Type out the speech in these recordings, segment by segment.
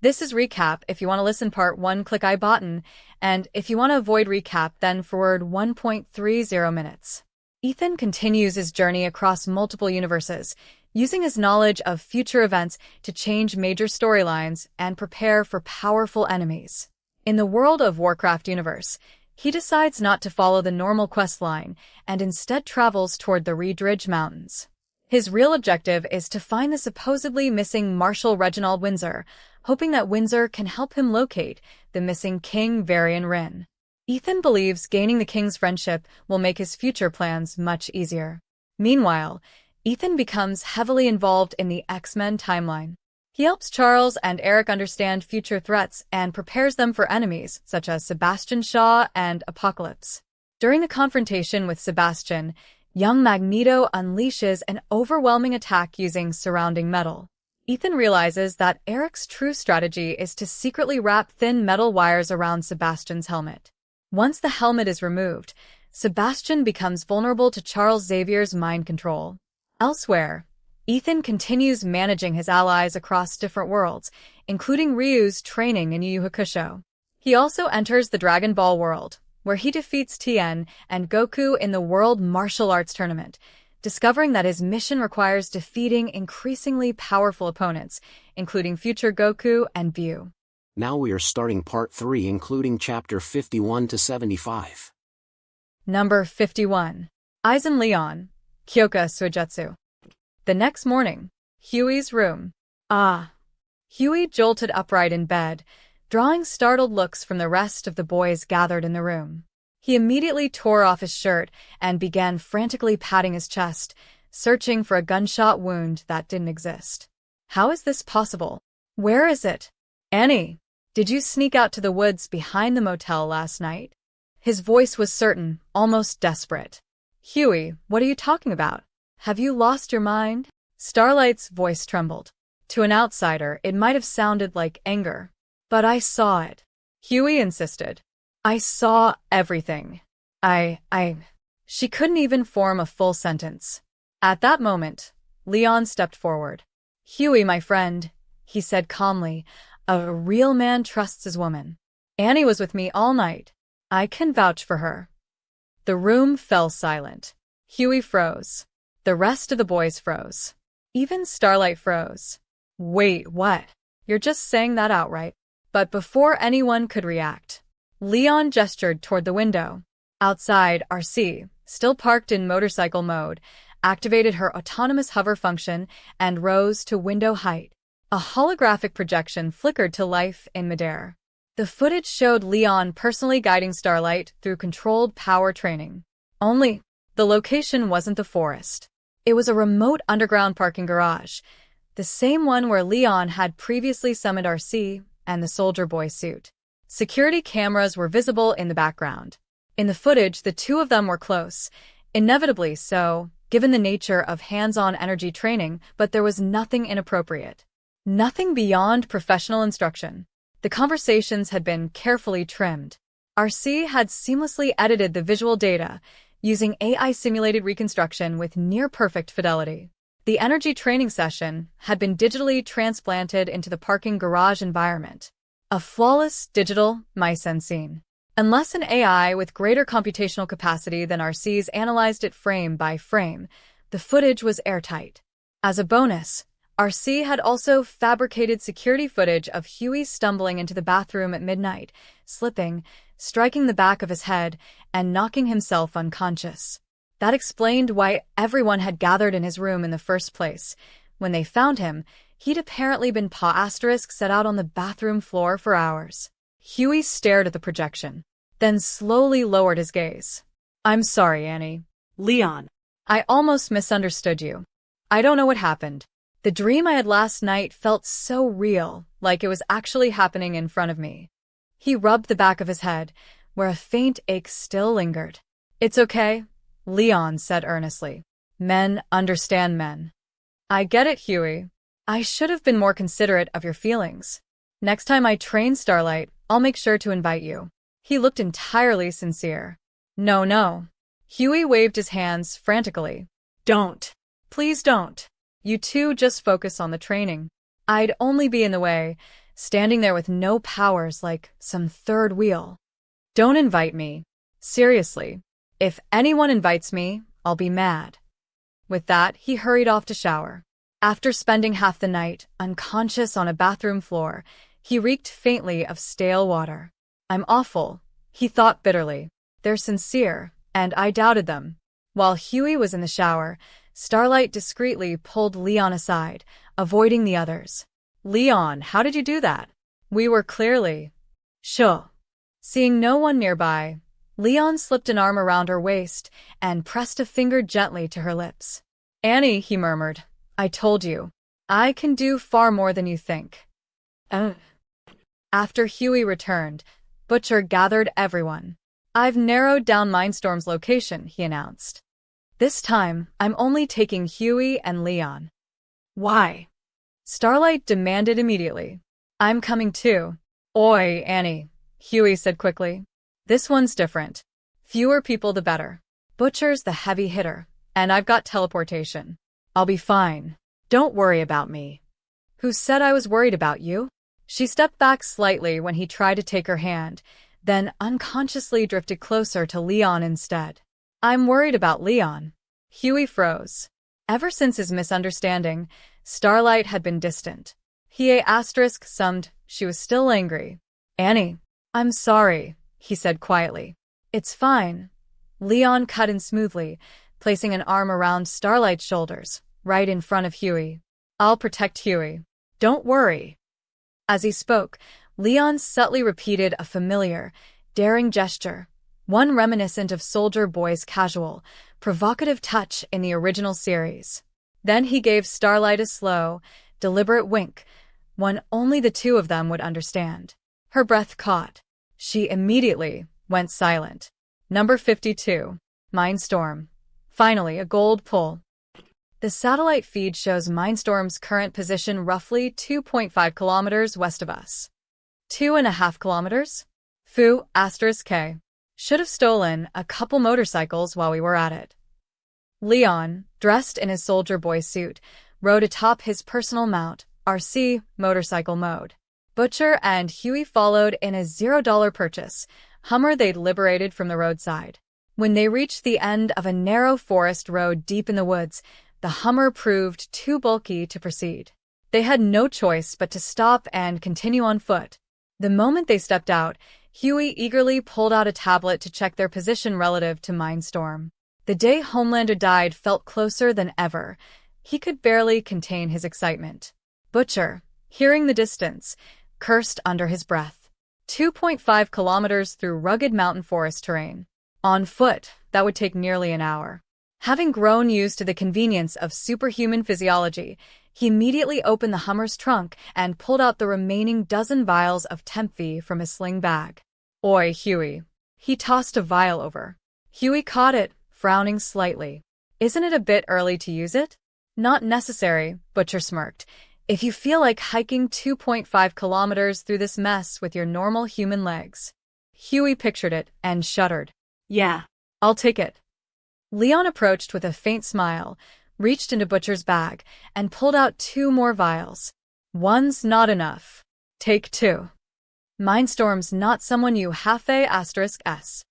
This is recap. If you want to listen part 1, click I button, and if you want to avoid recap, then forward 1.30 minutes. Ethan continues his journey across multiple universes, using his knowledge of future events to change major storylines and prepare for powerful enemies. In the World of Warcraft universe, he decides not to follow the normal quest line and instead travels toward the Reedridge Mountains. His real objective is to find the supposedly missing Marshal Reginald Windsor, hoping that Windsor can help him locate the missing King Varian Wrynn. Ethan believes gaining the king's friendship will make his future plans much easier. Meanwhile, Ethan becomes heavily involved in the X-Men timeline. He helps Charles and Eric understand future threats and prepares them for enemies such as Sebastian Shaw and Apocalypse. During the confrontation with Sebastian, young Magneto unleashes an overwhelming attack using surrounding metal. Ethan realizes that Eric's true strategy is to secretly wrap thin metal wires around Sebastian's helmet. Once the helmet is removed, Sebastian becomes vulnerable to Charles Xavier's mind control. Elsewhere, Ethan continues managing his allies across different worlds, including Ryu's training in Yu Yu Hakusho. He also enters the Dragon Ball world, where he defeats Tien and Goku in the World Martial Arts Tournament, discovering that his mission requires defeating increasingly powerful opponents, including future Goku and Buu. Now we are starting part 3, including chapter 51 to 75. Number 51. Aizen Leon, Kyoka Suigetsu. The next morning, Huey's room. Huey jolted upright in bed, drawing startled looks from the rest of the boys gathered in the room. He immediately tore off his shirt and began frantically patting his chest, searching for a gunshot wound that didn't exist. How is this possible? Where is it? Annie, did you sneak out to the woods behind the motel last night? His voice was certain, almost desperate. Huey, what are you talking about? Have you lost your mind? Starlight's voice trembled. To an outsider, it might have sounded like anger. But I saw it. Huey insisted. I saw everything. She couldn't even form a full sentence. At that moment, Leon stepped forward. Huey, my friend, he said calmly, a real man trusts his woman. Annie was with me all night. I can vouch for her. The room fell silent. Huey froze. The rest of the boys froze. Even Starlight froze. Wait, what? You're just saying that outright. But before anyone could react, Leon gestured toward the window. Outside, RC, still parked in motorcycle mode, activated her autonomous hover function and rose to window height. A holographic projection flickered to life in midair. The footage showed Leon personally guiding Starlight through controlled power training. Only, the location wasn't the forest. It was a remote underground parking garage, the same one where Leon had previously summoned RC and the soldier boy suit. Security cameras were visible in the background. In the footage, the two of them were close, inevitably so, given the nature of hands-on energy training, but there was nothing inappropriate. Nothing beyond professional instruction. The conversations had been carefully trimmed. RC had seamlessly edited the visual data, using AI-simulated reconstruction with near-perfect fidelity. The energy training session had been digitally transplanted into the parking garage environment. A flawless digital mise-en scene. Unless an AI with greater computational capacity than RC's analyzed it frame by frame, the footage was airtight. As a bonus, RC had also fabricated security footage of Huey stumbling into the bathroom at midnight, slipping, striking the back of his head, and knocking himself unconscious. That explained why everyone had gathered in his room in the first place. When they found him, he'd apparently been set out on the bathroom floor for hours. Huey stared at the projection, then slowly lowered his gaze. I'm sorry, Annie. Leon. I almost misunderstood you. I don't know what happened. The dream I had last night felt so real, like it was actually happening in front of me. He rubbed the back of his head, where a faint ache still lingered. It's okay, Leon said earnestly. Men understand men. I get it, Huey. I should have been more considerate of your feelings. Next time I train Starlight, I'll make sure to invite you. He looked entirely sincere. No. Huey waved his hands frantically. Don't. Please don't. You two just focus on the training. I'd only be in the way, standing there with no powers like some third wheel. Don't invite me. Seriously. If anyone invites me, I'll be mad. With that, he hurried off to shower. After spending half the night unconscious on a bathroom floor, he reeked faintly of stale water. I'm awful, he thought bitterly. They're sincere, and I doubted them. While Huey was in the shower, Starlight discreetly pulled Leon aside, avoiding the others. Leon, how did you do that? We were clearly... Sure. Seeing no one nearby, Leon slipped an arm around her waist and pressed a finger gently to her lips. Annie, he murmured, I told you. I can do far more than you think. After Huey returned, Butcher gathered everyone. I've narrowed down Mindstorm's location, he announced. This time, I'm only taking Huey and Leon. Why? Starlight demanded immediately. I'm coming too. Oi, Annie, Huey said quickly. This one's different. Fewer people the better. Butcher's the heavy hitter, and I've got teleportation. I'll be fine. Don't worry about me. Who said I was worried about you? She stepped back slightly when he tried to take her hand, then unconsciously drifted closer to Leon instead. I'm worried about Leon. Huey froze. Ever since his misunderstanding, Starlight had been distant. He summed, she was still angry. Annie, I'm sorry, he said quietly. It's fine. Leon cut in smoothly, placing an arm around Starlight's shoulders, right in front of Huey. I'll protect Huey. Don't worry. As he spoke, Leon subtly repeated a familiar, daring gesture, one reminiscent of Soldier Boy's casual, provocative touch in the original series. Then he gave Starlight a slow, deliberate wink, one only the two of them would understand. Her breath caught. She immediately went silent. Number 52. Mindstorm. Finally, a gold pull. The satellite feed shows Mindstorm's current position roughly 2.5 kilometers west of us. 2.5 kilometers? Foo, *K. Should have stolen a couple motorcycles while we were at it. Leon, dressed in his Soldier Boy suit, rode atop his personal mount, RC, motorcycle mode. Butcher and Huey followed in a $0 purchase, Hummer they'd liberated from the roadside. When they reached the end of a narrow forest road deep in the woods, the Hummer proved too bulky to proceed. They had no choice but to stop and continue on foot. The moment they stepped out, Huey eagerly pulled out a tablet to check their position relative to Mindstorm. The day Homelander died felt closer than ever. He could barely contain his excitement. Butcher, hearing the distance, cursed under his breath. 2.5 kilometers through rugged mountain forest terrain. On foot, that would take nearly an hour. Having grown used to the convenience of superhuman physiology, he immediately opened the Hummer's trunk and pulled out the remaining dozen vials of Temphi from his sling bag. Oi, Huey. He tossed a vial over. Huey caught it, frowning slightly. Isn't it a bit early to use it? Not necessary, Butcher smirked. If you feel like hiking 2.5 kilometers through this mess with your normal human legs. Huey pictured it and shuddered. Yeah, I'll take it. Leon approached with a faint smile, reached into Butcher's bag, and pulled out 2 more vials. One's not enough. Take 2. Mindstorm's not someone you *S.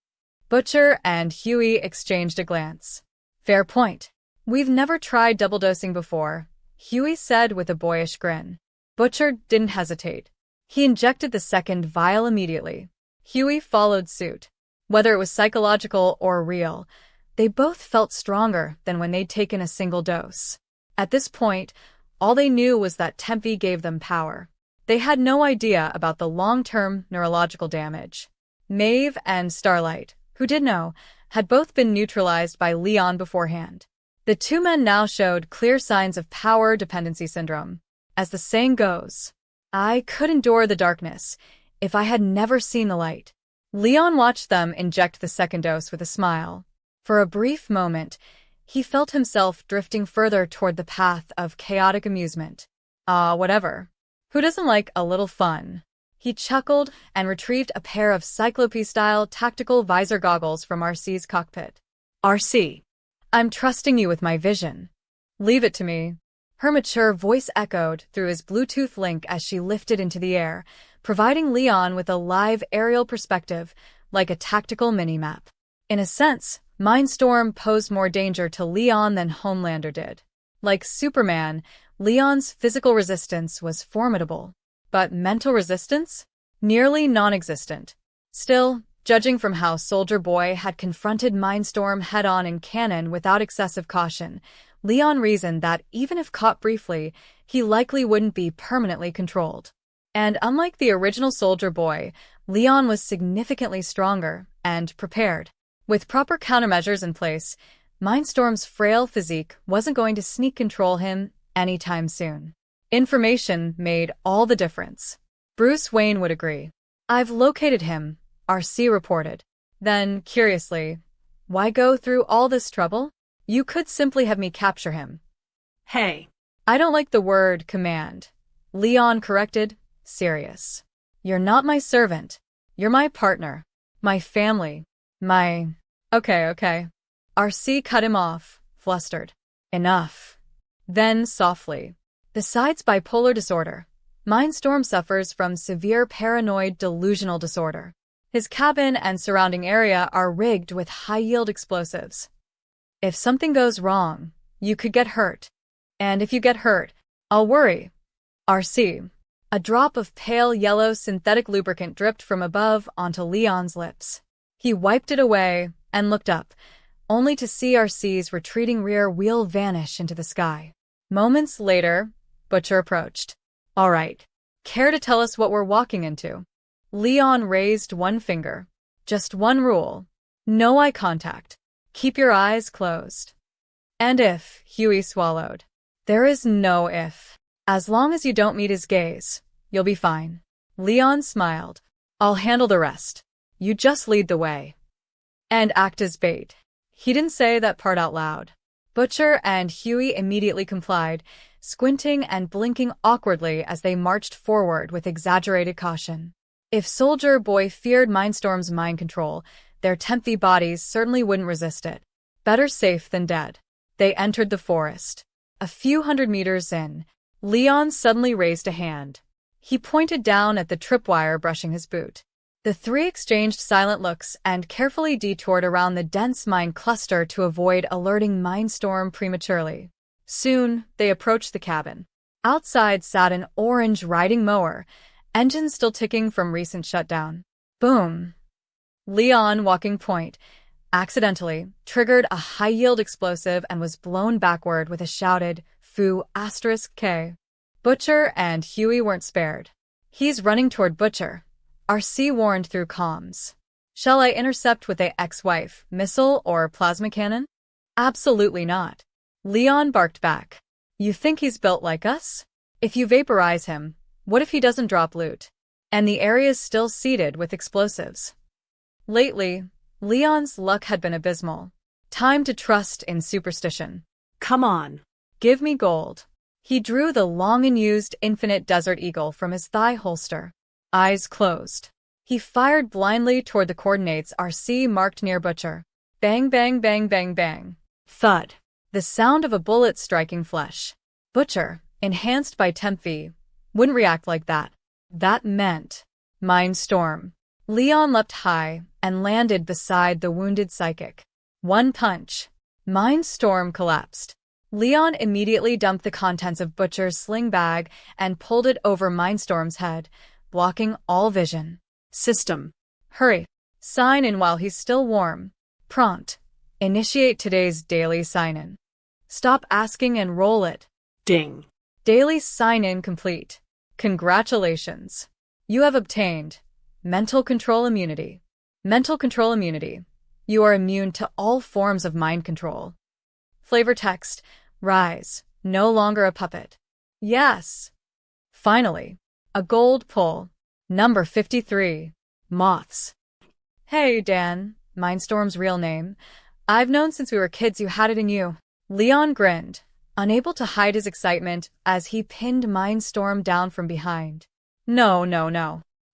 Butcher and Huey exchanged a glance. Fair point. We've never tried double dosing before, Huey said with a boyish grin. Butcher didn't hesitate. He injected the second vial immediately. Huey followed suit. Whether it was psychological or real, they both felt stronger than when they'd taken a single dose. At this point, all they knew was that Temphi gave them power. They had no idea about the long-term neurological damage. Maeve and Starlight, who did know, had both been neutralized by Leon beforehand. The two men now showed clear signs of power dependency syndrome. As the saying goes, I could endure the darkness if I had never seen the light. Leon watched them inject the second dose with a smile. For a brief moment, he felt himself drifting further toward the path of chaotic amusement. Whatever. Who doesn't like a little fun? He chuckled and retrieved a pair of Cyclope-style tactical visor goggles from RC's cockpit. RC. I'm trusting you with my vision. Leave it to me. Her mature voice echoed through his Bluetooth link as she lifted into the air, providing Leon with a live aerial perspective, like a tactical mini-map. In a sense, Mindstorm posed more danger to Leon than Homelander did. Like Superman, Leon's physical resistance was formidable, but mental resistance? Nearly non-existent. Still, judging from how Soldier Boy had confronted Mindstorm head-on in canon without excessive caution, Leon reasoned that even if caught briefly, he likely wouldn't be permanently controlled. And unlike the original Soldier Boy, Leon was significantly stronger and prepared. With proper countermeasures in place, Mindstorm's frail physique wasn't going to sneak control him anytime soon. Information made all the difference. Bruce Wayne would agree. "I've located him," RC reported. Then, curiously, "Why go through all this trouble? You could simply have me capture him." "Hey." "I don't like the word command," Leon corrected, serious. "You're not my servant. You're my partner. My family. My—" Okay. RC cut him off, flustered. "Enough." Then, softly, "Besides bipolar disorder, Mindstorm suffers from severe paranoid delusional disorder. His cabin and surrounding area are rigged with high-yield explosives. If something goes wrong, you could get hurt. And if you get hurt, I'll worry." RC. A drop of pale yellow synthetic lubricant dripped from above onto Leon's lips. He wiped it away and looked up, only to see RC's retreating rear wheel vanish into the sky. Moments later, Butcher approached. "All right. Care to tell us what we're walking into?" Leon raised one finger. "Just one rule. No eye contact. Keep your eyes closed." "And if," Huey swallowed. "There is no if. As long as you don't meet his gaze, you'll be fine." Leon smiled. "I'll handle the rest. You just lead the way. And act as bait." He didn't say that part out loud. Butcher and Huey immediately complied, squinting and blinking awkwardly as they marched forward with exaggerated caution. If Soldier Boy feared Mindstorm's mind control, their tempy bodies certainly wouldn't resist it. Better safe than dead. They entered the forest. A few hundred meters in, Leon suddenly raised a hand. He pointed down at the tripwire brushing his boot. The three exchanged silent looks and carefully detoured around the dense mine cluster to avoid alerting Mindstorm prematurely. Soon, they approached the cabin. Outside sat an orange riding mower, engine still ticking from recent shutdown. Boom. Leon, walking point, accidentally triggered a high-yield explosive and was blown backward with a shouted, "Foo*K. Butcher and Huey weren't spared. "He's running toward Butcher," RC warned through comms. "Shall I intercept with a ex-wife missile or plasma cannon?" "Absolutely not." Leon barked back. "You think he's built like us? If you vaporize him, what if he doesn't drop loot? And the area's still seeded with explosives." Lately, Leon's luck had been abysmal. Time to trust in superstition. "Come on. "Give me gold." He drew the long-unused Infinite Desert Eagle from his thigh holster. Eyes closed. He fired blindly toward the coordinates RC marked near Butcher. Bang, bang, bang, bang, bang. Thud. The sound of a bullet striking flesh. Butcher, enhanced by Temp V, wouldn't react like that. That meant Mindstorm. Leon leapt high and landed beside the wounded psychic. One punch. Mindstorm collapsed. Leon immediately dumped the contents of Butcher's sling bag and pulled it over Mindstorm's head, blocking all vision. "System. Hurry. Sign in while he's still warm. Prompt. Initiate today's daily sign-in. Stop asking and roll it." Ding. Daily sign-in complete. Congratulations. You have obtained mental control immunity. Mental control immunity. You are immune to all forms of mind control. Flavor text. Rise. No longer a puppet. Yes. Finally. A gold pull. Number 53. Moths. "Hey, Dan," Mindstorm's real name. "I've known since we were kids you had it in you." Leon grinned, unable to hide his excitement as he pinned Mindstorm down from behind. No.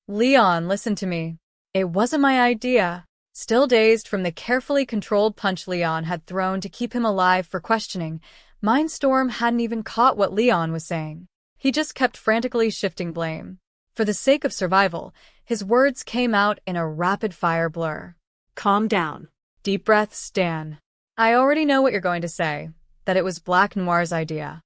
Leon, listen to me. It wasn't my idea." Still dazed from the carefully controlled punch Leon had thrown to keep him alive for questioning, Mindstorm hadn't even caught what Leon was saying. He just kept frantically shifting blame. For the sake of survival, his words came out in a rapid-fire blur. Calm down. Deep breaths, Dan. I already know what you're going to say, that it was Black Noir's idea.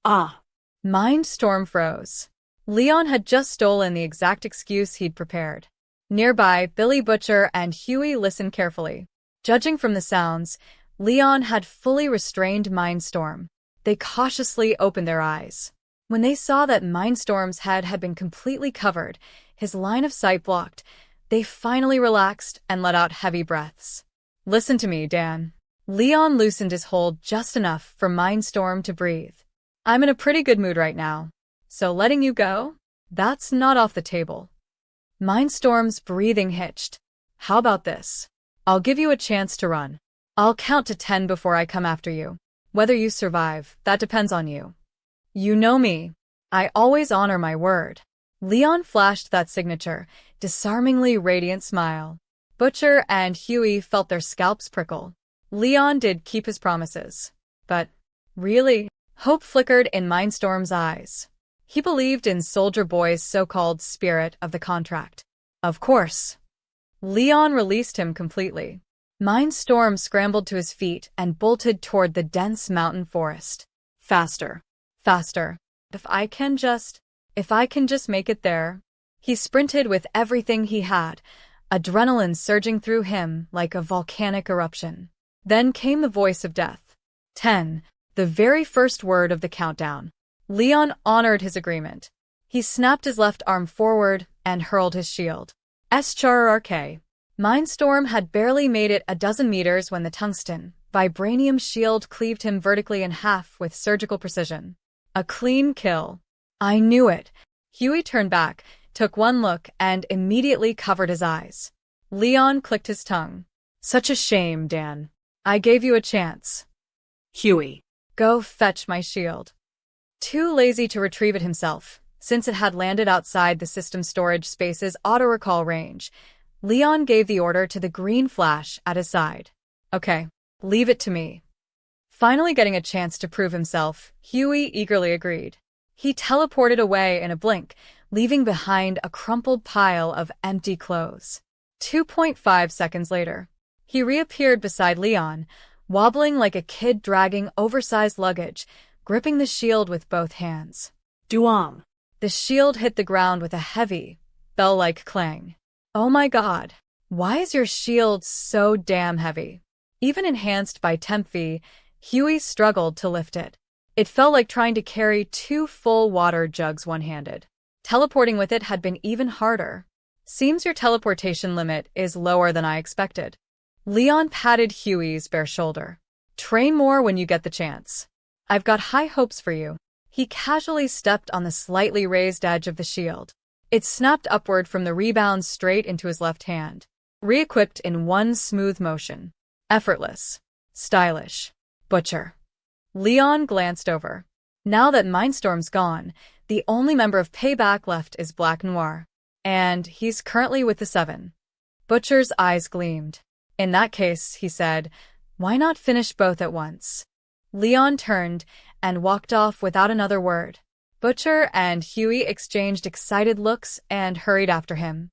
Ah. Mindstorm froze. Leon had just stolen the exact excuse he'd prepared. Nearby, Billy Butcher and Huey listened carefully. Judging from the sounds, Leon had fully restrained Mindstorm. They cautiously opened their eyes. When they saw that Mindstorm's head had been completely covered, his line of sight blocked, they finally relaxed and let out heavy breaths. Listen to me, Dan. Leon loosened his hold just enough for Mindstorm to breathe. I'm in a pretty good mood right now, so letting you go? That's not off the table. Mindstorm's breathing hitched. How about this? I'll give you a chance to run. I'll count to 10 before I come after you. Whether you survive, that depends on you. You know me. I always honor my word. Leon flashed that signature, disarmingly radiant smile. Butcher and Huey felt their scalps prickle. Leon did keep his promises. But, really? Hope flickered in Mindstorm's eyes. He believed in Soldier Boy's so-called spirit of the contract. Of course. Leon released him completely. Mindstorm scrambled to his feet and bolted toward the dense mountain forest. Faster. Faster. If I can just make it there. He sprinted with everything he had, adrenaline surging through him like a volcanic eruption. Then came the voice of death. 10. The very first word of the countdown. Leon honored his agreement. He snapped his left arm forward and hurled his shield. SCHARRK. Mindstorm had barely made it a dozen meters when the tungsten, vibranium shield cleaved him vertically in half with surgical precision. A clean kill. I knew it. Huey turned back, took one look, and immediately covered his eyes. Leon clicked his tongue. Such a shame, Dan. I gave you a chance. Huey. Go fetch my shield. Too lazy to retrieve it himself, since it had landed outside the system storage space's auto-recall range, Leon gave the order to the green flash at his side. Okay, leave it to me. Finally getting a chance to prove himself, Huey eagerly agreed. He teleported away in a blink, leaving behind a crumpled pile of empty clothes. 2.5 seconds later, he reappeared beside Leon, wobbling like a kid dragging oversized luggage, gripping the shield with both hands. Duam. The shield hit the ground with a heavy, bell-like clang. Oh my god, why is your shield so damn heavy? Even enhanced by temp V, Huey struggled to lift it. It felt like trying to carry 2 full water jugs one-handed. Teleporting with it had been even harder. Seems your teleportation limit is lower than I expected. Leon patted Huey's bare shoulder. Train more when you get the chance. I've got high hopes for you. He casually stepped on the slightly raised edge of the shield. It snapped upward from the rebound straight into his left hand. Re-equipped in one smooth motion. Effortless. Stylish. Butcher. Leon glanced over. Now that Mindstorm's gone, the only member of Payback left is Black Noir. And he's currently with the 7. Butcher's eyes gleamed. In that case, he said, why not finish both at once? Leon turned and walked off without another word. Butcher and Huey exchanged excited looks and hurried after him.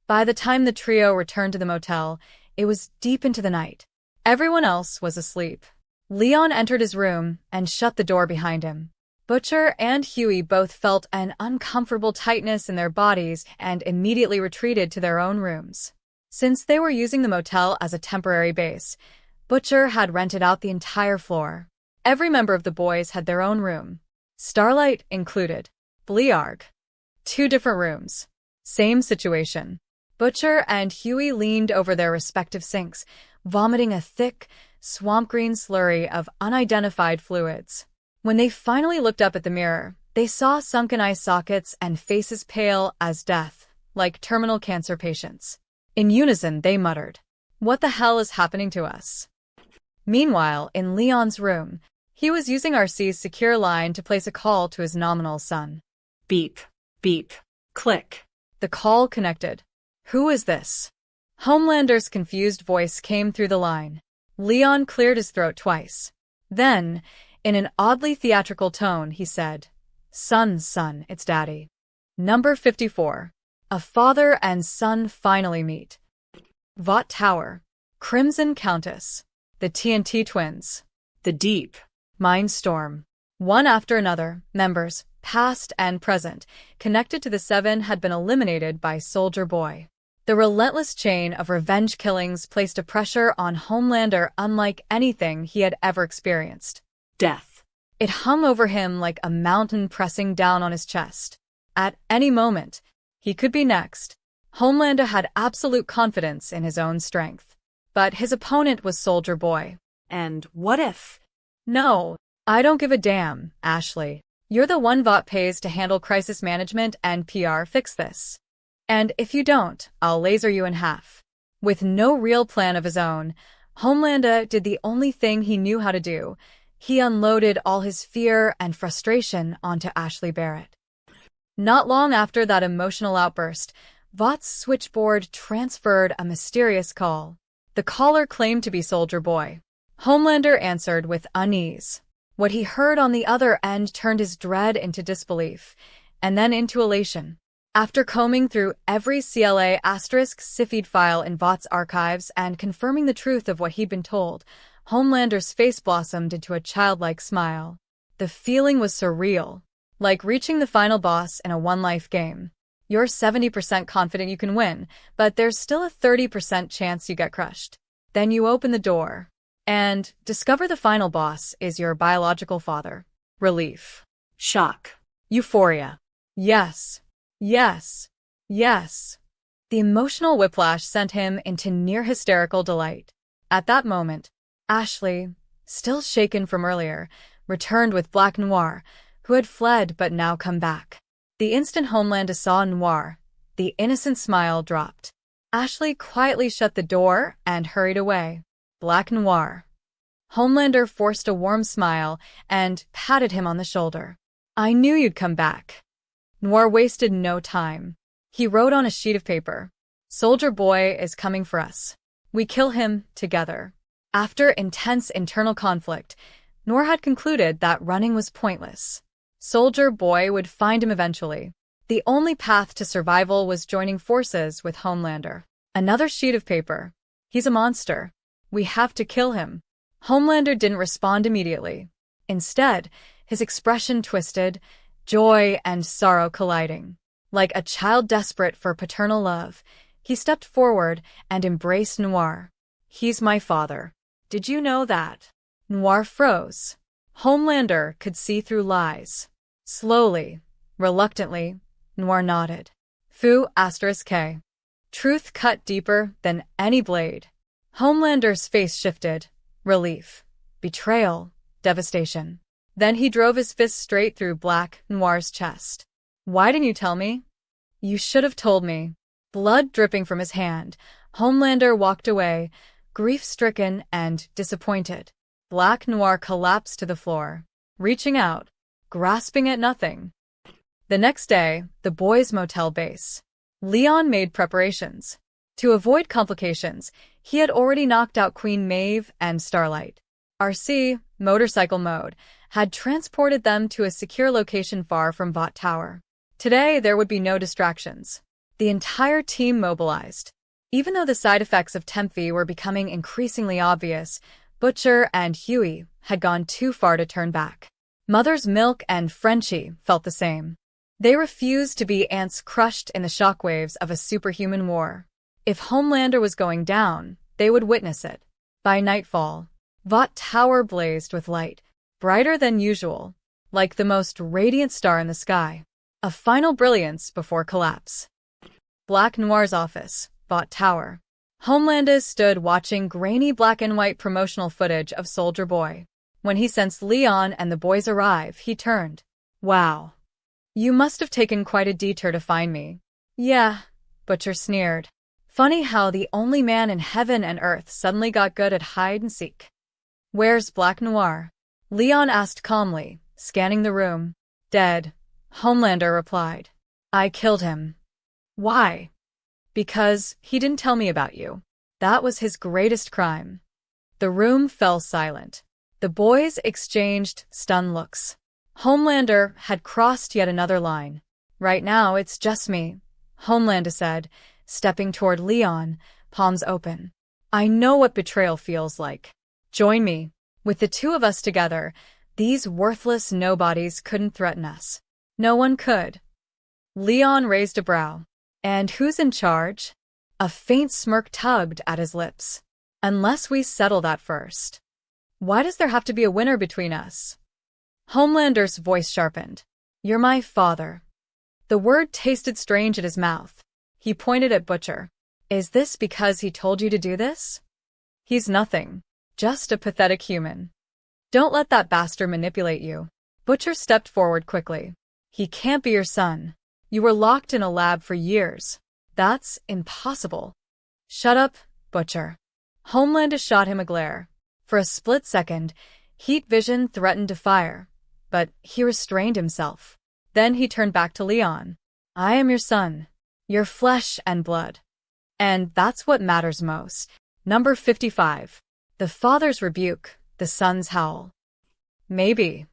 By the time the trio returned to the motel, it was deep into the night. Everyone else was asleep. Leon entered his room and shut the door behind him. Butcher and Huey both felt an uncomfortable tightness in their bodies and immediately retreated to their own rooms. Since they were using the motel as a temporary base, Butcher had rented out the entire floor. Every member of the boys had their own room. Starlight included. Blearg. 2 different rooms. Same situation. Butcher and Huey leaned over their respective sinks, vomiting a thick, swamp-green slurry of unidentified fluids. When they finally looked up at the mirror, they saw sunken eye sockets and faces pale as death, like terminal cancer patients. In unison, they muttered, "What the hell is happening to us?" Meanwhile, in Leon's room, he was using RC's secure line to place a call to his nominal son. Beep. Beep. Click. The call connected. Who is this? Homelander's confused voice came through the line. Leon cleared his throat twice. Then, In an oddly theatrical tone, he said, son, it's Daddy. Number 54. A father and son finally meet. Vought Tower. Crimson Countess. The TNT twins. The Deep. Mindstorm. One after another, members, past and present, connected to the Seven had been eliminated by Soldier Boy. The relentless chain of revenge killings placed a pressure on Homelander unlike anything he had ever experienced. Death. It hung over him like a mountain pressing down on his chest. At any moment, he could be next. Homelander had absolute confidence in his own strength. But his opponent was Soldier Boy. And what if? No, I don't give a damn, Ashley. You're the one Vought pays to handle crisis management and PR. Fix this. And if you don't, I'll laser you in half. With no real plan of his own, Homelander did the only thing he knew how to do. He unloaded all his fear and frustration onto Ashley Barrett. Not long after that emotional outburst, Vought's switchboard transferred a mysterious call. The caller claimed to be Soldier Boy. Homelander answered with unease. What he heard on the other end turned his dread into disbelief, and then into elation. After combing through every CLA *SIFID file in Vought's archives and confirming the truth of what he'd been told, Homelander's face blossomed into a childlike smile. The feeling was surreal, like reaching the final boss in a one-life game. You're 70% confident you can win, but there's still a 30% chance you get crushed. Then you open the door and discover the final boss is your biological father. Relief. Shock. Euphoria. Yes. Yes. Yes. The emotional whiplash sent him into near-hysterical delight. At that moment, Ashley, still shaken from earlier, returned with Black Noir, who had fled but now come back. The instant Homelander saw Noir, the innocent smile dropped. Ashley quietly shut the door and hurried away. Black Noir. Homelander forced a warm smile and patted him on the shoulder. I knew you'd come back. Noir wasted no time. He wrote on a sheet of paper, Soldier Boy is coming for us. We kill him together. After intense internal conflict, Noir had concluded that running was pointless. Soldier Boy would find him eventually. The only path to survival was joining forces with Homelander. Another sheet of paper. He's a monster. We have to kill him. Homelander didn't respond immediately. Instead, his expression twisted, joy and sorrow colliding. Like a child desperate for paternal love, he stepped forward and embraced Noir. He's my father. Did you know that? Noir froze. Homelander could see through lies. Slowly, reluctantly, Noir nodded. *K. Truth cut deeper than any blade. Homelander's face shifted. Relief, betrayal, devastation. Then he drove his fist straight through Black Noir's chest. Why didn't you tell me? You should have told me. Blood dripping from his hand, Homelander walked away, grief-stricken and disappointed. Black Noir collapsed to the floor, reaching out, grasping at nothing. The next day, the boys' motel base. Leon made preparations. To avoid complications, he had already knocked out Queen Maeve and Starlight. RC, motorcycle mode, had transported them to a secure location far from Vought Tower. Today, there would be no distractions. The entire team mobilized. Even though the side effects of Temphi were becoming increasingly obvious, Butcher and Huey had gone too far to turn back. Mother's Milk and Frenchie felt the same. They refused to be ants crushed in the shockwaves of a superhuman war. If Homelander was going down, they would witness it. By nightfall, Vought Tower blazed with light, brighter than usual, like the most radiant star in the sky. A final brilliance before collapse. Black Noir's office, Vought Tower. Homelander stood watching grainy black and white promotional footage of Soldier Boy. When he sensed Leon and the boys arrive, he turned. Wow. You must have taken quite a detour to find me. Yeah, Butcher sneered. Funny how the only man in heaven and earth suddenly got good at hide and seek. Where's Black Noir? Leon asked calmly, scanning the room. Dead, Homelander replied. I killed him. Why? Because he didn't tell me about you. That was his greatest crime. The room fell silent. The boys exchanged stunned looks. Homelander had crossed yet another line. Right now, it's just me, Homelander said, stepping toward Leon, palms open. I know what betrayal feels like. Join me. With the two of us together, these worthless nobodies couldn't threaten us. No one could. Leon raised a brow. And who's in charge? A faint smirk tugged at his lips. Unless we settle that first. Why does there have to be a winner between us? Homelander's voice sharpened. You're my father. The word tasted strange in his mouth. He pointed at Butcher. Is this because he told you to do this? He's nothing. Just a pathetic human. Don't let that bastard manipulate you. Butcher stepped forward quickly. He can't be your son. You were locked in a lab for years. That's impossible. Shut up, Butcher. Homelander shot him a glare. For a split second, heat vision threatened to fire, but he restrained himself. Then he turned back to Leon. I am your son. Your flesh and blood. And that's what matters most. Number 55. The father's rebuke, the son's howl. Maybe.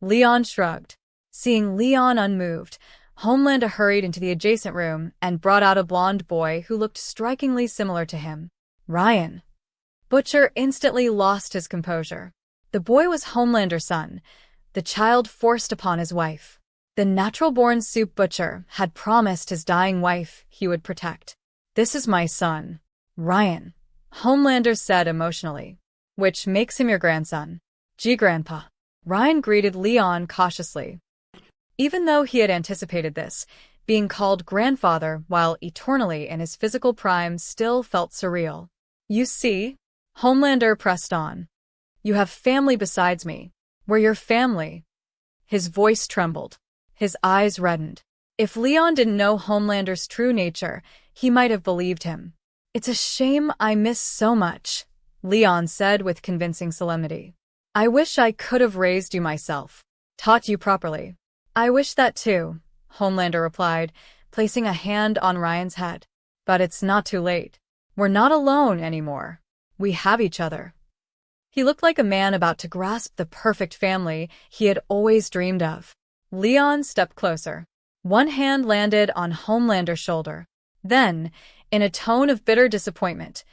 Leon shrugged. Seeing Leon unmoved, Homelander hurried into the adjacent room and brought out a blonde boy who looked strikingly similar to him. Ryan. Butcher instantly lost his composure. The boy was Homelander's son, the child forced upon his wife. The natural-born soup butcher had promised his dying wife he would protect. This is my son, Ryan, Homelander said emotionally. Which makes him your grandson. Gee, Grandpa. Ryan greeted Leon cautiously. Even though he had anticipated this, being called grandfather while eternally in his physical prime still felt surreal. You see? Homelander pressed on. You have family besides me. We're your family. His voice trembled. His eyes reddened. If Leon didn't know Homelander's true nature, he might have believed him. It's a shame I miss so much, Leon said with convincing solemnity. I wish I could have raised you myself, taught you properly. I wish that too, Homelander replied, placing a hand on Ryan's head. But it's not too late. We're not alone anymore. We have each other. He looked like a man about to grasp the perfect family he had always dreamed of. Leon stepped closer. One hand landed on Homelander's shoulder. Then, in a tone of bitter disappointment,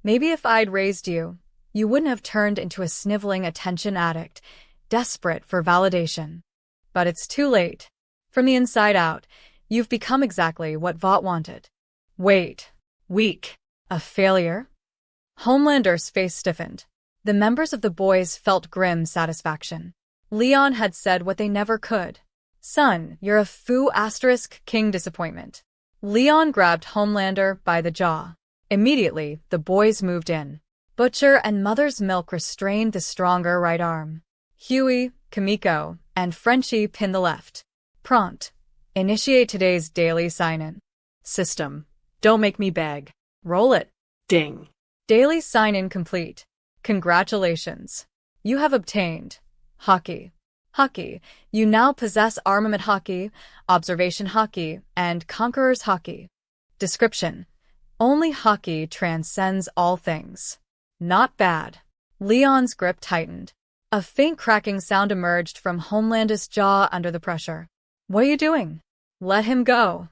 maybe if I'd raised you, you wouldn't have turned into a sniveling attention addict, desperate for validation. But it's too late. From the inside out, you've become exactly what Vought wanted. Wait. Weak. A failure? Homelander's face stiffened. The members of the boys felt grim satisfaction. Leon had said what they never could. Son, you're a king disappointment. Leon grabbed Homelander by the jaw. Immediately, the boys moved in. Butcher and Mother's Milk restrained the stronger right arm. Huey, Kimiko, and Frenchie pinned the left. Prompt. Initiate today's daily sign-in. System. Don't make me beg. Roll it. Ding. Daily sign-in complete. Congratulations. You have obtained Hockey. Hockey. You now possess Armament Hockey, Observation Hockey, and Conqueror's Hockey. Description. Only Hockey transcends all things. Not bad. Leon's grip tightened. A faint cracking sound emerged from Homelander's jaw under the pressure. What are you doing? Let him go.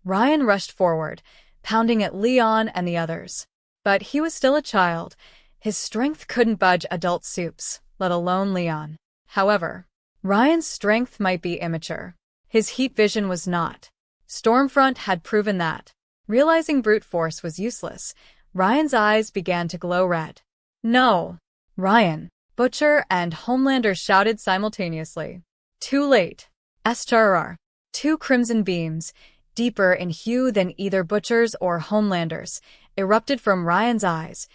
Ryan rushed forward, pounding at Leon and the others. But he was still a child. His strength couldn't budge adult soups, let alone Leon. However, Ryan's strength might be immature. His heat vision was not. Stormfront had proven that. Realizing brute force was useless, Ryan's eyes began to glow red. No! Ryan! Butcher and Homelander shouted simultaneously. Too late. SRR. Two crimson beams, deeper in hue than either Butcher's or Homelander's, erupted from Ryan's eyes,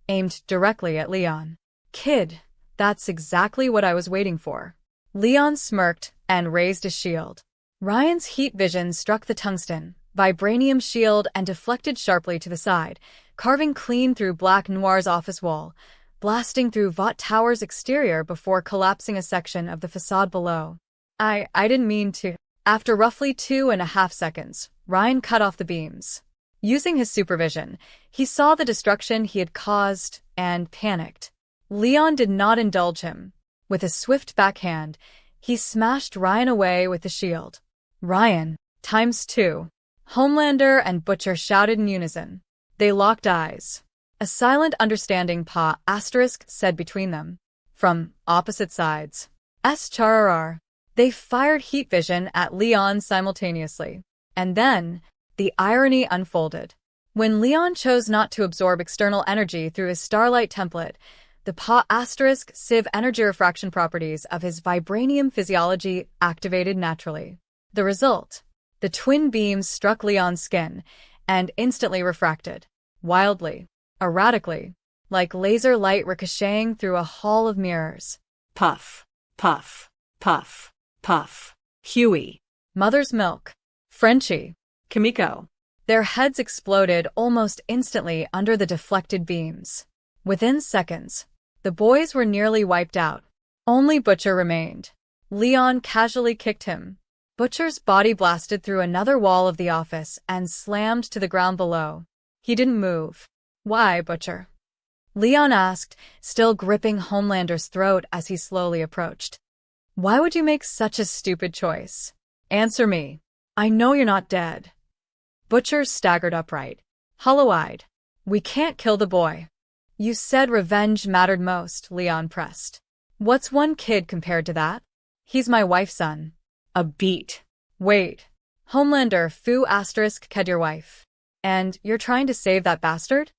aimed directly at Leon. Kid, that's exactly what I was waiting for. Leon smirked and raised his shield. Ryan's heat vision struck the tungsten, vibranium shield and deflected sharply to the side, carving clean through Black Noir's office wall, blasting through Vought Tower's exterior before collapsing a section of the facade below. I didn't mean to. After roughly 2.5 seconds, Ryan cut off the beams. Using his supervision, he saw the destruction he had caused and panicked. Leon did not indulge him. With a swift backhand, he smashed Ryan away with the shield. Ryan, ×2. Homelander and Butcher shouted in unison. They locked eyes. A silent understanding said between them. From opposite sides. SCHRR. They fired heat vision at Leon simultaneously. And then, the irony unfolded. When Leon chose not to absorb external energy through his Starlight template, the Civ energy refraction properties of his vibranium physiology activated naturally. The result: the twin beams struck Leon's skin and instantly refracted, wildly, erratically, like laser light ricocheting through a hall of mirrors. Puff, puff, puff, puff. Huey. Mother's Milk. Frenchie. Kimiko. Their heads exploded almost instantly under the deflected beams. Within seconds, the boys were nearly wiped out. Only Butcher remained. Leon casually kicked him. Butcher's body blasted through another wall of the office and slammed to the ground below. He didn't move. Why, Butcher? Leon asked, still gripping Homelander's throat as he slowly approached. Why would you make such a stupid choice? Answer me. I know you're not dead. Butcher staggered upright, hollow-eyed. We can't kill the boy. You said revenge mattered most, Leon pressed. What's one kid compared to that? He's my wife's son. A beat. Wait. Homelander ked your wife. And you're trying to save that bastard?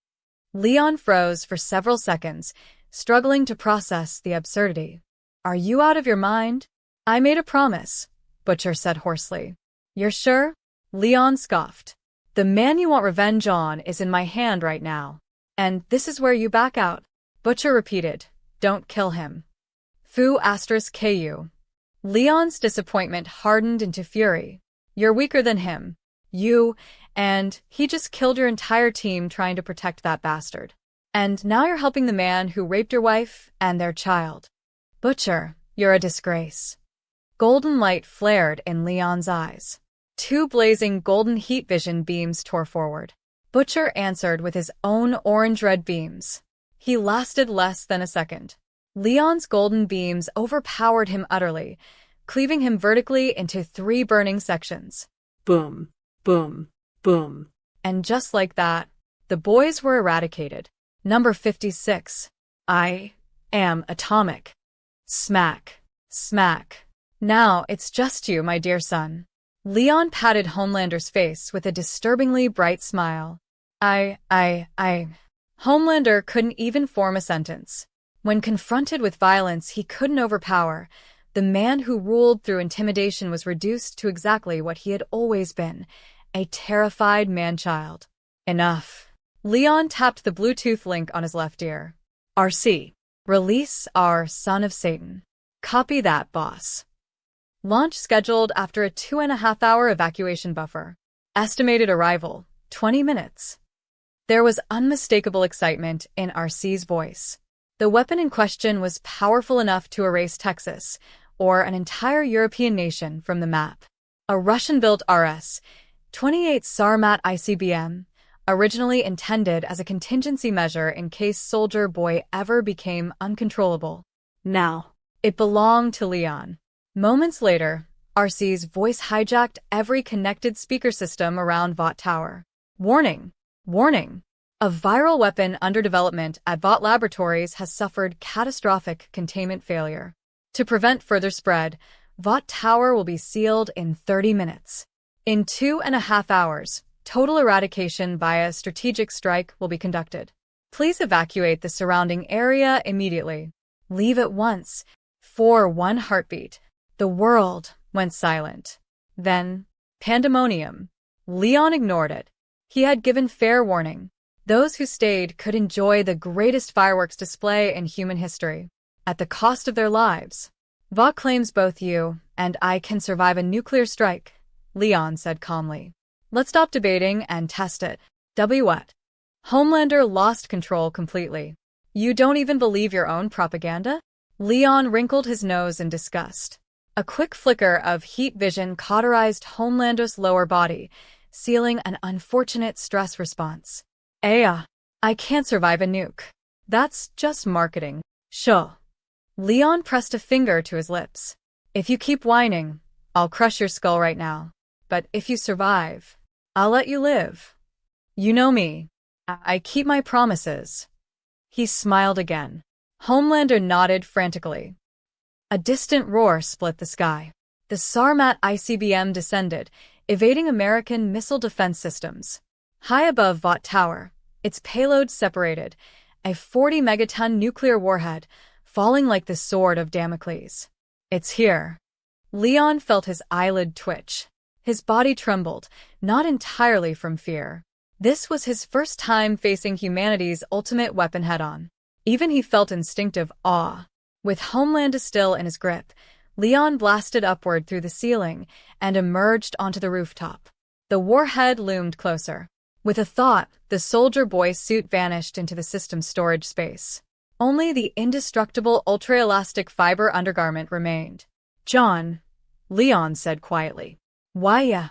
Leon froze for several seconds, struggling to process the absurdity. Are you out of your mind? I made a promise, Butcher said hoarsely. You're sure? Leon scoffed. The man you want revenge on is in my hand right now. And this is where you back out. Butcher repeated, don't kill him. KU. Leon's disappointment hardened into fury. You're weaker than him. And he just killed your entire team trying to protect that bastard. And now you're helping the man who raped your wife and their child. Butcher, you're a disgrace. Golden light flared in Leon's eyes. Two blazing golden heat vision beams tore forward. Butcher answered with his own orange-red beams. He lasted less than a second. Leon's golden beams overpowered him utterly, cleaving him vertically into 3 burning sections. Boom, boom, boom. And just like that, the boys were eradicated. Number 56. I am atomic. Smack, smack. Now it's just you, my dear son. Leon patted Homelander's face with a disturbingly bright smile. Homelander couldn't even form a sentence. When confronted with violence he couldn't overpower, the man who ruled through intimidation was reduced to exactly what he had always been, a terrified man-child. Enough. Leon tapped the Bluetooth link on his left ear. RC. Release our son of Satan. Copy that, boss. Launch scheduled after a 2.5-hour evacuation buffer. Estimated arrival, 20 minutes. There was unmistakable excitement in RC's voice. The weapon in question was powerful enough to erase Texas, or an entire European nation, from the map. A Russian-built RS-28 Sarmat ICBM, originally intended as a contingency measure in case Soldier Boy ever became uncontrollable. Now, it belonged to Leon. Moments later, RC's voice hijacked every connected speaker system around Vought Tower. Warning! Warning! A viral weapon under development at Vought Laboratories has suffered catastrophic containment failure. To prevent further spread, Vought Tower will be sealed in 30 minutes. In 2.5 hours, total eradication via strategic strike will be conducted. Please evacuate the surrounding area immediately. Leave at once. For one heartbeat, the world went silent. Then, pandemonium. Leon ignored it. He had given fair warning. Those who stayed could enjoy the greatest fireworks display in human history, at the cost of their lives. Vought claims both you and I can survive a nuclear strike, Leon said calmly. Let's stop debating and test it. What? Homelander lost control completely. You don't even believe your own propaganda? Leon wrinkled his nose in disgust. A quick flicker of heat vision cauterized Homelander's lower body, sealing an unfortunate stress response. I can't survive a nuke. That's just marketing. Sure. Leon pressed a finger to his lips. If you keep whining, I'll crush your skull right now. But if you survive, I'll let you live. You know me. I keep my promises. He smiled again. Homelander nodded frantically. A distant roar split the sky. The Sarmat ICBM descended, evading American missile defense systems. High above Vought Tower, its payload separated, a 40-megaton nuclear warhead, falling like the sword of Damocles. It's here. Leon felt his eyelid twitch. His body trembled, not entirely from fear. This was his first time facing humanity's ultimate weapon head-on. Even he felt instinctive awe. With Homelander still in his grip, Leon blasted upward through the ceiling and emerged onto the rooftop. The warhead loomed closer. With a thought, the soldier boy's suit vanished into the system's storage space. Only the indestructible ultra-elastic fiber undergarment remained. John, Leon said quietly. Why, yeah.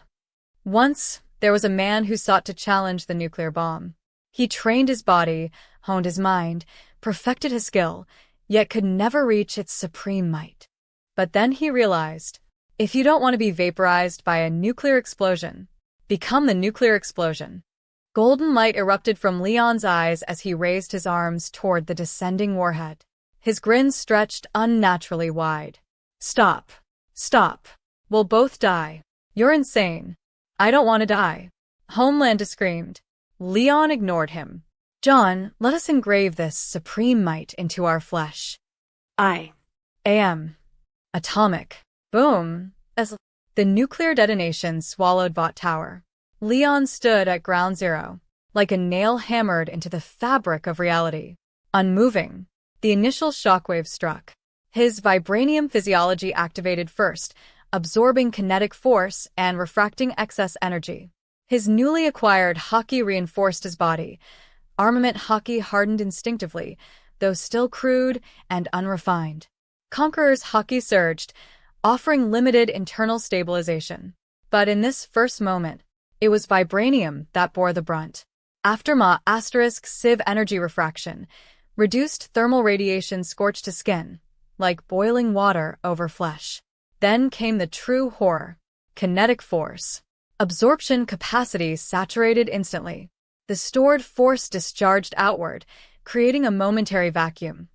Once, there was a man who sought to challenge the nuclear bomb. He trained his body, honed his mind, perfected his skill, yet could never reach its supreme might. But then he realized, if you don't want to be vaporized by a nuclear explosion, become the nuclear explosion. Golden light erupted from Leon's eyes as he raised his arms toward the descending warhead. His grin stretched unnaturally wide. Stop. Stop. We'll both die. You're insane. I don't want to die. Homelander screamed. Leon ignored him. John, let us engrave this supreme might into our flesh. I AM. Atomic. Boom. As the nuclear detonation swallowed Vought Tower, Leon stood at ground zero, like a nail hammered into the fabric of reality. Unmoving, the initial shockwave struck. His vibranium physiology activated first, absorbing kinetic force and refracting excess energy. His newly acquired haki reinforced his body. Armament haki hardened instinctively, though still crude and unrefined. Conqueror's haki surged, offering limited internal stabilization. But in this first moment, it was vibranium that bore the brunt. Aftermath *Civ energy refraction, reduced thermal radiation scorched his skin, like boiling water over flesh. Then came the true horror. Kinetic force. Absorption capacity saturated instantly. The stored force discharged outward, creating a momentary vacuum,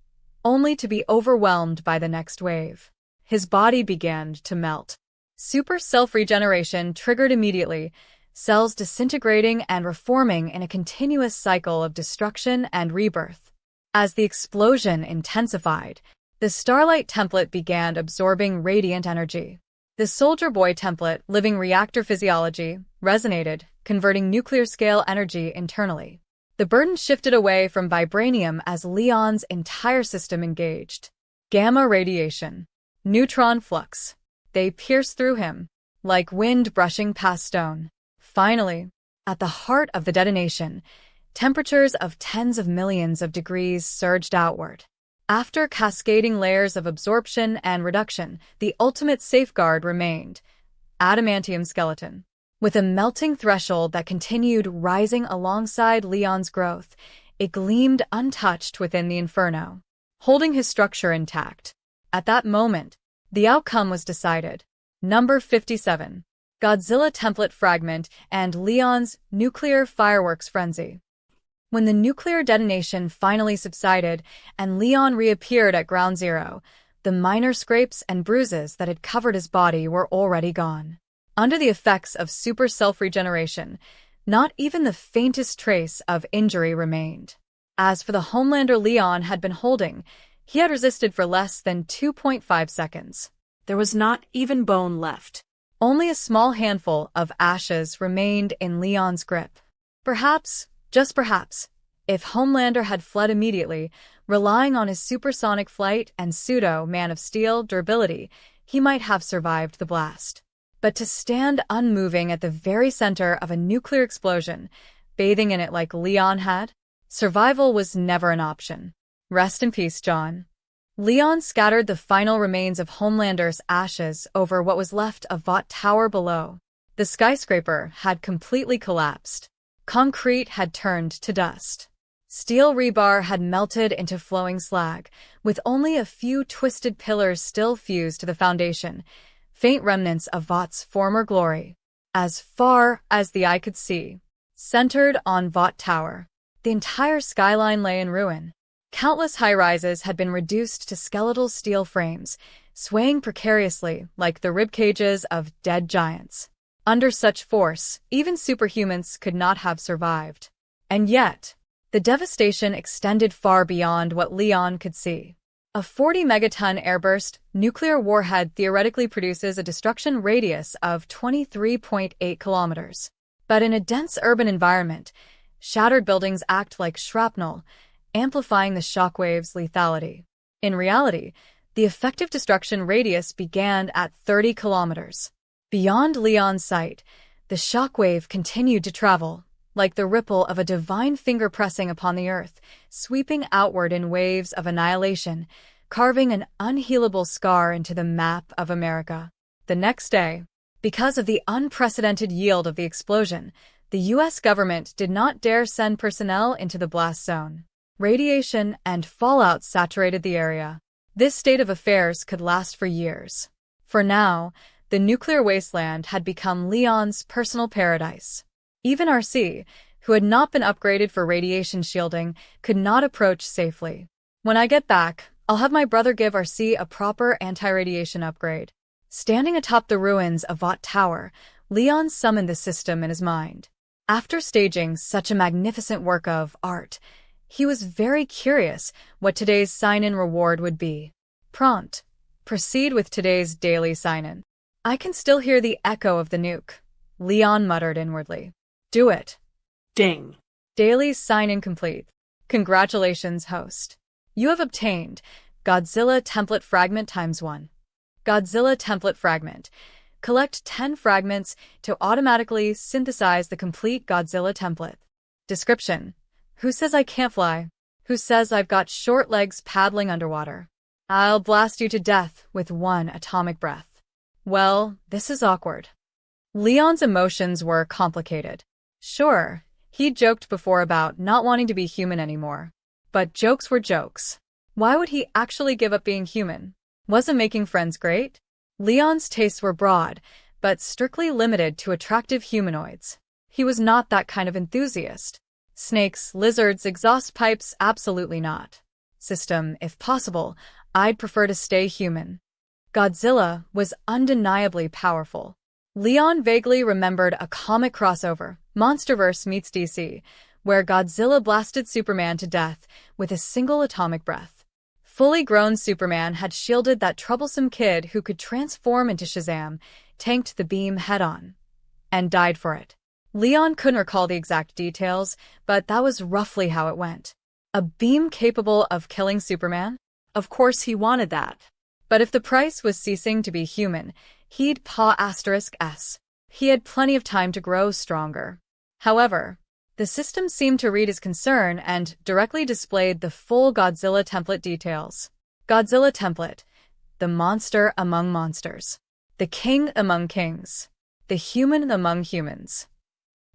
only to be overwhelmed by the next wave. His body began to melt. Super self-regeneration triggered immediately, cells disintegrating and reforming in a continuous cycle of destruction and rebirth. As the explosion intensified, the Starlight template began absorbing radiant energy. The Soldier Boy template, living reactor physiology, resonated, converting nuclear-scale energy internally. The burden shifted away from vibranium as Leon's entire system engaged. Gamma radiation. Neutron flux. They pierced through him, like wind brushing past stone. Finally, at the heart of the detonation, temperatures of tens of millions of degrees surged outward. After cascading layers of absorption and reduction, the ultimate safeguard remained: adamantium skeleton. With a melting threshold that continued rising alongside Leon's growth, it gleamed untouched within the inferno, holding his structure intact. At that moment, the outcome was decided. Number 57. Godzilla template fragment and Leon's nuclear fireworks frenzy. When the nuclear detonation finally subsided and Leon reappeared at ground zero, the minor scrapes and bruises that had covered his body were already gone. Under the effects of super self-regeneration, not even the faintest trace of injury remained. As for the Homelander Leon had been holding, he had resisted for less than 2.5 seconds. There was not even bone left. Only a small handful of ashes remained in Leon's grip. Perhaps, just perhaps, if Homelander had fled immediately, relying on his supersonic flight and pseudo-Man of Steel durability, he might have survived the blast. But to stand unmoving at the very center of a nuclear explosion, bathing in it like Leon had, survival was never an option. Rest in peace, John. Leon scattered the final remains of Homelander's ashes over what was left of Vought Tower below. The skyscraper had completely collapsed. Concrete had turned to dust. Steel rebar had melted into flowing slag, with only a few twisted pillars still fused to the foundation, faint remnants of Vought's former glory. As far as the eye could see, centered on Vought Tower, the entire skyline lay in ruin. Countless high-rises had been reduced to skeletal steel frames, swaying precariously like the ribcages of dead giants. Under such force, even superhumans could not have survived. And yet, the devastation extended far beyond what Leon could see. A 40-megaton airburst nuclear warhead theoretically produces a destruction radius of 23.8 kilometers. But in a dense urban environment, shattered buildings act like shrapnel, amplifying the shockwave's lethality. In reality, the effective destruction radius began at 30 kilometers. Beyond Leon's sight, the shockwave continued to travel, like the ripple of a divine finger pressing upon the earth, sweeping outward in waves of annihilation, carving an unhealable scar into the map of America. The next day, because of the unprecedented yield of the explosion, the U.S. government did not dare send personnel into the blast zone. Radiation and fallout saturated the area. This state of affairs could last for years. For now, the nuclear wasteland had become Leon's personal paradise. Even RC, who had not been upgraded for radiation shielding, could not approach safely. When I get back, I'll have my brother give RC a proper anti-radiation upgrade. Standing atop the ruins of Vought Tower, Leon summoned the system in his mind. After staging such a magnificent work of art, he was very curious what today's sign-in reward would be. Prompt: proceed with today's daily sign-in. I can still hear the echo of the nuke, Leon muttered inwardly. Do it. Ding. Daily sign-in complete. Congratulations, host. You have obtained Godzilla Template Fragment ×1. Godzilla Template Fragment. Collect 10 fragments to automatically synthesize the complete Godzilla template. Description: who says I can't fly? Who says I've got short legs paddling underwater? I'll blast you to death with one atomic breath. Well, this is awkward. Leon's emotions were complicated. Sure, he'd joked before about not wanting to be human anymore. But jokes were jokes. Why would he actually give up being human? Wasn't making friends great? Leon's tastes were broad, but strictly limited to attractive humanoids. He was not that kind of enthusiast. Snakes, lizards, exhaust pipes, absolutely not. System, if possible, I'd prefer to stay human. Godzilla was undeniably powerful. Leon vaguely remembered a comic crossover, Monsterverse meets DC, where Godzilla blasted Superman to death with a single atomic breath. Fully grown Superman had shielded that troublesome kid who could transform into Shazam, tanked the beam head-on, and died for it. Leon couldn't recall the exact details, but that was roughly how it went. A beam capable of killing Superman? Of course he wanted that. But if the price was ceasing to be human, he'd paw *S. He had plenty of time to grow stronger. However, the system seemed to read his concern and directly displayed the full Godzilla template details. Godzilla template: the monster among monsters, the king among kings, the human among humans.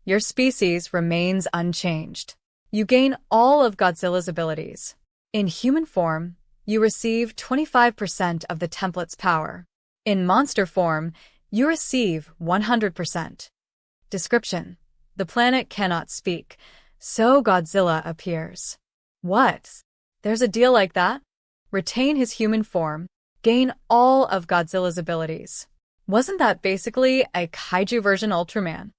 Your species remains unchanged. You gain all of Godzilla's abilities. In human form, you receive 25% of the template's power. In monster form, you receive 100%. Description: the planet cannot speak, so Godzilla appears. What? There's a deal like that? Retain his human form, gain all of Godzilla's abilities. Wasn't that basically a kaiju version Ultraman?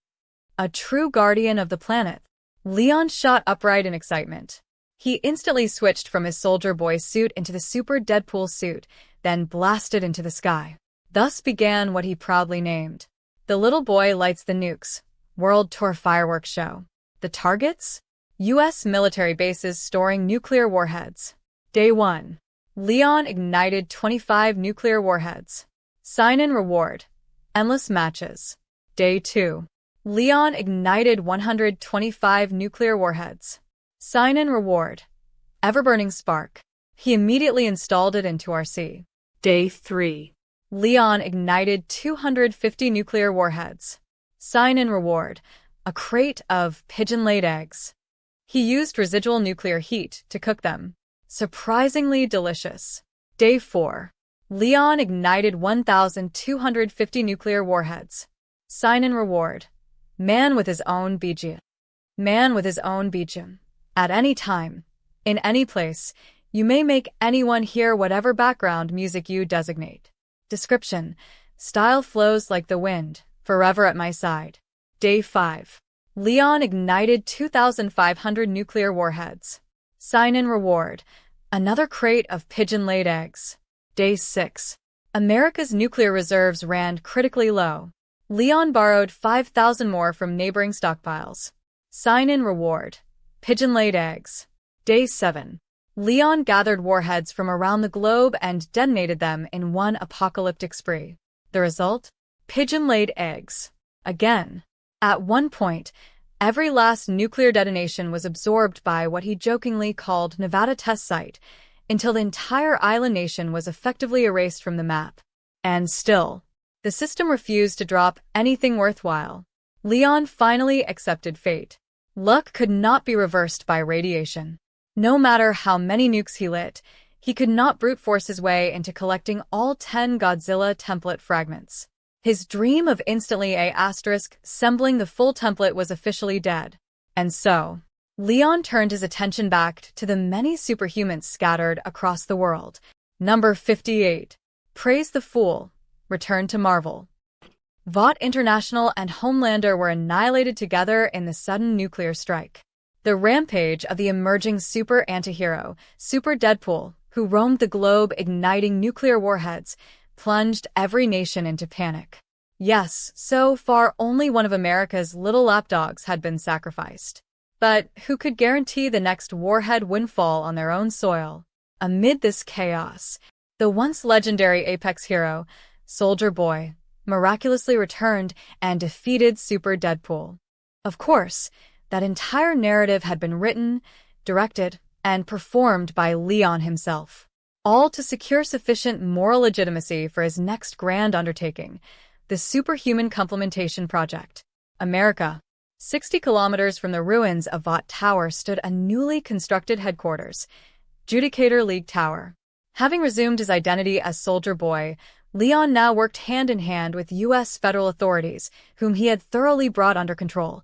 A true guardian of the planet. Leon shot upright in excitement. He instantly switched from his soldier boy suit into the super Deadpool suit, then blasted into the sky. Thus began what he proudly named The Little Boy Lights the Nukes World Tour Fireworks Show. The targets? U.S. military bases storing nuclear warheads. Day 1. Leon ignited 25 nuclear warheads. Sign-in reward: endless matches. Day 2. Leon ignited 125 nuclear warheads. Sign-in reward: ever-burning spark. He immediately installed it into RC. Day 3. Leon ignited 250 nuclear warheads. Sign-in reward: a crate of pigeon-laid eggs. He used residual nuclear heat to cook them. Surprisingly delicious. Day 4. Leon ignited 1,250 nuclear warheads. Sign and reward. Man with his own BG. Man with his own BG. At any time, in any place, you may make anyone hear whatever background music you designate. Description. Style flows like the wind, forever at my side. Day 5. Leon ignited 2,500 nuclear warheads. Sign and reward. Another crate of pigeon-laid eggs. Day 6. America's nuclear reserves ran critically low. Leon borrowed 5,000 more from neighboring stockpiles. Sign and reward. Pigeon-laid eggs. Day 7. Leon gathered warheads from around the globe and detonated them in one apocalyptic spree. The result? Pigeon-laid eggs. Again. At one point, every last nuclear detonation was absorbed by what he jokingly called Nevada Test Site, until the entire island nation was effectively erased from the map. And still, the system refused to drop anything worthwhile. Leon finally accepted fate. Luck could not be reversed by radiation. No matter how many nukes he lit, he could not brute force his way into collecting all 10 Godzilla template fragments. His dream of instantly assembling the full template was officially dead. And so, Leon turned his attention back to the many superhumans scattered across the world. Number 58. Praise the Fool. Return to Marvel. Vought International and Homelander were annihilated together in the sudden nuclear strike. The rampage of the emerging super antihero, Super Deadpool, who roamed the globe igniting nuclear warheads, plunged every nation into panic. Yes, so far only one of America's little lapdogs had been sacrificed. But who could guarantee the next warhead windfall on their own soil? Amid this chaos, the once legendary Apex hero, Soldier Boy, miraculously returned and defeated Super Deadpool. Of course, that entire narrative had been written, directed, and performed by Leon himself, all to secure sufficient moral legitimacy for his next grand undertaking, the Superhuman Complementation Project. America. 60 kilometers from the ruins of Vought Tower stood a newly constructed headquarters, Judicator League Tower. Having resumed his identity as Soldier Boy, Leon now worked hand-in-hand with U.S. federal authorities, whom he had thoroughly brought under control,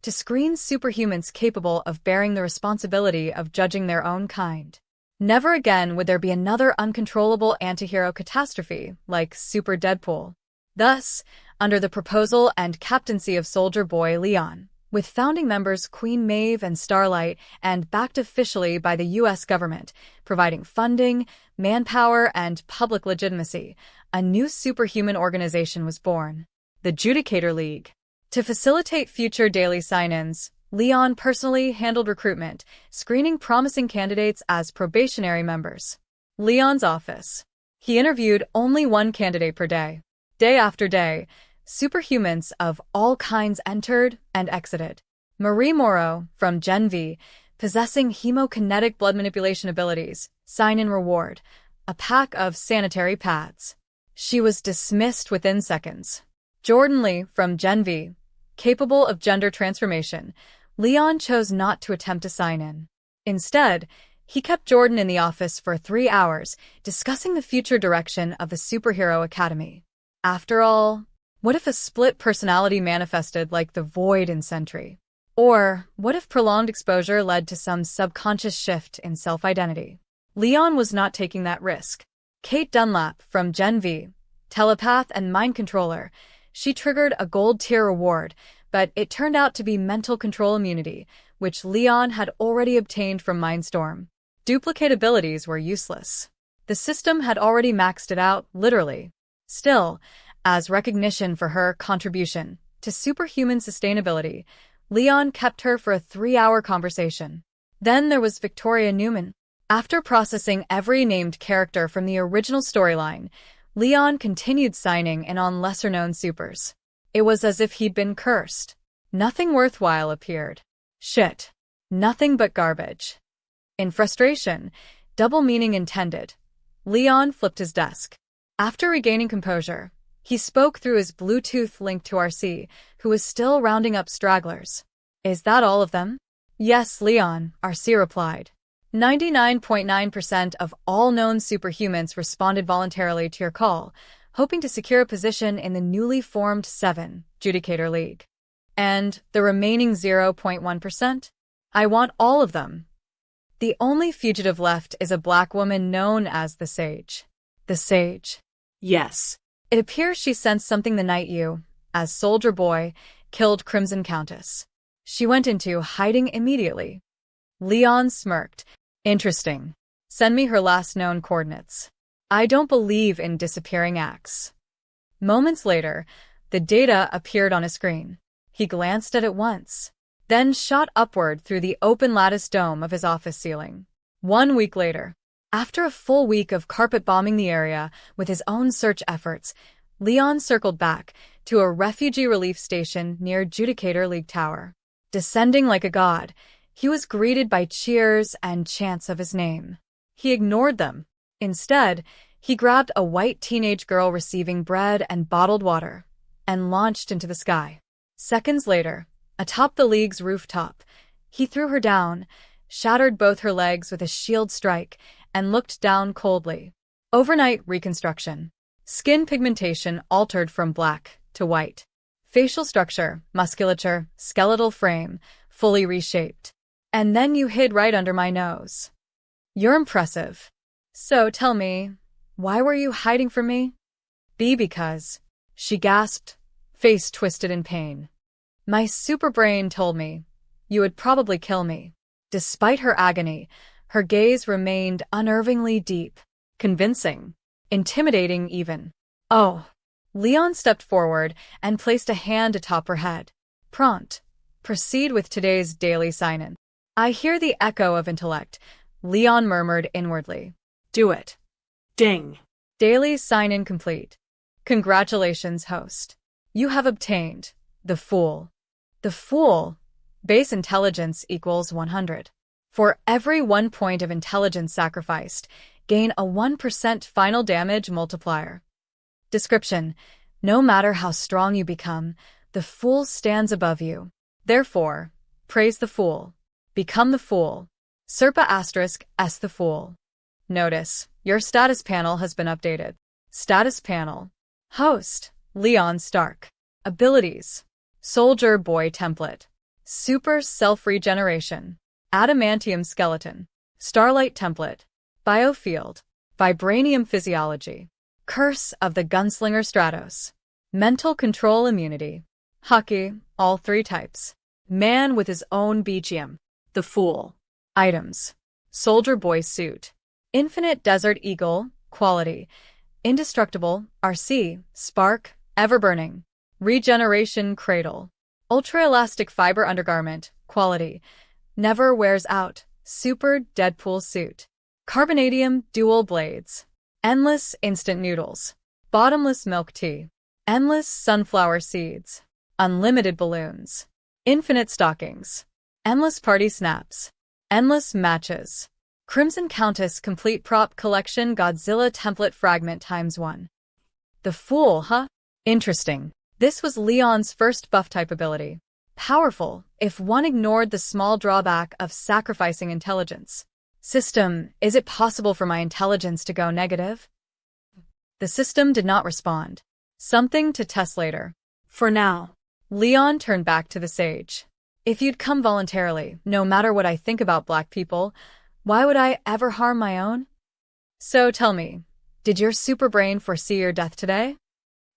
to screen superhumans capable of bearing the responsibility of judging their own kind. Never again would there be another uncontrollable antihero catastrophe like Super Deadpool. Thus, under the proposal and captaincy of Soldier Boy Leon, with founding members Queen Maeve and Starlight, and backed officially by the U.S. government, providing funding, manpower, and public legitimacy, a new superhuman organization was born, the Judicator League. To facilitate future daily sign-ins, Leon personally handled recruitment, screening promising candidates as probationary members. Leon's office. He interviewed only one candidate per day. Day after day, superhumans of all kinds entered and exited. Marie Moreau, from Gen V, possessing hemokinetic blood manipulation abilities, sign and reward, a pack of sanitary pads. She was dismissed within seconds. Jordan Lee, from Gen V, capable of gender transformation, Leon chose not to attempt to sign in. Instead, he kept Jordan in the office for 3 hours, discussing the future direction of the Superhero Academy. After all, what if a split personality manifested like the Void in Sentry? Or what if prolonged exposure led to some subconscious shift in self-identity? Leon was not taking that risk. Kate Dunlap, from Gen V, telepath and mind controller, she triggered a gold-tier reward, but it turned out to be mental control immunity, which Leon had already obtained from Mindstorm. Duplicate abilities were useless. The system had already maxed it out, literally. Still, as recognition for her contribution to superhuman sustainability, Leon kept her for a 3-hour conversation. Then there was Victoria Newman. After processing every named character from the original storyline, Leon continued signing in on lesser-known supers. It was as if he'd been cursed. Nothing worthwhile appeared. Shit. Nothing but garbage. In frustration, double meaning intended, Leon flipped his desk. After regaining composure, he spoke through his Bluetooth link to RC, who was still rounding up stragglers. Is that all of them? Yes, Leon, RC replied. 99.9% of all known superhumans responded voluntarily to your call, hoping to secure a position in the newly formed 7 Judicator League. And the remaining 0.1%? I want all of them. The only fugitive left is a black woman known as the Sage. The Sage. Yes. It appears she sensed something the night you, as Soldier Boy, killed Crimson Countess. She went into hiding immediately. Leon smirked. Interesting. Send me her last known coordinates. I don't believe in disappearing acts. Moments later, the data appeared on a screen. He glanced at it once, then shot upward through the open lattice dome of his office ceiling. 1 week later, after a full week of carpet bombing the area with his own search efforts, Leon circled back to a refugee relief station near Judicator League Tower. Descending like a god, he was greeted by cheers and chants of his name. He ignored them. Instead, he grabbed a white teenage girl receiving bread and bottled water and launched into the sky. Seconds later, atop the league's rooftop, he threw her down, shattered both her legs with a shield strike, and looked down coldly. Overnight reconstruction. Skin pigmentation altered from black to white. Facial structure, musculature, skeletal frame, fully reshaped. And then you hid right under my nose. You're impressive. So tell me, why were you hiding from me? Because, she gasped, face twisted in pain. My superbrain told me you would probably kill me. Despite her agony, her gaze remained unnervingly deep, convincing, intimidating even. Oh. Leon stepped forward and placed a hand atop her head. Prompt. Proceed with today's daily sign-in. I hear the echo of intellect, Leon murmured inwardly. Do it. Ding. Daily sign-in complete. Congratulations, host. You have obtained the Fool. The Fool. Base intelligence equals 100. For every 1 point of intelligence sacrificed, gain a 1% final damage multiplier. Description: no matter how strong you become, the Fool stands above you. Therefore, praise the Fool. Become the Fool. Serpa *S the Fool. Notice, your status panel has been updated. Status panel. Host, Leon Stark. Abilities. Soldier Boy Template. Super Self-Regeneration. Adamantium Skeleton. Starlight Template. Biofield. Vibranium Physiology. Curse of the Gunslinger Stratos. Mental Control Immunity. Hockey, all 3 types. Man with his own BGM. The Fool. Items. Soldier Boy Suit. Infinite Desert Eagle, Quality. Indestructible, RC, Spark, Everburning. Regeneration Cradle. Ultra-Elastic Fiber Undergarment, Quality. Never Wears Out, Super Deadpool Suit. Carbonadium Dual Blades. Endless Instant Noodles. Bottomless Milk Tea. Endless Sunflower Seeds. Unlimited Balloons. Infinite Stockings. Endless Party Snaps. Endless Matches. Crimson Countess Complete Prop Collection Godzilla Template Fragment ×1. The Fool, huh? Interesting. This was Leon's first buff-type ability. Powerful, if one ignored the small drawback of sacrificing intelligence. System, is it possible for my intelligence to go negative? The system did not respond. Something to test later. For now. Leon turned back to the Sage. If you'd come voluntarily, no matter what I think about black people, why would I ever harm my own? So tell me, did your superbrain foresee your death today?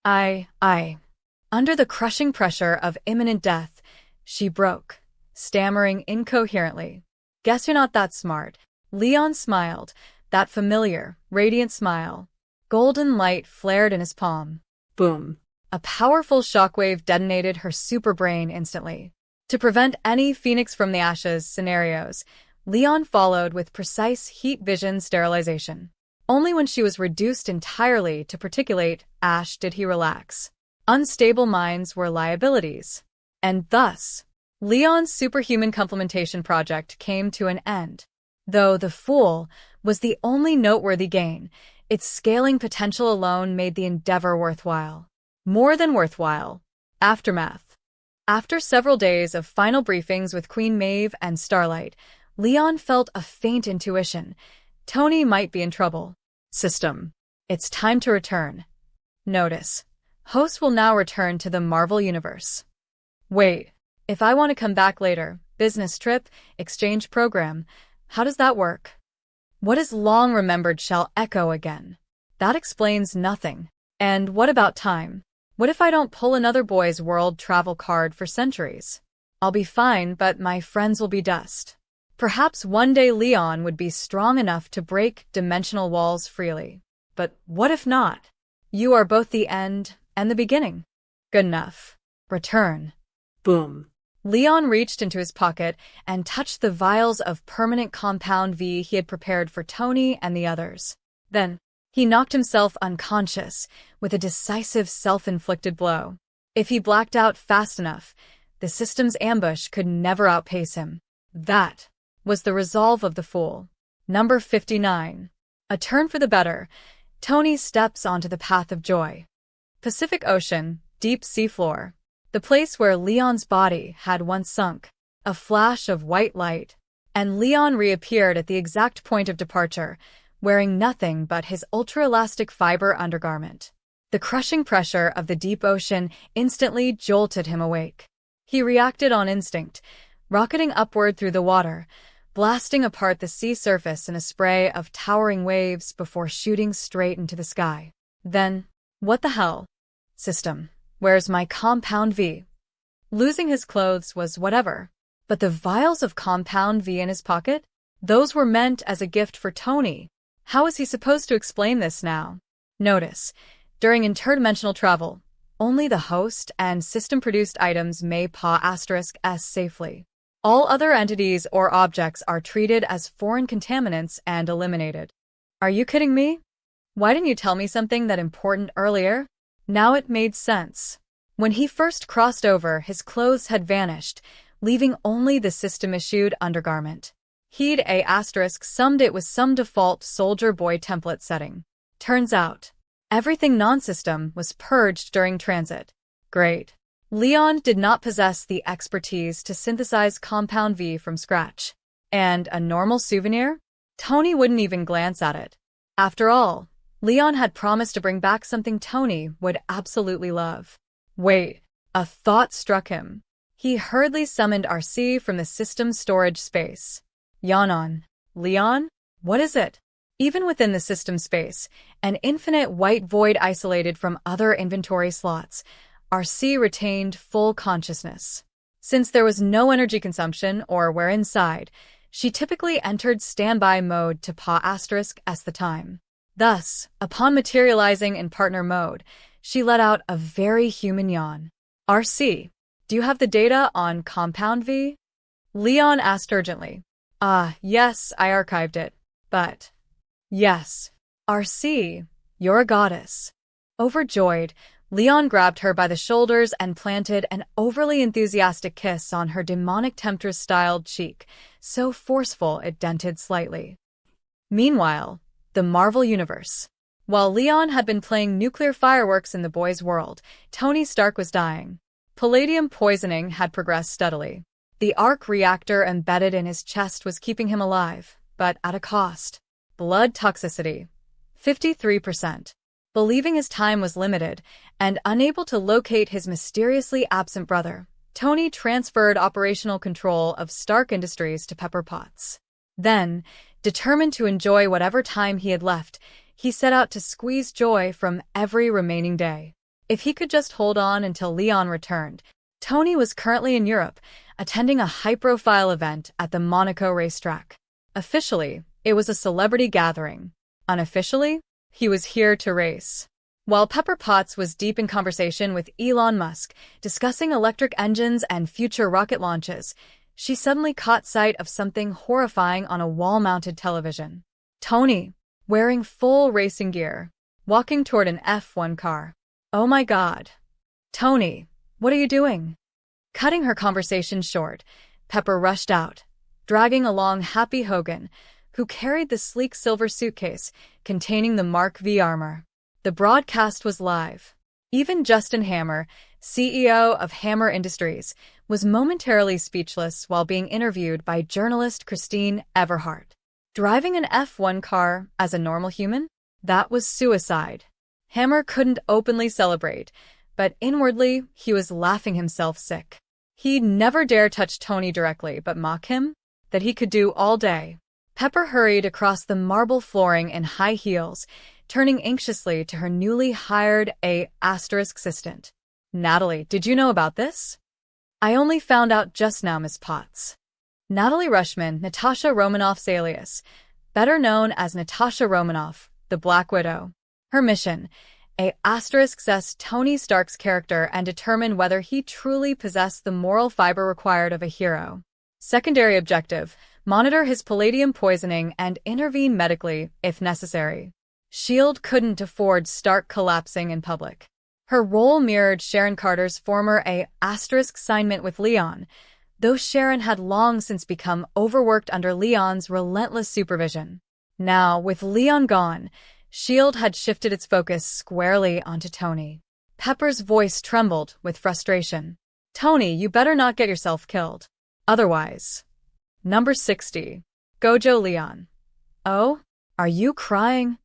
Under the crushing pressure of imminent death, she broke, stammering incoherently. Guess you're not that smart. Leon smiled, that familiar, radiant smile. Golden light flared in his palm. Boom. A powerful shockwave detonated her superbrain instantly. To prevent any Phoenix from the Ashes scenarios, Leon followed with precise heat vision sterilization. Only when she was reduced entirely to particulate ash did he relax. Unstable minds were liabilities. And thus, Leon's superhuman complementation project came to an end. Though the Fool was the only noteworthy gain, its scaling potential alone made the endeavor worthwhile. More than worthwhile. Aftermath. After several days of final briefings with Queen Maeve and Starlight, Leon felt a faint intuition. Tony might be in trouble. System. It's time to return. Notice. Host will now return to the Marvel Universe. Wait. If I want to come back later, business trip, exchange program, how does that work? What is long remembered shall echo again. That explains nothing. And what about time? What if I don't pull another boy's world travel card for centuries? I'll be fine, but my friends will be dust. Perhaps one day Leon would be strong enough to break dimensional walls freely. But what if not? You are both the end and the beginning. Good enough. Return. Boom. Leon reached into his pocket and touched the vials of permanent compound V he had prepared for Tony and the others. Then, he knocked himself unconscious with a decisive self-inflicted blow. If he blacked out fast enough, the system's ambush could never outpace him. That was the resolve of the fool. Number 59. A turn for the better. Tony steps onto the path of joy. Pacific Ocean, deep seafloor. The place where Leon's body had once sunk. A flash of white light, and Leon reappeared at the exact point of departure, wearing nothing but his ultra-elastic fiber undergarment. The crushing pressure of the deep ocean instantly jolted him awake. He reacted on instinct, rocketing upward through the water, blasting apart the sea surface in a spray of towering waves before shooting straight into the sky. Then, what the hell? System. Where's my compound V? Losing his clothes was whatever, but the vials of compound V in his pocket? Those were meant as a gift for Tony. How is he supposed to explain this now? Notice, during interdimensional travel, only the host and system-produced items may *S safely. All other entities or objects are treated as foreign contaminants and eliminated. Are you kidding me? Why didn't you tell me something that important earlier? Now it made sense. When he first crossed over, his clothes had vanished, leaving only the system-issued undergarment. He'd *summed it with some default soldier boy template setting. Turns out, everything non-system was purged during transit. Great. Leon did not possess the expertise to synthesize compound V from scratch. And a normal souvenir? Tony wouldn't even glance at it. After all, Leon had promised to bring back something Tony would absolutely love. Wait, a thought struck him. He hurriedly summoned RC from the system's storage space. Yawn on. Leon? What is it? Even within the system space, an infinite white void isolated from other inventory slots, RC retained full consciousness. Since there was no energy consumption or wear inside, she typically entered standby mode to **s the time. Thus, upon materializing in partner mode, she let out a very human yawn. RC, do you have the data on compound V? Leon asked urgently. Yes, I archived it. But... Yes. RC, you're a goddess. Overjoyed, Leon grabbed her by the shoulders and planted an overly enthusiastic kiss on her demonic temptress-styled cheek, so forceful it dented slightly. Meanwhile, the Marvel Universe. While Leon had been playing nuclear fireworks in the boys' world, Tony Stark was dying. Palladium poisoning had progressed steadily. The arc reactor embedded in his chest was keeping him alive, but at a cost. Blood toxicity. 53%. Believing his time was limited, and unable to locate his mysteriously absent brother, Tony transferred operational control of Stark Industries to Pepper Potts. Then, determined to enjoy whatever time he had left, he set out to squeeze joy from every remaining day. If he could just hold on until Leon returned. Tony was currently in Europe, attending a high-profile event at the Monaco racetrack. Officially, it was a celebrity gathering. Unofficially, he was here to race. While Pepper Potts was deep in conversation with Elon Musk, discussing electric engines and future rocket launches, she suddenly caught sight of something horrifying on a wall-mounted television. Tony, wearing full racing gear, walking toward an F1 car. Oh my God. Tony, what are you doing? Cutting her conversation short, Pepper rushed out, dragging along Happy Hogan, who carried the sleek silver suitcase containing the Mark V armor. The broadcast was live. Even Justin Hammer, CEO of Hammer Industries, was momentarily speechless while being interviewed by journalist Christine Everhart. Driving an F1 car as a normal human? That was suicide. Hammer couldn't openly celebrate, but inwardly he was laughing himself sick. He'd never dare touch Tony directly but mock him? That he could do all day. Pepper hurried across the marble flooring in high heels, turning anxiously to her newly hired assistant. Natalie, did you know about this? I only found out just now, Miss Potts. Natalie Rushman, Natasha Romanoff's alias, better known as Natasha Romanoff, the Black Widow. Her mission, assess Tony Stark's character and determine whether he truly possessed the moral fiber required of a hero. Secondary objective, monitor his palladium poisoning and intervene medically, if necessary. S.H.I.E.L.D. couldn't afford Stark collapsing in public. Her role mirrored Sharon Carter's former assignment with Leon, though Sharon had long since become overworked under Leon's relentless supervision. Now, with Leon gone, S.H.I.E.L.D. had shifted its focus squarely onto Tony. Pepper's voice trembled with frustration. Tony, you better not get yourself killed. Otherwise. Number 60. Gojo Leon. Oh? Are you crying?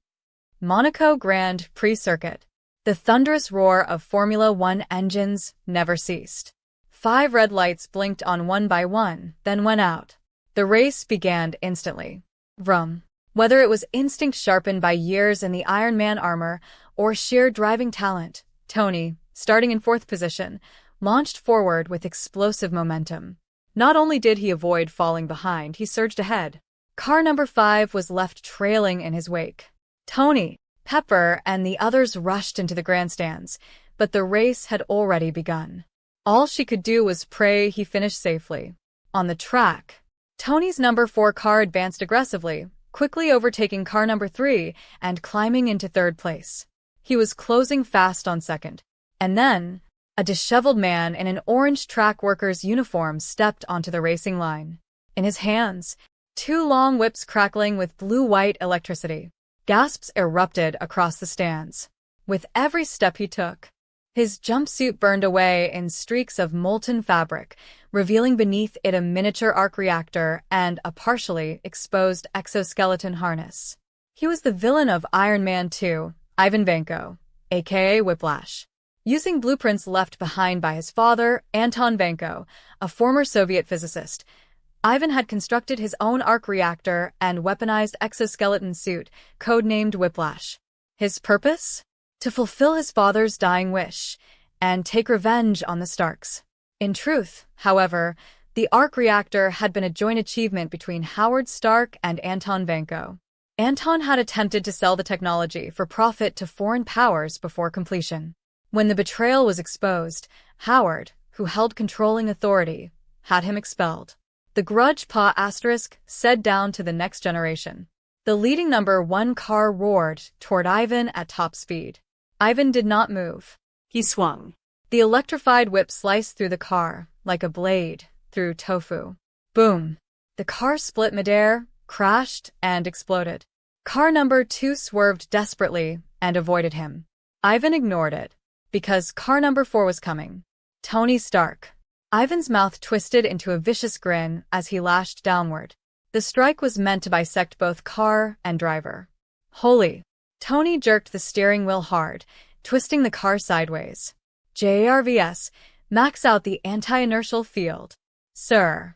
Monaco Grand Prix circuit. The thunderous roar of Formula One engines never ceased. 5 red lights blinked on one by one, then went out. The race began instantly. Vroom. Whether it was instinct sharpened by years in the Iron Man armor or sheer driving talent, Tony, starting in 4th position, launched forward with explosive momentum. Not only did he avoid falling behind, he surged ahead. Car number 5 was left trailing in his wake. Tony, Pepper, and the others rushed into the grandstands, but the race had already begun. All she could do was pray he finished safely. On the track, Tony's number 4 car advanced aggressively, quickly overtaking car number 3 and climbing into 3rd place. He was closing fast on 2nd. And then, a disheveled man in an orange track worker's uniform stepped onto the racing line. In his hands, 2 long whips crackling with blue-white electricity. Gasps erupted across the stands. With every step he took, his jumpsuit burned away in streaks of molten fabric, revealing beneath it a miniature arc reactor and a partially exposed exoskeleton harness. He was the villain of Iron Man 2, Ivan Vanko, aka Whiplash. Using blueprints left behind by his father, Anton Vanko, a former Soviet physicist, Ivan had constructed his own arc reactor and weaponized exoskeleton suit, codenamed Whiplash. His purpose? To fulfill his father's dying wish and take revenge on the Starks. In truth, however, the arc reactor had been a joint achievement between Howard Stark and Anton Vanko. Anton had attempted to sell the technology for profit to foreign powers before completion. When the betrayal was exposed, Howard, who held controlling authority, had him expelled. The grudge said down to the next generation. The leading number 1 car roared toward Ivan at top speed. Ivan did not move. He swung. The electrified whip sliced through the car, like a blade through tofu. Boom! The car split midair, crashed, and exploded. Car number 2 swerved desperately and avoided him. Ivan ignored it, because car number 4 was coming. Tony Stark. Ivan's mouth twisted into a vicious grin as he lashed downward. The strike was meant to bisect both car and driver. Holy! Tony jerked the steering wheel hard, twisting the car sideways. JRVS, max out the anti-inertial field. Sir.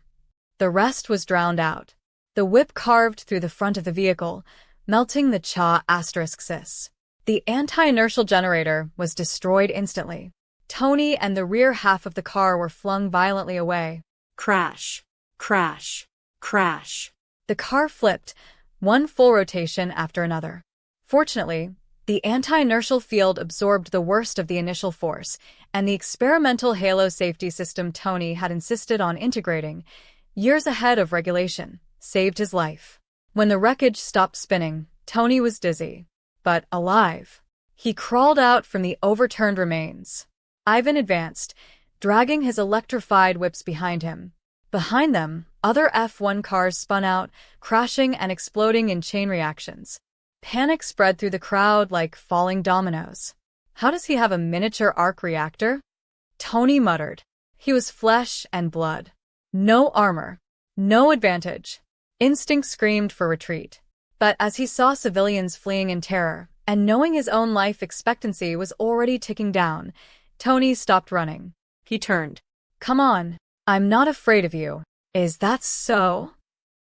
The rest was drowned out. The whip carved through the front of the vehicle, melting the *sis. The anti-inertial generator was destroyed instantly. Tony and the rear half of the car were flung violently away. Crash. Crash. Crash. The car flipped, one full rotation after another. Fortunately, the anti-inertial field absorbed the worst of the initial force, and the experimental halo safety system Tony had insisted on integrating, years ahead of regulation, saved his life. When the wreckage stopped spinning, Tony was dizzy, but alive. He crawled out from the overturned remains. Ivan advanced, dragging his electrified whips behind him. Behind them, other F1 cars spun out, crashing and exploding in chain reactions. Panic spread through the crowd like falling dominoes. How does he have a miniature arc reactor? Tony muttered. He was flesh and blood. No armor. No advantage. Instinct screamed for retreat. But as he saw civilians fleeing in terror, and knowing his own life expectancy was already ticking down, Tony stopped running. He turned. Come on. I'm not afraid of you. Is that so?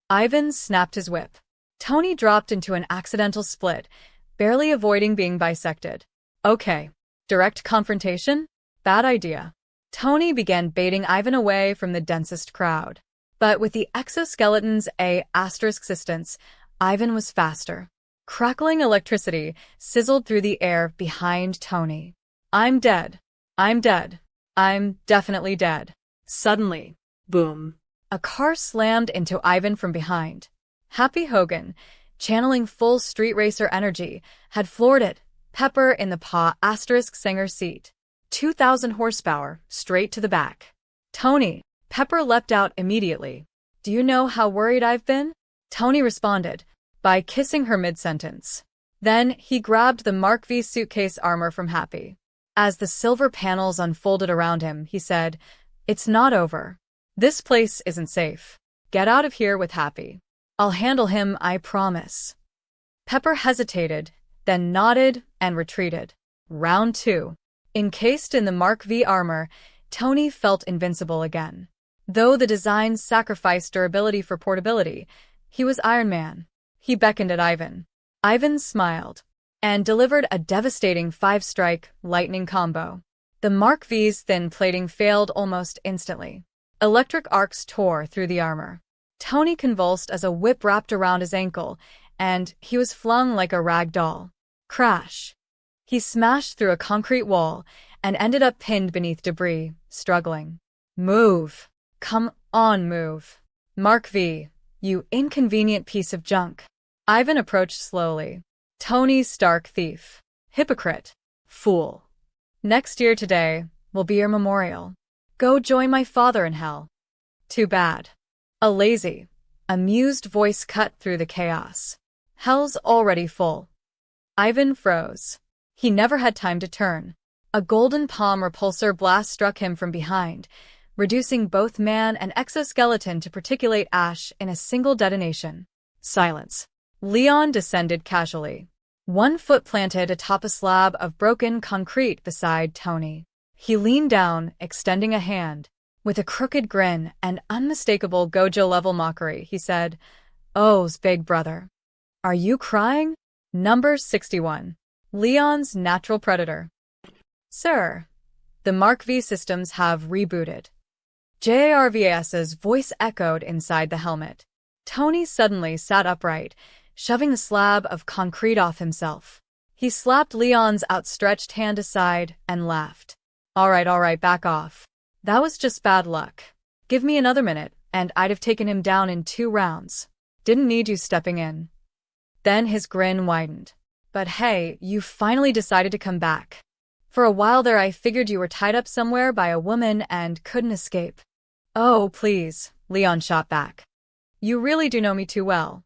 Ivan snapped his whip. Tony dropped into an accidental split, barely avoiding being bisected. Okay. Direct confrontation? Bad idea. Tony began baiting Ivan away from the densest crowd. But with the exoskeleton's assistance, Ivan was faster. Crackling electricity sizzled through the air behind Tony. I'm dead. I'm dead. I'm definitely dead. Suddenly, boom. A car slammed into Ivan from behind. Happy Hogan, channeling full street racer energy, had floored it, Pepper in the paw singer seat. 2,000 horsepower, straight to the back. Tony. Pepper leapt out immediately. Do you know how worried I've been? Tony responded by kissing her mid-sentence. Then he grabbed the Mark V suitcase armor from Happy. As the silver panels unfolded around him, he said, It's not over. This place isn't safe. Get out of here with Happy. I'll handle him, I promise. Pepper hesitated, then nodded and retreated. Round 2. Encased in the Mark V armor, Tony felt invincible again. Though the design sacrificed durability for portability, he was Iron Man. He beckoned at Ivan. Ivan smiled and delivered a devastating 5-strike lightning combo. The Mark V's thin plating failed almost instantly. Electric arcs tore through the armor. Tony convulsed as a whip wrapped around his ankle, and he was flung like a rag doll. Crash. He smashed through a concrete wall and ended up pinned beneath debris, struggling. Move. Come on, move. Mark V, you inconvenient piece of junk. Ivan approached slowly. Tony stark thief. Hypocrite. Fool. Next year today will be your memorial. Go join my father in hell. Too bad. A lazy, amused voice cut through the chaos. Hell's already full. Ivan froze. He never had time to turn. A golden palm repulsor blast struck him from behind, reducing both man and exoskeleton to particulate ash in a single detonation. Silence. Leon descended casually. 1 foot planted atop a slab of broken concrete beside Tony. He leaned down, extending a hand. With a crooked grin and unmistakable Gojo-level mockery, he said, "Oh's big brother. Are you crying?" Number 61. Leon's natural predator. Sir, the Mark V systems have rebooted. JARVAS's voice echoed inside the helmet. Tony suddenly sat upright, shoving the slab of concrete off himself. He slapped Leon's outstretched hand aside and laughed. All right, back off. That was just bad luck. Give me another minute, and I'd have taken him down in 2 rounds. Didn't need you stepping in. Then his grin widened. But hey, you finally decided to come back. For a while there I figured you were tied up somewhere by a woman and couldn't escape. Oh, please, Leon shot back. You really do know me too well.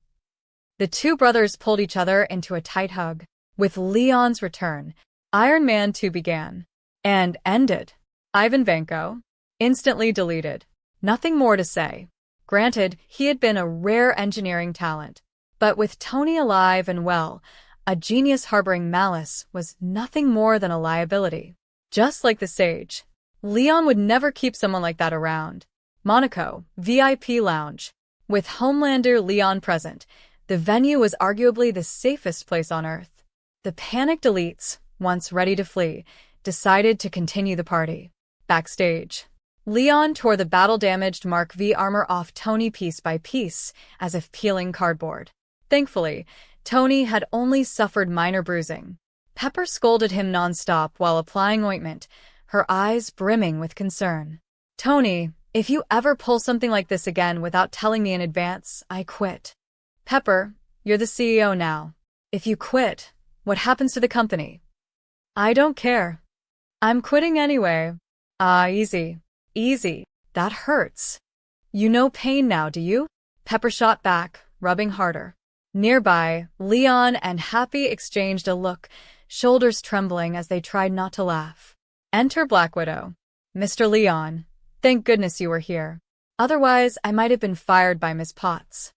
The two brothers pulled each other into a tight hug. With Leon's return, Iron Man 2 began. And ended. Ivan Vanko. Instantly deleted. Nothing more to say. Granted, he had been a rare engineering talent. But with Tony alive and well, a genius harboring malice was nothing more than a liability. Just like the Sage. Leon would never keep someone like that around. Monaco, VIP lounge. With Homelander Leon present, the venue was arguably the safest place on Earth. The panicked elites, once ready to flee, decided to continue the party. Backstage. Leon tore the battle-damaged Mark V armor off Tony piece by piece, as if peeling cardboard. Thankfully, Tony had only suffered minor bruising. Pepper scolded him nonstop while applying ointment, her eyes brimming with concern. Tony, if you ever pull something like this again without telling me in advance, I quit. Pepper, you're the CEO now. If you quit, what happens to the company? I don't care. I'm quitting anyway. Easy. Easy. That hurts. You know pain now, do you? Pepper shot back, rubbing harder. Nearby, Leon and Happy exchanged a look, shoulders trembling as they tried not to laugh. Enter Black Widow. Mr. Leon, thank goodness you were here. Otherwise, I might have been fired by Miss Potts.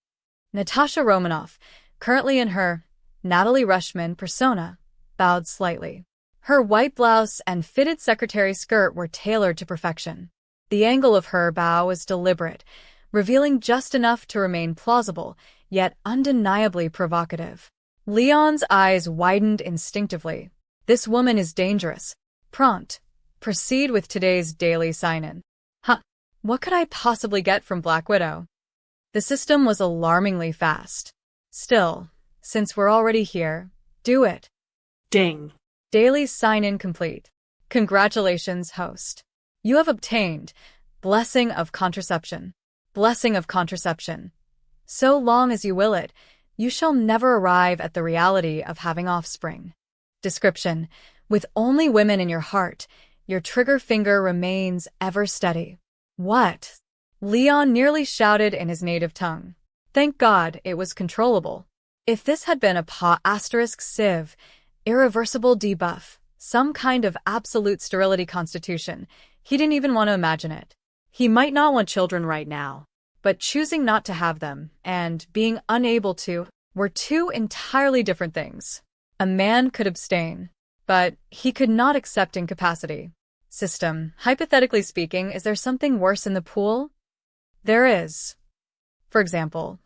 Natasha Romanoff, currently in her Natalie Rushman persona, bowed slightly. Her white blouse and fitted secretary skirt were tailored to perfection. The angle of her bow was deliberate, revealing just enough to remain plausible, yet undeniably provocative. Leon's eyes widened instinctively. This woman is dangerous. Prompt. Proceed with today's daily sign-in. What could I possibly get from Black Widow? The system was alarmingly fast. Still, since we're already here, do it. Ding. Daily sign-in complete. Congratulations, host. You have obtained Blessing of Contraception. Blessing of Contraception. So long as you will it, you shall never arrive at the reality of having offspring. Description. With only women in your heart, your trigger finger remains ever steady. What? Leon nearly shouted in his native tongue. Thank God it was controllable. If this had been a sieve, irreversible debuff, some kind of absolute sterility constitution, he didn't even want to imagine it. He might not want children right now, but choosing not to have them and being unable to were two entirely different things. A man could abstain, but he could not accept incapacity. System, hypothetically speaking, is there something worse in the pool? There is. For example,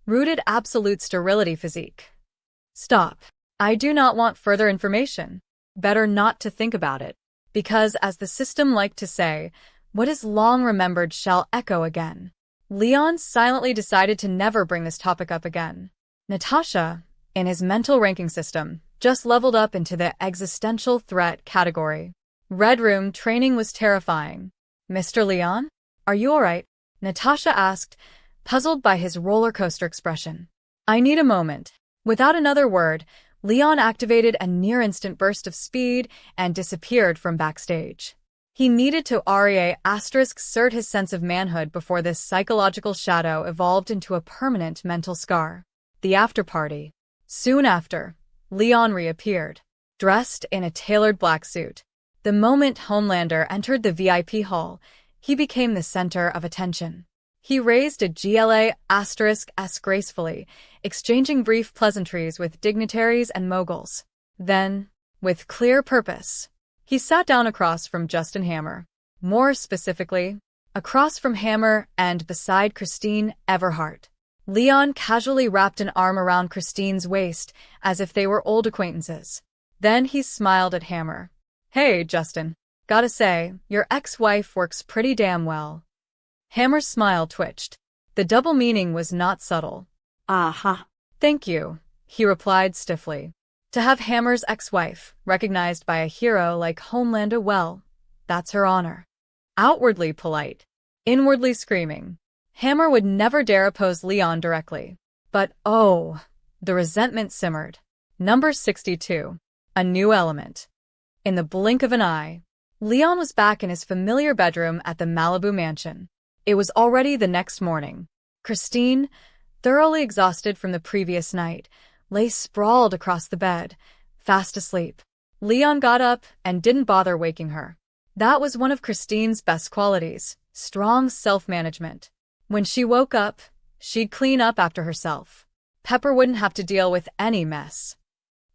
rooted absolute sterility physique. Stop. I do not want further information. Better not to think about it, because as the system liked to say, what is long remembered shall echo again. Leon silently decided to never bring this topic up again. Natasha, in his mental ranking system, just leveled up into the existential threat category. Red Room training was terrifying. Mr. Leon, are you alright? Natasha asked, puzzled by his roller coaster expression. I need a moment. Without another word, Leon activated a near-instant burst of speed and disappeared from backstage. He needed to assert his sense of manhood before this psychological shadow evolved into a permanent mental scar. The after-party. Soon after, Leon reappeared, dressed in a tailored black suit. The moment Homelander entered the VIP hall, he became the center of attention. He raised a GLA*S gracefully, exchanging brief pleasantries with dignitaries and moguls. Then, with clear purpose, he sat down across from Justin Hammer. More specifically, across from Hammer and beside Christine Everhart. Leon casually wrapped an arm around Christine's waist as if they were old acquaintances. Then he smiled at Hammer. Hey, Justin. Gotta say, your ex-wife works pretty damn well. Hammer's smile twitched. The double meaning was not subtle. Aha. Thank you, he replied stiffly. To have Hammer's ex-wife recognized by a hero like Homelander, well, that's her honor. Outwardly polite, inwardly screaming, Hammer would never dare oppose Leon directly. But oh, the resentment simmered. Number 62. A new element. In the blink of an eye, Leon was back in his familiar bedroom at the Malibu mansion. It was already the next morning. Christine, thoroughly exhausted from the previous night, lay sprawled across the bed, fast asleep. Leon got up and didn't bother waking her. That was one of Christine's best qualities, strong self-management. When she woke up, she'd clean up after herself. Pepper wouldn't have to deal with any mess.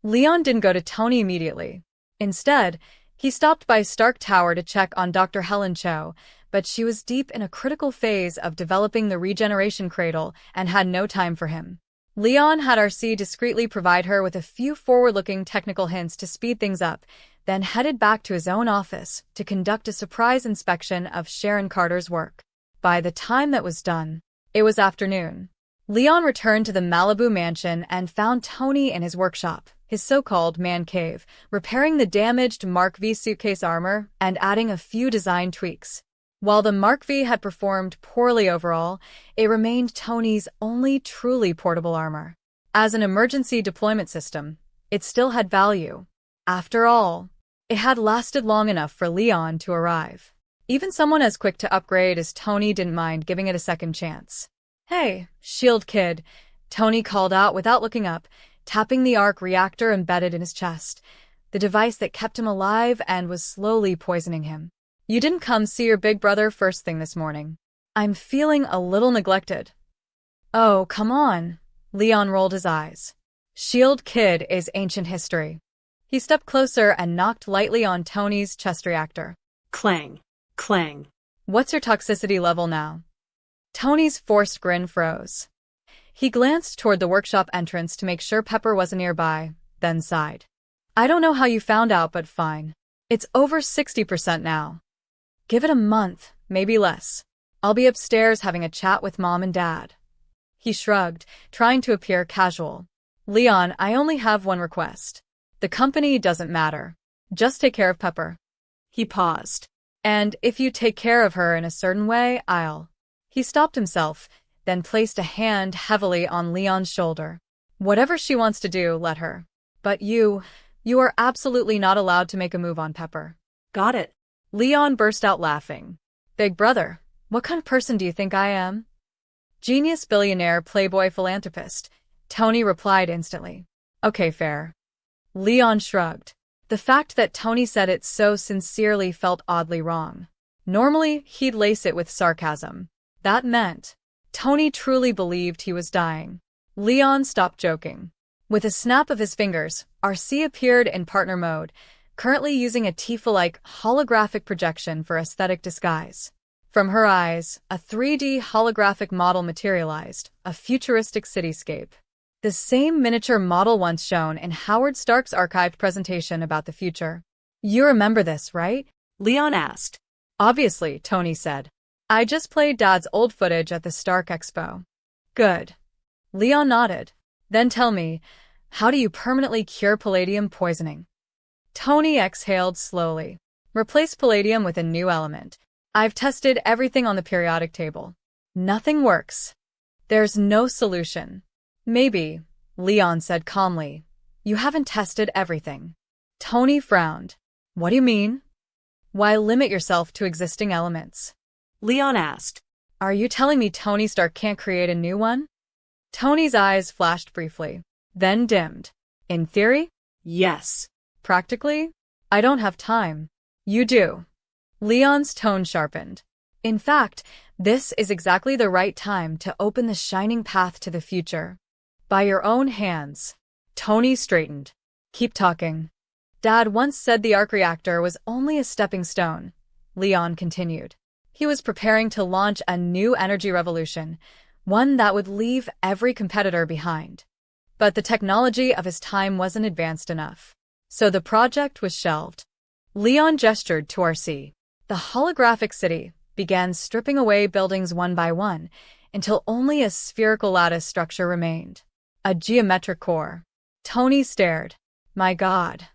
Leon didn't go to Tony immediately. Instead, he stopped by Stark Tower to check on Dr. Helen Cho, but she was deep in a critical phase of developing the regeneration cradle and had no time for him. Leon had RC discreetly provide her with a few forward-looking technical hints to speed things up, then headed back to his own office to conduct a surprise inspection of Sharon Carter's work. By the time that was done, it was afternoon. Leon returned to the Malibu mansion and found Tony in his workshop, his so-called man cave, repairing the damaged Mark V suitcase armor and adding a few design tweaks. While the Mark V had performed poorly overall, it remained Tony's only truly portable armor. As an emergency deployment system, it still had value. After all, it had lasted long enough for Leon to arrive. Even someone as quick to upgrade as Tony didn't mind giving it a second chance. Hey, SHIELD kid, Tony called out without looking up, tapping the arc reactor embedded in his chest. the device that kept him alive and was slowly poisoning him. You didn't come see your big brother first thing this morning. I'm feeling a little neglected. Oh, come on. Leon rolled his eyes. Shield Kid is ancient history. He stepped closer and knocked lightly on Tony's chest reactor. Clang. Clang. What's your toxicity level now? Tony's forced grin froze. He glanced toward the workshop entrance to make sure Pepper wasn't nearby, then sighed. I don't know how you found out, but fine. It's over 60% now. Give it a month, maybe less. I'll be upstairs having a chat with Mom and Dad. He shrugged, trying to appear casual. Leon, I only have one request. The company doesn't matter. Just take care of Pepper. He paused. And if you take care of her in a certain way, I'll. He stopped himself, then placed a hand heavily on Leon's shoulder. Whatever she wants to do, let her. But you are absolutely not allowed to make a move on Pepper. Got it. Leon burst out laughing. Big brother, what kind of person do you think I am? Genius billionaire playboy philanthropist, Tony replied instantly. Okay, fair. Leon shrugged. The fact that Tony said it so sincerely felt oddly wrong. Normally, he'd lace it with sarcasm. That meant Tony truly believed he was dying. Leon stopped joking. With a snap of his fingers, RC appeared in partner mode, currently using a Tifa-like holographic projection for aesthetic disguise. From her eyes, a 3D holographic model materialized, a futuristic cityscape. The same miniature model once shown in Howard Stark's archived presentation about the future. You remember this, right? Leon asked. Obviously, Tony said. I just played Dad's old footage at the Stark Expo. Good. Leon nodded. Then tell me, how do you permanently cure palladium poisoning? Tony exhaled slowly. Replace palladium with a new element. I've tested everything on the periodic table. Nothing works. There's no solution. Maybe, Leon said calmly. You haven't tested everything. Tony frowned. What do you mean? Why limit yourself to existing elements? Leon asked. Are you telling me Tony Stark can't create a new one? Tony's eyes flashed briefly, then dimmed. In theory? Yes. Practically? I don't have time. You do. Leon's tone sharpened. In fact, this is exactly the right time to open the shining path to the future. By your own hands. Tony straightened. Keep talking. Dad once said the arc reactor was only a stepping stone. Leon continued. He was preparing to launch a new energy revolution, one that would leave every competitor behind. But the technology of his time wasn't advanced enough. So the project was shelved. Leon gestured to RC. The holographic city began stripping away buildings one by one until only a spherical lattice structure remained. A geometric core. Tony stared. My God.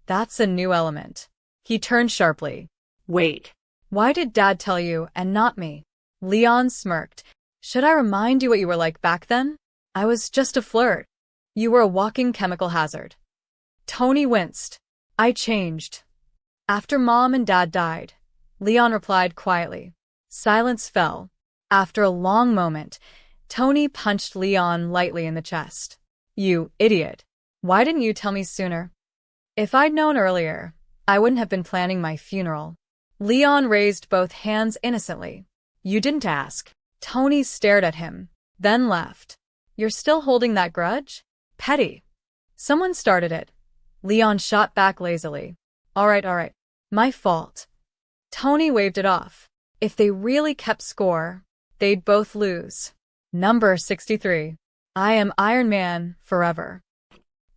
That's a new element. He turned sharply. Wait. Why did Dad tell you and not me? Leon smirked. Should I remind you what you were like back then? I was just a flirt. You were a walking chemical hazard. Tony winced. I changed. After Mom and Dad died. Leon replied quietly. Silence fell. After a long moment, Tony punched Leon lightly in the chest. You idiot. Why didn't you tell me sooner? If I'd known earlier, I wouldn't have been planning my funeral. Leon raised both hands innocently. You didn't ask. Tony stared at him, then laughed. You're still holding that grudge? Petty. Someone started it. Leon shot back lazily. All right. My fault. Tony waved it off. If they really kept score, they'd both lose. Number 63. I am Iron Man forever.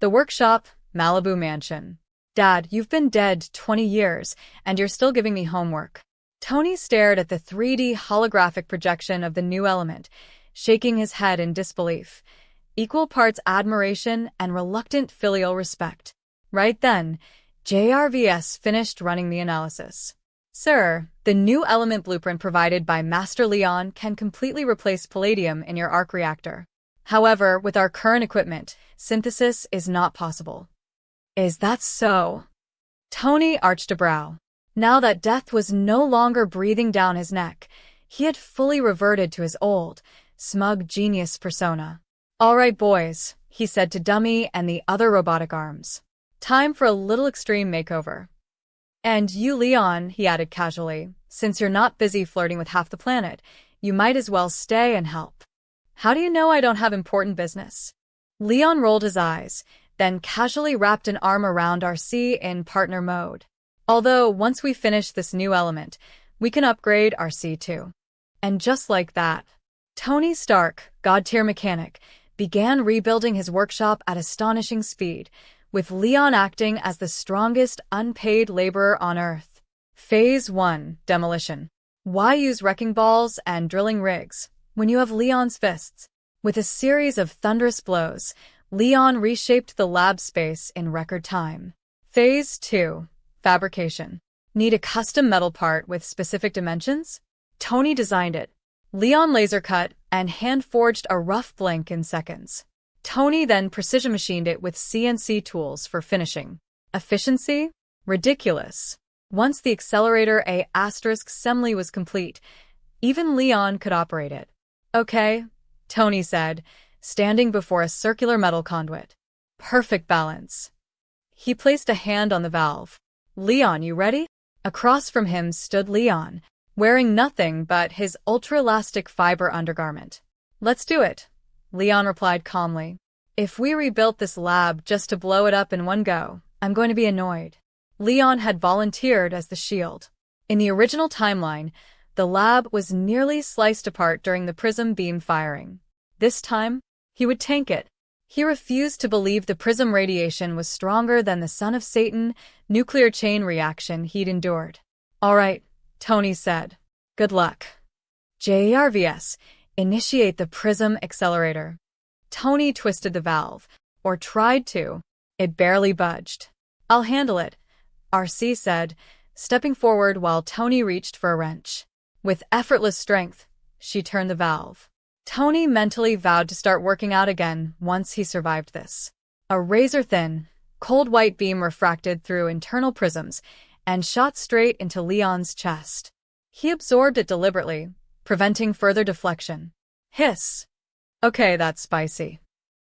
The workshop, Malibu Mansion. Dad, you've been dead 20 years, and you're still giving me homework. Tony stared at the 3D holographic projection of the new element, shaking his head in disbelief. Equal parts admiration and reluctant filial respect. Right then, JRVS finished running the analysis. Sir, the new element blueprint provided by Master Leon can completely replace palladium in your arc reactor. However, with our current equipment, synthesis is not possible. Is that so? Tony arched a brow. Now that death was no longer breathing down his neck, he had fully reverted to his old, smug genius persona. All right, boys, he said to Dummy and the other robotic arms. Time for a little extreme makeover. And you, Leon, he added casually, since you're not busy flirting with half the planet, you might as well stay and help. How do you know I don't have important business? Leon rolled his eyes, then casually wrapped an arm around RC in partner mode. Although, once we finish this new element, we can upgrade RC too. And just like that, Tony Stark, god-tier mechanic, began rebuilding his workshop at astonishing speed, with Leon acting as the strongest unpaid laborer on Earth. Phase 1, Demolition. Why use wrecking balls and drilling rigs when you have Leon's fists? With a series of thunderous blows, Leon reshaped the lab space in record time. Phase 2, Fabrication. Need a custom metal part with specific dimensions? Tony designed it. Leon laser cut and hand-forged a rough blank in seconds. Tony then precision machined it with CNC tools for finishing. Efficiency? Ridiculous. Once the accelerator A*assembly was complete, even Leon could operate it. Okay, Tony said, standing before a circular metal conduit. Perfect balance. He placed a hand on the valve. Leon, you ready? Across from him stood Leon, wearing nothing but his ultra-elastic fiber undergarment. Let's do it, Leon replied calmly. If we rebuilt this lab just to blow it up in one go, I'm going to be annoyed. Leon had volunteered as the shield. In the original timeline, the lab was nearly sliced apart during the prism beam firing. This time, he would tank it. He refused to believe the prism radiation was stronger than the son of Satan nuclear chain reaction he'd endured. All right, Tony said. Good luck. JRVS, initiate the prism accelerator. Tony twisted the valve, or tried to. It barely budged. I'll handle it, RC said, stepping forward while Tony reached for a wrench. With effortless strength, she turned the valve. Tony mentally vowed to start working out again once he survived this. A razor-thin, cold white beam refracted through internal prisms and shot straight into Leon's chest. He absorbed it deliberately, preventing further deflection. Hiss. Okay, that's spicy.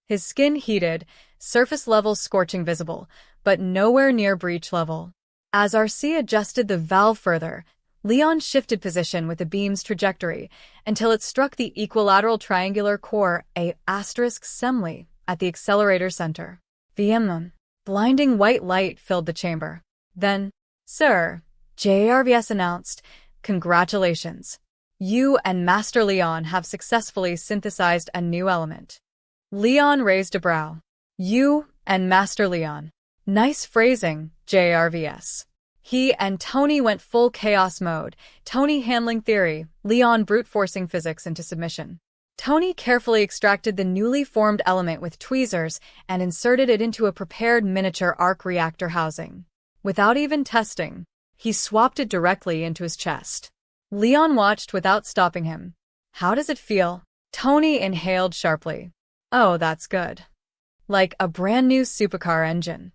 His skin heated, surface level scorching visible, but nowhere near breach level. As RC adjusted the valve further, Leon shifted position with the beam's trajectory until it struck the equilateral triangular core A*assembly at the accelerator center. VM. Blinding white light filled the chamber. Then, Sir, JRVS announced, congratulations. You and Master Leon have successfully synthesized a new element. Leon raised a brow. You and Master Leon. Nice phrasing, JRVS. He and Tony went full chaos mode, Tony handling theory, Leon brute-forcing physics into submission. Tony carefully extracted the newly formed element with tweezers and inserted it into a prepared miniature arc reactor housing. Without even testing, he swapped it directly into his chest. Leon watched without stopping him. How does it feel? Tony inhaled sharply. Oh, that's good. Like a brand new supercar engine.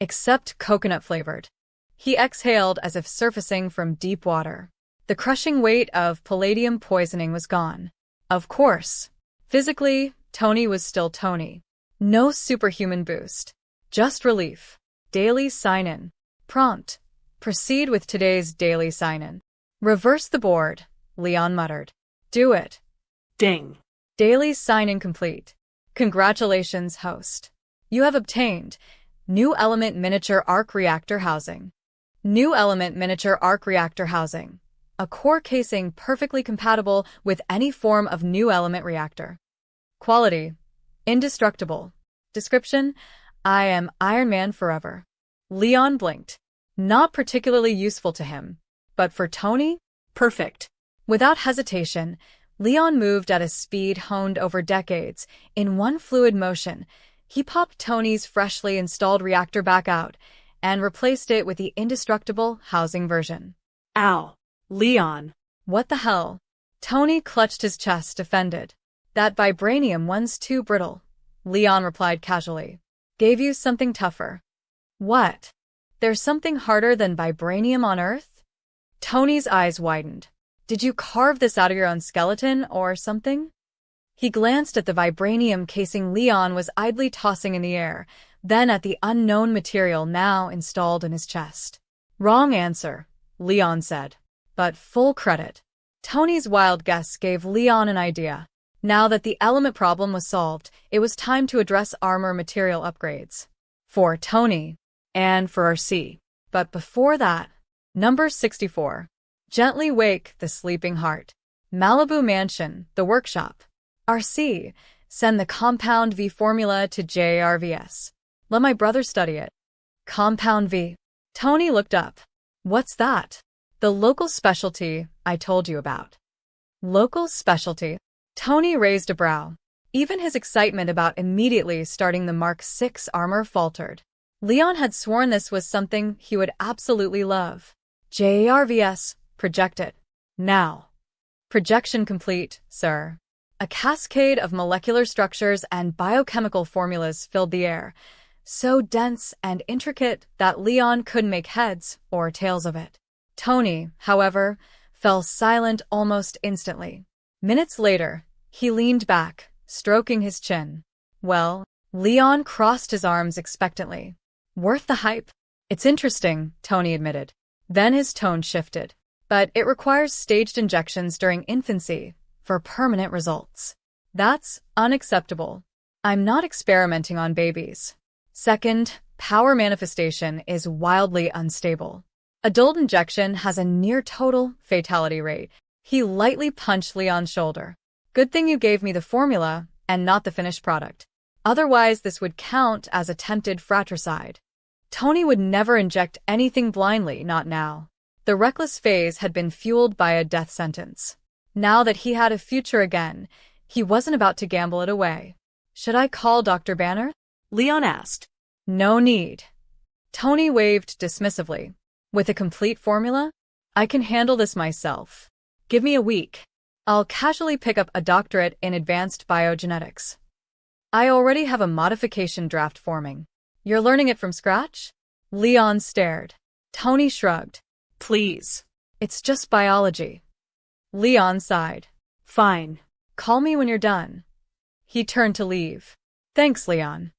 Except coconut-flavored. He exhaled as if surfacing from deep water. The crushing weight of palladium poisoning was gone. Of course. Physically, Tony was still Tony. No superhuman boost. Just relief. Daily sign-in. Prompt. Proceed with today's daily sign-in. Reverse the board, Leon muttered. Do it. Ding. Daily sign-in complete. Congratulations, host. You have obtained New Element Miniature Arc Reactor Housing. New Element Miniature Arc Reactor Housing. A core casing perfectly compatible with any form of new element reactor. Quality. Indestructible. Description. I am Iron Man forever. Leon blinked. Not particularly useful to him. But for Tony? Perfect. Without hesitation, Leon moved at a speed honed over decades. In one fluid motion, he popped Tony's freshly installed reactor back out and replaced it with the indestructible housing version. Ow. Leon. What the hell? Tony clutched his chest, offended. That vibranium one's too brittle, Leon replied casually. Gave you something tougher. What? There's something harder than vibranium on Earth? Tony's eyes widened. Did you carve this out of your own skeleton or something? He glanced at the vibranium casing Leon was idly tossing in the air, then at the unknown material now installed in his chest. Wrong answer, Leon said. But full credit. Tony's wild guess gave Leon an idea. Now that the element problem was solved, it was time to address armor material upgrades. For Tony, and for RC. But before that, number 64. Gently wake the sleeping heart. Malibu Mansion, the workshop. RC, send the Compound V formula to JRVS. Let my brother study it. Compound V. Tony looked up. What's that? The local specialty I told you about. Local specialty? Tony raised a brow. Even his excitement about immediately starting the Mark VI armor faltered. Leon had sworn this was something he would absolutely love. JRVS, project it. Now. Projection complete, sir. A cascade of molecular structures and biochemical formulas filled the air, so dense and intricate that Leon couldn't make heads or tails of it. Tony, however, fell silent almost instantly. Minutes later, he leaned back, stroking his chin. Well, Leon crossed his arms expectantly. Worth the hype? It's interesting, Tony admitted. Then his tone shifted. But it requires staged injections during infancy for permanent results. That's unacceptable. I'm not experimenting on babies. Second, power manifestation is wildly unstable. Adult injection has a near-total fatality rate. He lightly punched Leon's shoulder. Good thing you gave me the formula and not the finished product. Otherwise, this would count as attempted fratricide. Tony would never inject anything blindly, not now. The reckless phase had been fueled by a death sentence. Now that he had a future again, he wasn't about to gamble it away. Should I call Dr. Banner? Leon asked. No need. Tony waved dismissively. With a complete formula? I can handle this myself. Give me a week. I'll casually pick up a doctorate in advanced biogenetics. I already have a modification draft forming. You're learning it from scratch? Leon stared. Tony shrugged. Please. It's just biology. Leon sighed. Fine. Call me when you're done. He turned to leave. Thanks, Leon.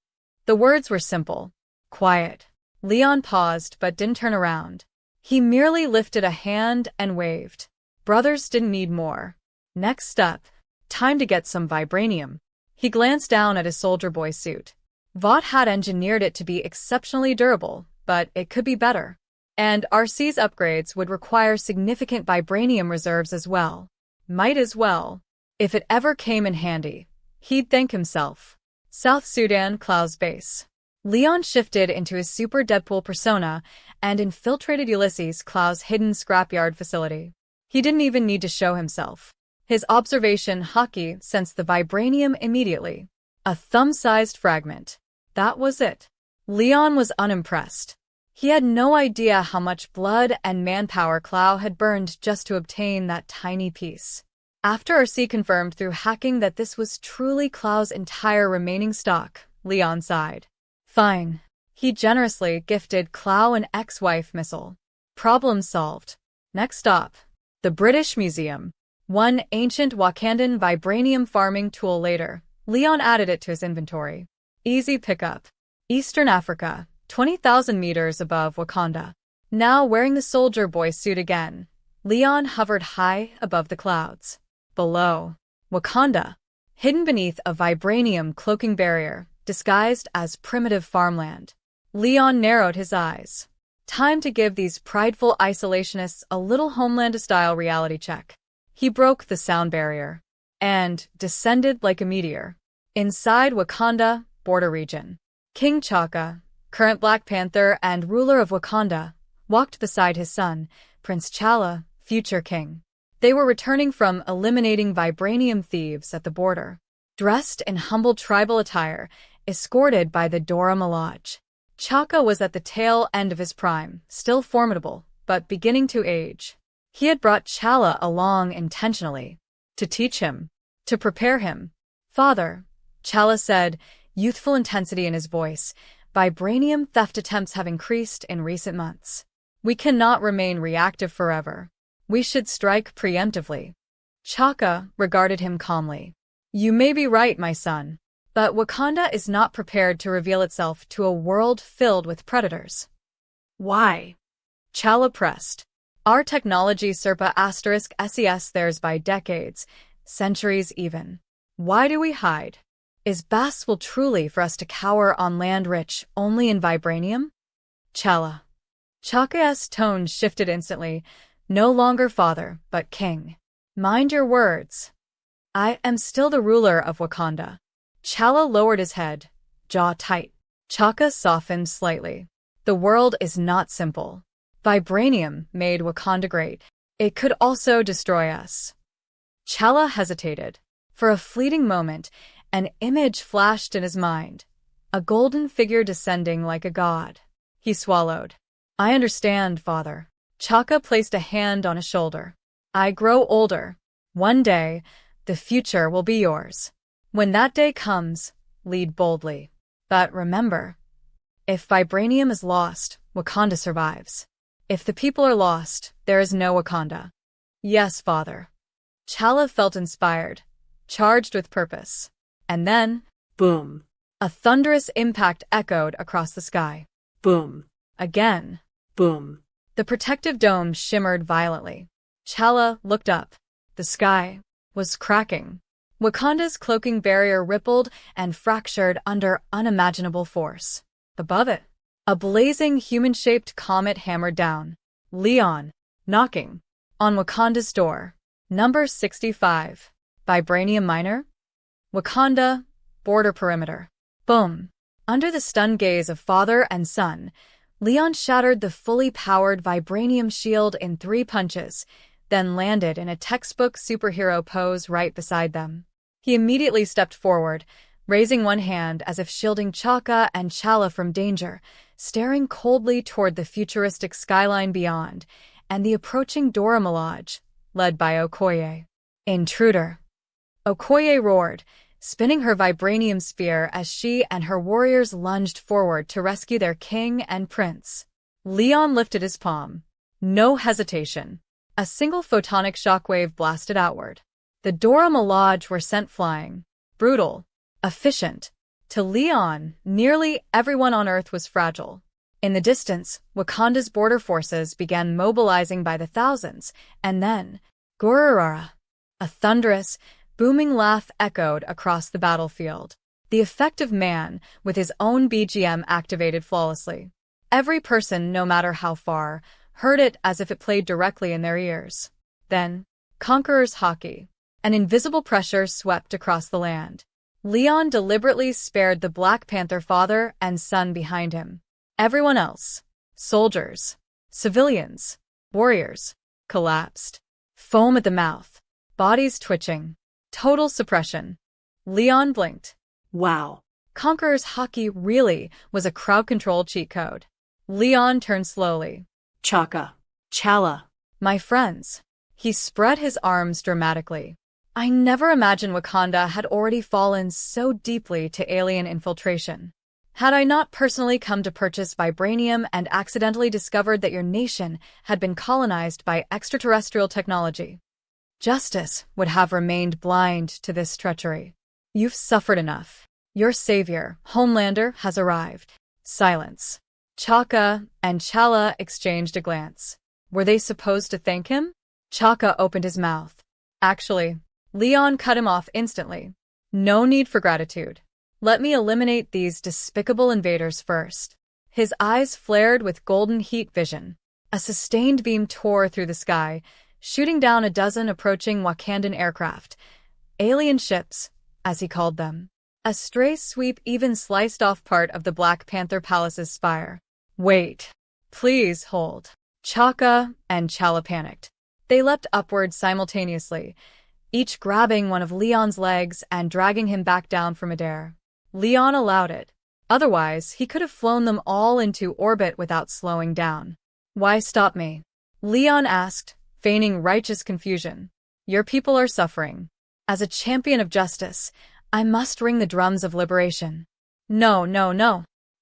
The words were simple. Quiet. Leon paused but didn't turn around. He merely lifted a hand and waved. Brothers didn't need more. Next step. Time to get some vibranium. He glanced down at his soldier boy suit. Vought had engineered it to be exceptionally durable, but it could be better. And RC's upgrades would require significant vibranium reserves as well. Might as well. If it ever came in handy, he'd thank himself. South Sudan, Klau's base. Leon shifted into his super Deadpool persona and infiltrated Ulysses Klau's hidden scrapyard facility. He didn't even need to show himself. His observation hockey sensed the vibranium immediately. A thumb-sized fragment. That was it. Leon was unimpressed. He had no idea how much blood and manpower Klau had burned just to obtain that tiny piece. After RC confirmed through hacking that this was truly Klau's entire remaining stock, Leon sighed. Fine. He generously gifted Klau an ex-wife missile. Problem solved. Next stop. The British Museum. One ancient Wakandan vibranium farming tool later, Leon added it to his inventory. Easy pickup. Eastern Africa, 20,000 meters above Wakanda. Now wearing the soldier boy suit again, Leon hovered high above the clouds. Below, Wakanda, hidden beneath a vibranium cloaking barrier, disguised as primitive farmland. Leon narrowed his eyes. Time to give these prideful isolationists a little Homelander-style reality check. He broke the sound barrier and descended like a meteor. Inside Wakanda, border region, King T'Chaka, current Black Panther and ruler of Wakanda, walked beside his son, Prince T'Challa, future king. They were returning from eliminating vibranium thieves at the border. Dressed in humble tribal attire, escorted by the Dora Milaje. T'Chaka was at the tail end of his prime, still formidable, but beginning to age. He had brought T'Challa along intentionally. To teach him. To prepare him. Father, T'Challa said, youthful intensity in his voice, vibranium theft attempts have increased in recent months. We cannot remain reactive forever. We should strike preemptively. T'Chaka regarded him calmly. You may be right, my son. But Wakanda is not prepared to reveal itself to a world filled with predators. Why? T'Challa pressed. Our technology surpa *ses theirs by decades, centuries even. Why do we hide? Is Bastable truly for us to cower on land rich only in vibranium? T'Challa. T'Challa's tone shifted instantly, no longer father, but king. Mind your words. I am still the ruler of Wakanda. T'Challa lowered his head, jaw tight. T'Challa softened slightly. The world is not simple. Vibranium made Wakanda great. It could also destroy us. T'Challa hesitated. For a fleeting moment, an image flashed in his mind. A golden figure descending like a god. He swallowed. I understand, father. T'Challa placed a hand on his shoulder. I grow older. One day, the future will be yours. When that day comes, lead boldly. But remember, if vibranium is lost, Wakanda survives. If the people are lost, there is no Wakanda. Yes, father. T'Challa felt inspired, charged with purpose. And then, Boom. a thunderous impact echoed across the sky. Boom. Again. Boom. The protective dome shimmered violently. T'Challa looked up. The sky was cracking. Wakanda's cloaking barrier rippled and fractured under unimaginable force. Above it, a blazing human-shaped comet hammered down. Leon, knocking on Wakanda's door. Number 65. Vibranium Minor? Wakanda, border perimeter. Boom. Under the stunned gaze of father and son, Leon shattered the fully powered vibranium shield in 3 punches, then landed in a textbook superhero pose right beside them. He immediately stepped forward, raising one hand as if shielding T'Challa and T'Challa from danger, staring coldly toward the futuristic skyline beyond and the approaching Dora Milaje, led by Okoye. Intruder. Okoye roared, spinning her vibranium spear as she and her warriors lunged forward to rescue their king and prince. Leon lifted his palm. No hesitation. A single photonic shockwave blasted outward. The Dora Milaje were sent flying. Brutal. Efficient. To Leon, nearly everyone on Earth was fragile. In the distance, Wakanda's border forces began mobilizing by the thousands, and then, Gururara. A thunderous, booming laugh echoed across the battlefield. The effective man, with his own BGM activated flawlessly. Every person, no matter how far, heard it as if it played directly in their ears. Then, Conqueror's Hockey. An invisible pressure swept across the land. Leon deliberately spared the Black Panther father and son behind him. Everyone else, soldiers, civilians, warriors, collapsed. Foam at the mouth, bodies twitching. Total suppression. Leon blinked. Wow. Conqueror's Hockey really was a crowd control cheat code. Leon turned slowly. T'Challa. My friends. He spread his arms dramatically. I never imagined Wakanda had already fallen so deeply to alien infiltration. Had I not personally come to purchase vibranium and accidentally discovered that your nation had been colonized by extraterrestrial technology, justice would have remained blind to this treachery. You've suffered enough. Your savior, Homelander, has arrived. Silence. T'Challa and T'Challa exchanged a glance. Were they supposed to thank him? T'Challa opened his mouth. Actually, Leon cut him off instantly. No need for gratitude. Let me eliminate these despicable invaders first. His eyes flared with golden heat vision. A sustained beam tore through the sky, shooting down a dozen approaching Wakandan aircraft. Alien ships, as he called them. A stray sweep even sliced off part of the Black Panther Palace's spire. Wait. Please hold. T'Challa and T'Challa panicked. They leapt upward simultaneously, each grabbing one of Leon's legs and dragging him back down from midair. Leon allowed it. Otherwise, he could have flown them all into orbit without slowing down. Why stop me? Leon asked, feigning righteous confusion. Your people are suffering. As a champion of justice, I must ring the drums of liberation. No.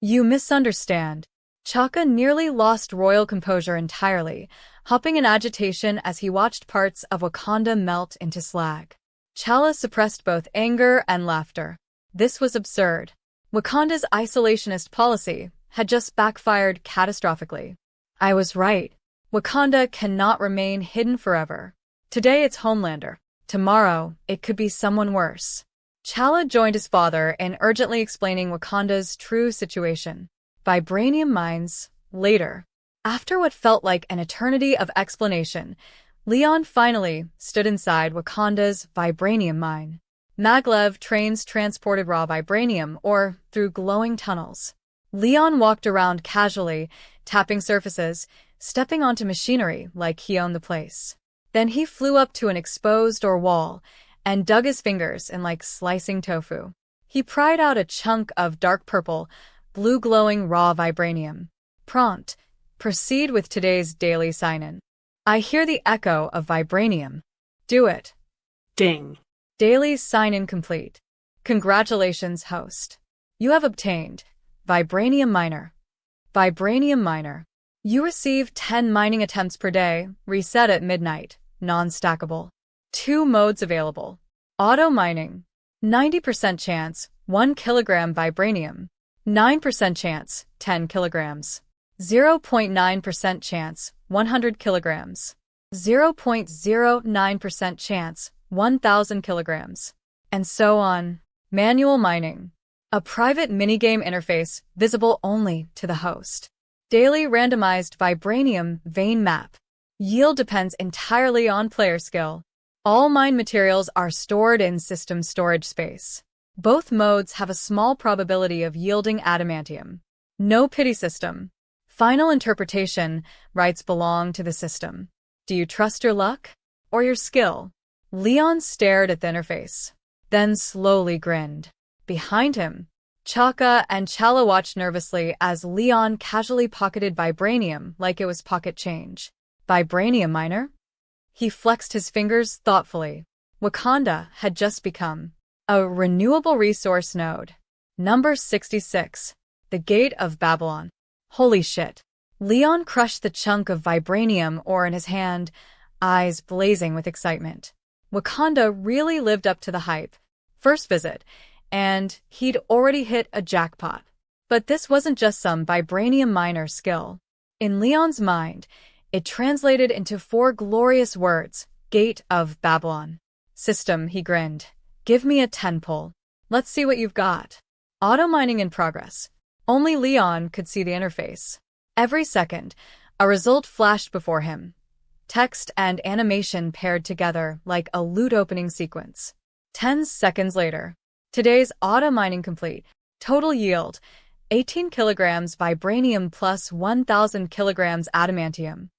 You misunderstand. T'Challa nearly lost royal composure entirely, hopping in agitation as he watched parts of Wakanda melt into slag. T'Challa suppressed both anger and laughter. This was absurd. Wakanda's isolationist policy had just backfired catastrophically. I was right. Wakanda cannot remain hidden forever. Today it's Homelander. Tomorrow, it could be someone worse. T'Challa joined his father in urgently explaining Wakanda's true situation. Vibranium mines, later. After what felt like an eternity of explanation, Leon finally stood inside Wakanda's vibranium mine. Maglev trains transported raw vibranium ore through glowing tunnels. Leon walked around casually, tapping surfaces, stepping onto machinery like he owned the place. Then he flew up to an exposed ore wall and dug his fingers in like slicing tofu. He pried out a chunk of dark purple, blue-glowing raw vibranium. Prompt: proceed with today's daily sign-in. I hear the echo of vibranium. Do it. Ding. Daily sign-in complete. Congratulations, host. You have obtained Vibranium Miner. Vibranium Miner. You receive 10 mining attempts per day, reset at midnight, non-stackable. 2 modes available. Auto mining. 90% chance, 1 kilogram vibranium. 9% chance, 10 kilograms. 0.9% chance, 100 kilograms. 0.09% chance, 1,000 kilograms. And so on. Manual mining. A private minigame interface visible only to the host. Daily randomized vibranium vein map. Yield depends entirely on player skill. All mine materials are stored in system storage space. Both modes have a small probability of yielding adamantium. No pity system. Final interpretation rights belong to the system. Do you trust your luck or your skill? Leon stared at the interface, then slowly grinned. Behind him, Chaka and T'Challa watched nervously as Leon casually pocketed vibranium like it was pocket change. Vibranium miner? He flexed his fingers thoughtfully. Wakanda had just become a renewable resource node. Number 66. The Gate of Babylon. Holy shit. Leon crushed the chunk of vibranium ore in his hand, eyes blazing with excitement. Wakanda really lived up to the hype. First visit, and he'd already hit a jackpot. But this wasn't just some vibranium miner skill. In Leon's mind, it translated into 4 glorious words: Gate of Babylon. System, he grinned. Give me a 10 pull. Let's see what you've got. Auto mining in progress. Only Leon could see the interface. Every second, a result flashed before him. Text and animation paired together like a loot opening sequence. 10 seconds later. Today's auto mining complete. Total yield: 18 kilograms vibranium plus 1,000 kilograms adamantium.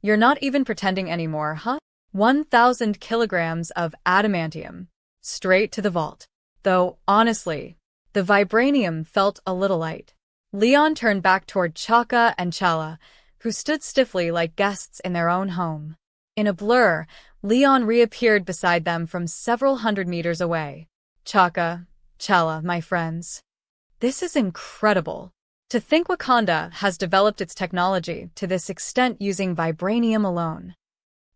You're not even pretending anymore, huh? 1,000 kilograms of adamantium. Straight to the vault. Though, honestly, the vibranium felt a little light. Leon turned back toward Chaka and T'Challa, who stood stiffly like guests in their own home. In a blur, Leon reappeared beside them from several hundred meters away. Chaka, T'Challa, my friends. This is incredible. To think Wakanda has developed its technology to this extent using vibranium alone.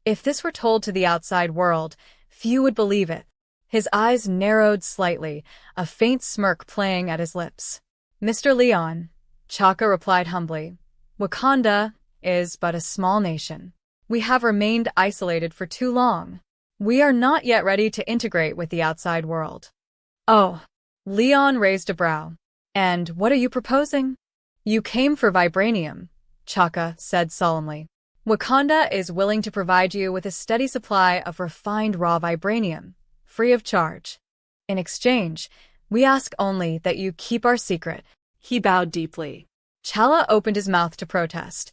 If this were told to the outside world, few would believe it. His eyes narrowed slightly, a faint smirk playing at his lips. Mr. Leon, Chaka replied humbly, Wakanda is but a small nation. We have remained isolated for too long. We are not yet ready to integrate with the outside world. Oh, Leon raised a brow. And what are you proposing? You came for vibranium, Chaka said solemnly. Wakanda is willing to provide you with a steady supply of refined raw vibranium, free of charge. In exchange, we ask only that you keep our secret. He bowed deeply. T'Challa opened his mouth to protest,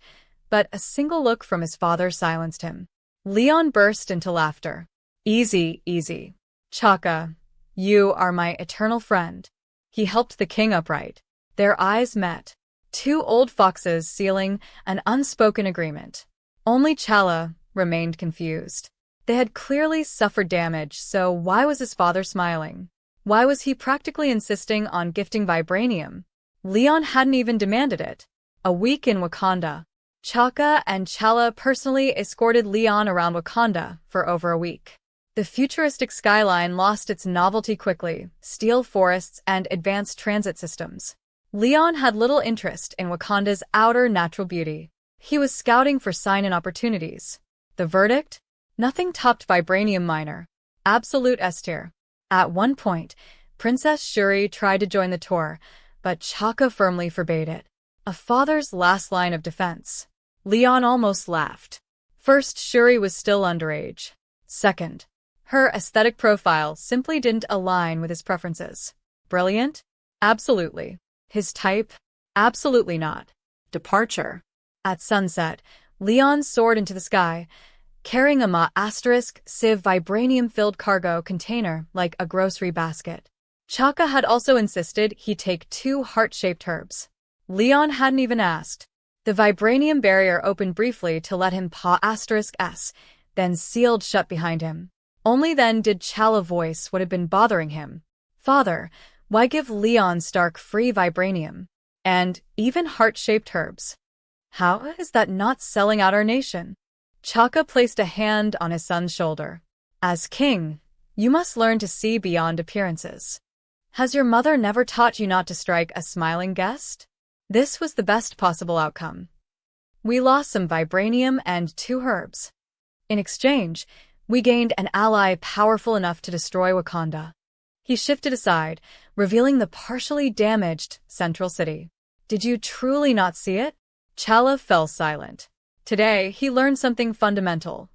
but a single look from his father silenced him. Leon burst into laughter. Easy, easy. Chaka, you are my eternal friend. He helped the king upright. Their eyes met. 2 old foxes sealing an unspoken agreement. Only T'Challa remained confused. They had clearly suffered damage, so why was his father smiling? Why was he practically insisting on gifting vibranium? Leon hadn't even demanded it. A week in Wakanda. Chaka and T'Challa personally escorted Leon around Wakanda for over a week. The futuristic skyline lost its novelty quickly: steel forests and advanced transit systems. Leon had little interest in Wakanda's outer natural beauty. He was scouting for sign and opportunities. The verdict? Nothing topped vibranium minor. Absolute S tier. At one point, Princess Shuri tried to join the tour, but Chaka firmly forbade it. A father's last line of defense. Leon almost laughed. First, Shuri was still underage. Second, her aesthetic profile simply didn't align with his preferences. Brilliant? Absolutely. His type? Absolutely not. Departure. At sunset, Leon soared into the sky, carrying a Ma**Civ vibranium-filled cargo container like a grocery basket. Chaka had also insisted he take 2 heart-shaped herbs. Leon hadn't even asked. The vibranium barrier opened briefly to let him *S, then sealed shut behind him. Only then did Chala voice what had been bothering him. Father, why give Leon Stark free vibranium? And even heart-shaped herbs? How is that not selling out our nation? Chaka placed a hand on his son's shoulder. As king, you must learn to see beyond appearances. Has your mother never taught you not to strike a smiling guest? This was the best possible outcome. We lost some vibranium and 2 herbs. In exchange, we gained an ally powerful enough to destroy Wakanda. He shifted aside, revealing the partially damaged central city. Did you truly not see it? Chala fell silent. Today, he learned something fundamental.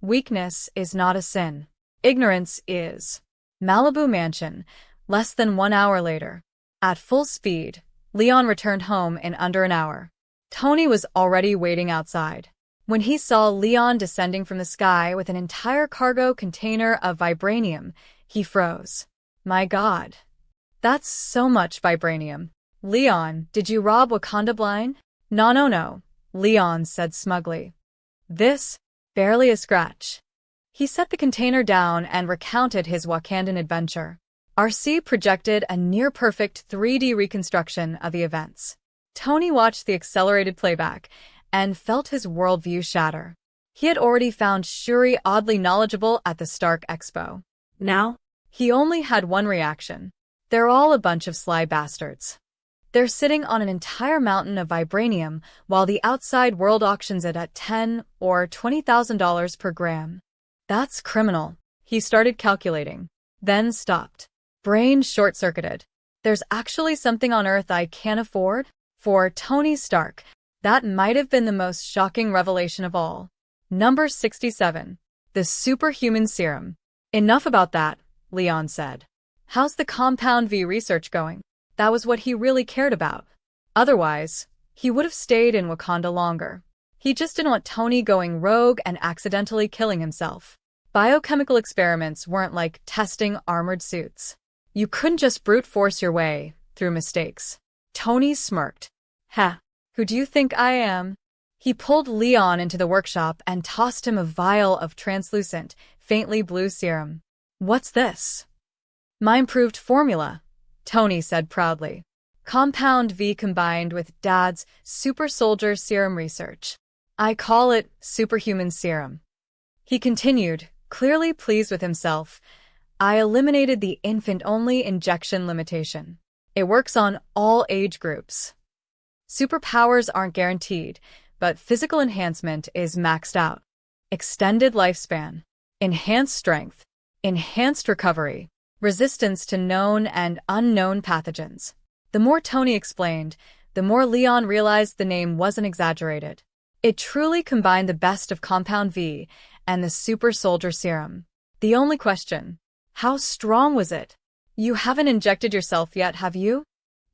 Weakness is not a sin. Ignorance is. Malibu Mansion, less than 1 hour later. At full speed, Leon returned home in under an hour. Tony was already waiting outside. When he saw Leon descending from the sky with an entire cargo container of vibranium, he froze. My God. That's so much vibranium. Leon, did you rob Wakanda blind? No, Leon said smugly. This? Barely a scratch. He set the container down and recounted his Wakandan adventure. RC projected a near-perfect 3D reconstruction of the events. Tony watched the accelerated playback and felt his worldview shatter. He had already found Shuri oddly knowledgeable at the Stark Expo. Now? He only had one reaction. They're all a bunch of sly bastards. They're sitting on an entire mountain of vibranium while the outside world auctions it at $10,000 or $20,000 per gram. That's criminal. He started calculating, then stopped. Brain short-circuited. There's actually something on Earth I can't afford? For Tony Stark, that might have been the most shocking revelation of all. Number 67. The superhuman serum. Enough about that, Leon said. How's the Compound V research going? That was what he really cared about. Otherwise, he would have stayed in Wakanda longer. He just didn't want Tony going rogue and accidentally killing himself. Biochemical experiments weren't like testing armored suits. You couldn't just brute force your way through mistakes. Tony smirked. Who do you think I am? He pulled Leon into the workshop and tossed him a vial of translucent, faintly blue serum. What's this? My improved formula, Tony said proudly. Compound V combined with Dad's super soldier serum research. I call it superhuman serum. He continued, clearly pleased with himself. I eliminated the infant-only injection limitation. It works on all age groups. Superpowers aren't guaranteed, but physical enhancement is maxed out. Extended lifespan, enhanced strength, enhanced recovery, resistance to known and unknown pathogens. The more Tony explained, the more Leon realized the name wasn't exaggerated. It truly combined the best of Compound V and the super soldier serum. The only question, how strong was it? You haven't injected yourself yet, have you?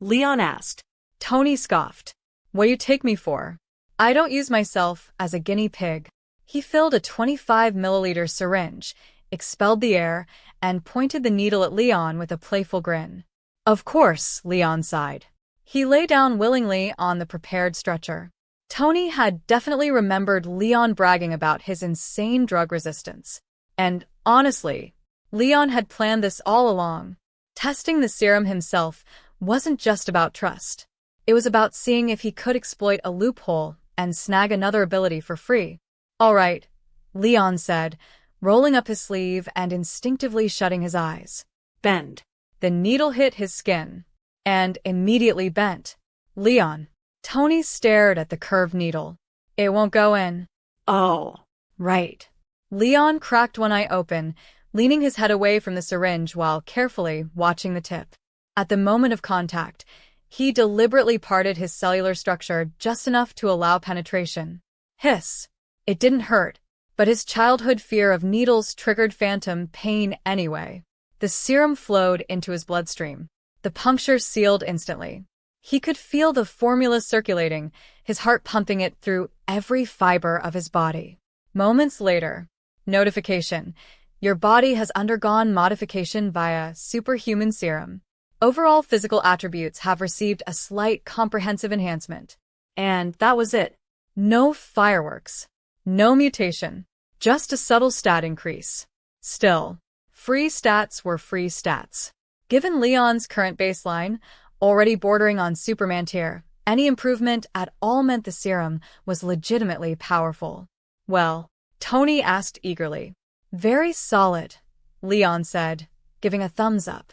Leon asked. Tony scoffed. What do you take me for? I don't use myself as a guinea pig. He filled a 25-milliliter syringe, expelled the air, and pointed the needle at Leon with a playful grin. Of course, Leon sighed. He lay down willingly on the prepared stretcher. Tony had definitely remembered Leon bragging about his insane drug resistance. And, honestly, Leon had planned this all along. Testing the serum himself wasn't just about trust. It was about seeing if he could exploit a loophole and snag another ability for free. All right, Leon said, rolling up his sleeve and instinctively shutting his eyes. Bend. The needle hit his skin and immediately bent. Leon. Tony stared at the curved needle. It won't go in. Oh. Right. Leon cracked one eye open, leaning his head away from the syringe while carefully watching the tip. At the moment of contact, he deliberately parted his cellular structure just enough to allow penetration. Hiss. It didn't hurt, but his childhood fear of needles triggered phantom pain anyway. The serum flowed into his bloodstream. The puncture sealed instantly. He could feel the formula circulating, his heart pumping it through every fiber of his body. Moments later, notification. Your body has undergone modification via superhuman serum. Overall physical attributes have received a slight comprehensive enhancement. And that was it. No fireworks. No mutation. Just a subtle stat increase. Still, free stats were free stats. Given Leon's current baseline, already bordering on Superman tier, any improvement at all meant the serum was legitimately powerful. Well, Tony asked eagerly. Very solid, Leon said, giving a thumbs up.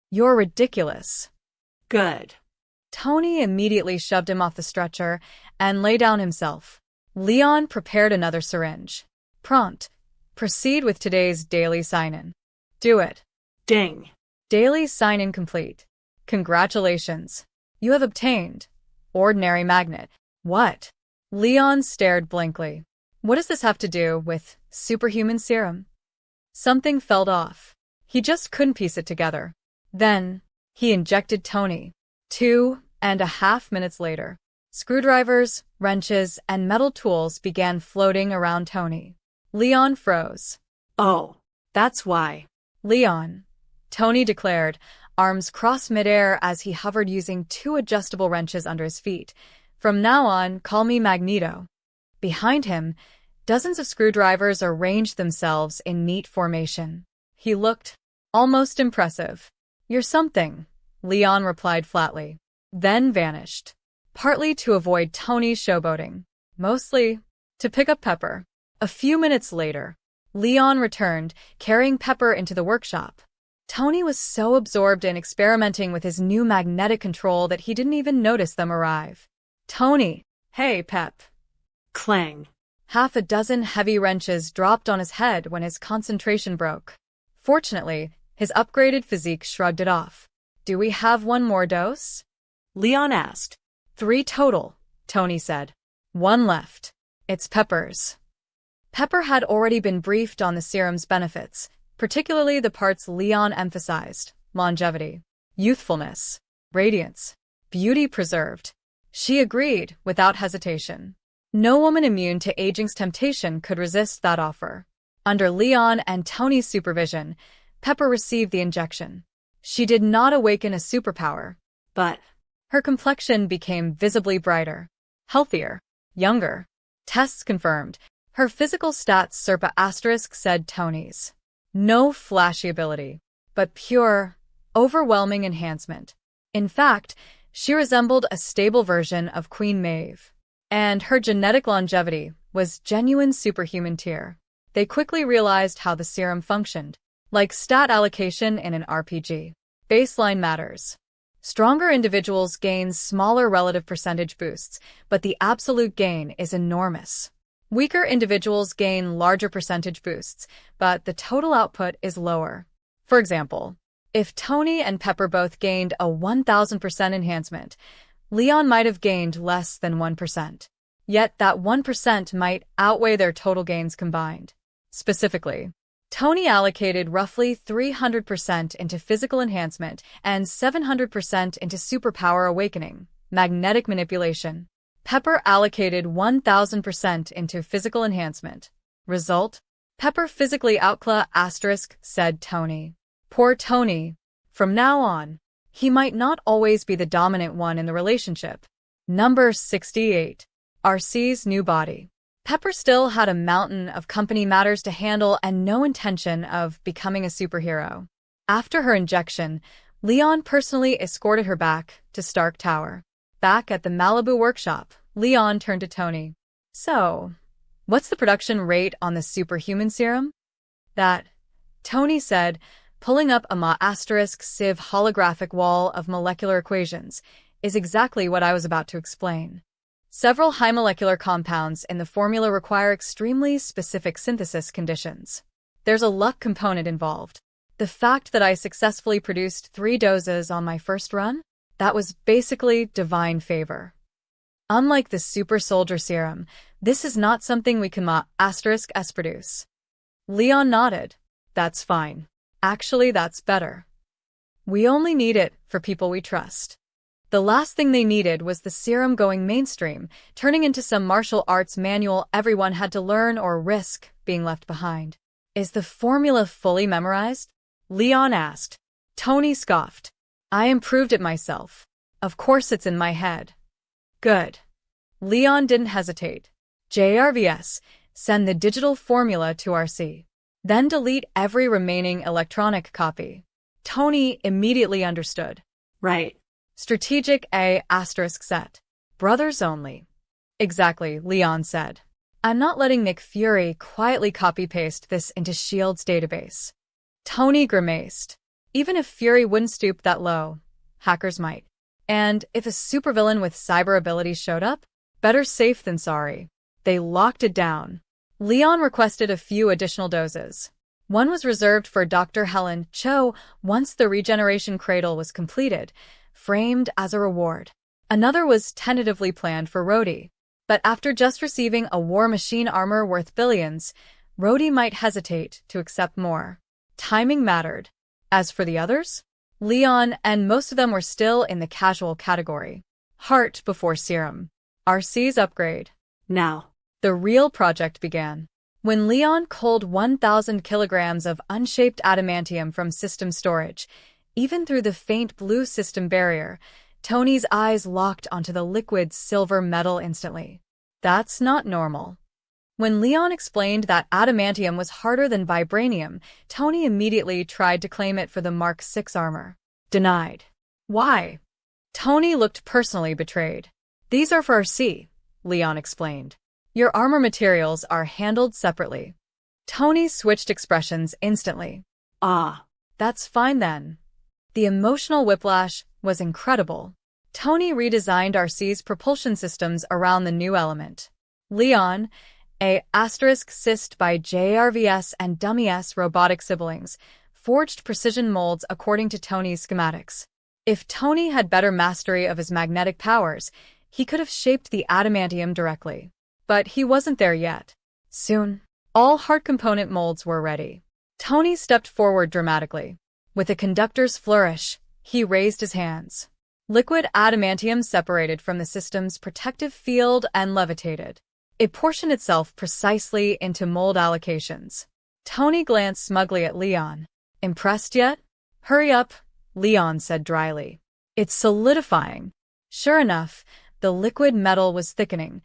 You're ridiculous. Good. Tony immediately shoved him off the stretcher and lay down himself. Leon prepared another syringe. Prompt. Proceed with today's daily sign-in. Do it. Ding. Daily sign-in complete. Congratulations. You have obtained ordinary magnet. What? Leon stared blankly. What does this have to do with superhuman serum? Something felt off. He just couldn't piece it together. Then, he injected Tony. 2.5 minutes later, screwdrivers, wrenches, and metal tools began floating around Tony. Leon froze. Oh, that's why. Leon, Tony declared, arms crossed midair as he hovered using 2 adjustable wrenches under his feet. From now on, call me Magneto. Behind him, dozens of screwdrivers arranged themselves in neat formation. He looked almost impressive. You're something, Leon replied flatly, then vanished. Partly to avoid Tony's showboating, mostly to pick up Pepper. A few minutes later, Leon returned, carrying Pepper into the workshop. Tony was so absorbed in experimenting with his new magnetic control that he didn't even notice them arrive. Tony, hey, Pep. Clang. Half a dozen heavy wrenches dropped on his head when his concentration broke. Fortunately, his upgraded physique shrugged it off. Do we have one more dose? Leon asked. 3 total, Tony said. 1 left. It's Pepper's. Pepper had already been briefed on the serum's benefits, particularly the parts Leon emphasized: longevity, youthfulness, radiance, beauty preserved. She agreed without hesitation. No woman immune to aging's temptation could resist that offer. Under Leon and Tony's supervision, Pepper received the injection. She did not awaken a superpower, but her complexion became visibly brighter, healthier, younger. Tests confirmed. Her physical stats Serpa asterisk said Tony's. No flashy ability, but pure, overwhelming enhancement. In fact, she resembled a stable version of Queen Maeve. And her genetic longevity was genuine superhuman tier. They quickly realized how the serum functioned. Like stat allocation in an RPG. Baseline matters. Stronger individuals gain smaller relative percentage boosts, but the absolute gain is enormous. Weaker individuals gain larger percentage boosts, but the total output is lower. For example, if Tony and Pepper both gained a 1000% enhancement, Leon might have gained less than 1%. Yet that 1% might outweigh their total gains combined. Specifically, Tony allocated roughly 300% into physical enhancement and 700% into superpower awakening, magnetic manipulation. Pepper allocated 1000% into physical enhancement. Result? Pepper physically outclaw asterisk, said Tony. Poor Tony. From now on, he might not always be the dominant one in the relationship. Number 68. RC's new body. Pepper still had a mountain of company matters to handle and no intention of becoming a superhero. After her injection, Leon personally escorted her back to Stark Tower. Back at the Malibu workshop, Leon turned to Tony. So, what's the production rate on the superhuman serum? That, Tony said, pulling up a Ma**sieve holographic wall of molecular equations, is exactly what I was about to explain. Several high molecular compounds in the formula require extremely specific synthesis conditions. There's a luck component involved. The fact that I successfully produced 3 doses on my first run? That was basically divine favor. Unlike the super soldier serum, this is not something we can produce. Leon nodded. That's fine. Actually, that's better. We only need it for people we trust. The last thing they needed was the serum going mainstream, turning into some martial arts manual everyone had to learn or risk being left behind. Is the formula fully memorized? Leon asked. Tony scoffed. I improved it myself. Of course it's in my head. Good. Leon didn't hesitate. JRVS, send the digital formula to RC. Then delete every remaining electronic copy. Tony immediately understood. Right. Strategic A*set. Brothers only. Exactly, Leon said. I'm not letting Nick Fury quietly copy-paste this into S.H.I.E.L.D.'s database. Tony grimaced. Even if Fury wouldn't stoop that low, hackers might. And if a supervillain with cyber abilities showed up, better safe than sorry. They locked it down. Leon requested a few additional doses. One was reserved for Dr. Helen Cho once the regeneration cradle was completed, framed as a reward. Another was tentatively planned for Rhodey. But after just receiving a war machine armor worth billions, Rhodey might hesitate to accept more. Timing mattered. As for the others, Leon and most of them were still in the casual category. Heart before serum. RC's upgrade. Now. The real project began. When Leon culled 1,000 kilograms of unshaped adamantium from system storage, even through the faint blue system barrier, Tony's eyes locked onto the liquid silver metal instantly. That's not normal. When Leon explained that adamantium was harder than vibranium, Tony immediately tried to claim it for the Mark VI armor. Denied. Why? Tony looked personally betrayed. These are for RC, Leon explained. Your armor materials are handled separately. Tony switched expressions instantly. Ah. That's fine then. The emotional whiplash was incredible. Tony redesigned RC's propulsion systems around the new element. Leon, *cyst by JRVS and Dummy S robotic siblings, forged precision molds according to Tony's schematics. If Tony had better mastery of his magnetic powers, he could have shaped the adamantium directly. But he wasn't there yet. Soon, all heart component molds were ready. Tony stepped forward dramatically. With a conductor's flourish, he raised his hands. Liquid adamantium separated from the system's protective field and levitated. It portioned itself precisely into mold allocations. Tony glanced smugly at Leon. Impressed yet? Hurry up, Leon said dryly. It's solidifying. Sure enough, the liquid metal was thickening,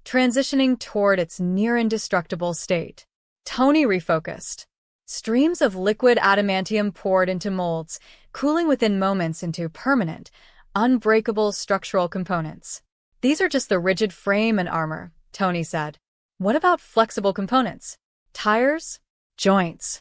transitioning toward its near-indestructible state. Tony refocused. Streams of liquid adamantium poured into molds, cooling within moments into permanent, unbreakable structural components. These are just the rigid frame and armor, Tony said. What about flexible components? Tires? Joints?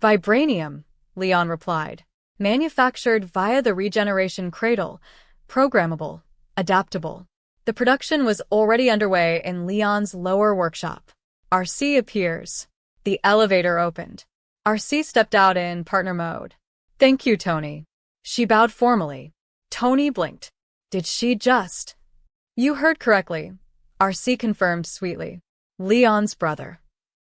Vibranium, Leon replied. Manufactured via the regeneration cradle, programmable, adaptable. The production was already underway in Leon's lower workshop. RC appears. The elevator opened. RC stepped out in partner mode. Thank you, Tony. She bowed formally. Tony blinked. Did she just? You heard correctly, RC confirmed sweetly. Leon's brother.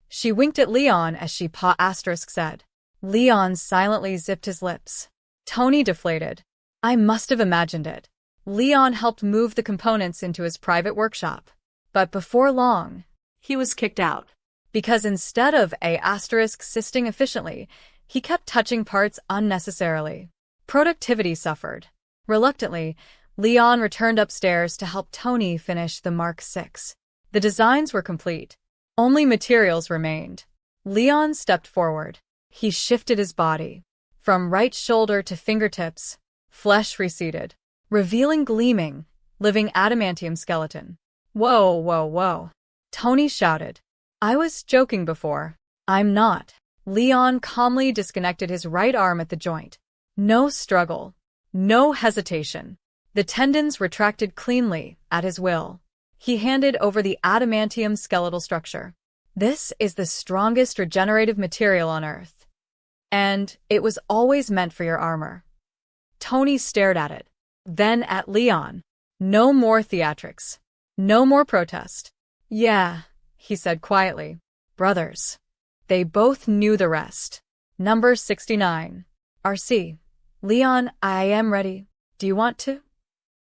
She winked at Leon as she said. Leon silently zipped his lips. Tony deflated. I must have imagined it. Leon helped move the components into his private workshop. But before long, he was kicked out. Because instead of *sisting efficiently, he kept touching parts unnecessarily. Productivity suffered. Reluctantly, Leon returned upstairs to help Tony finish the Mark VI. The designs were complete. Only materials remained. Leon stepped forward. He shifted his body. From right shoulder to fingertips, flesh receded, revealing gleaming, living adamantium skeleton. Whoa, whoa, whoa. Tony shouted. I was joking before. I'm not. Leon calmly disconnected his right arm at the joint. No struggle. No hesitation. The tendons retracted cleanly, at his will. He handed over the adamantium skeletal structure. This is the strongest regenerative material on Earth. And it was always meant for your armor. Tony stared at it. Then at Leon. No more theatrics. No more protest. Yeah, he said quietly. Brothers. They both knew the rest. Number 69. RC. Leon, I am ready. Do you want to?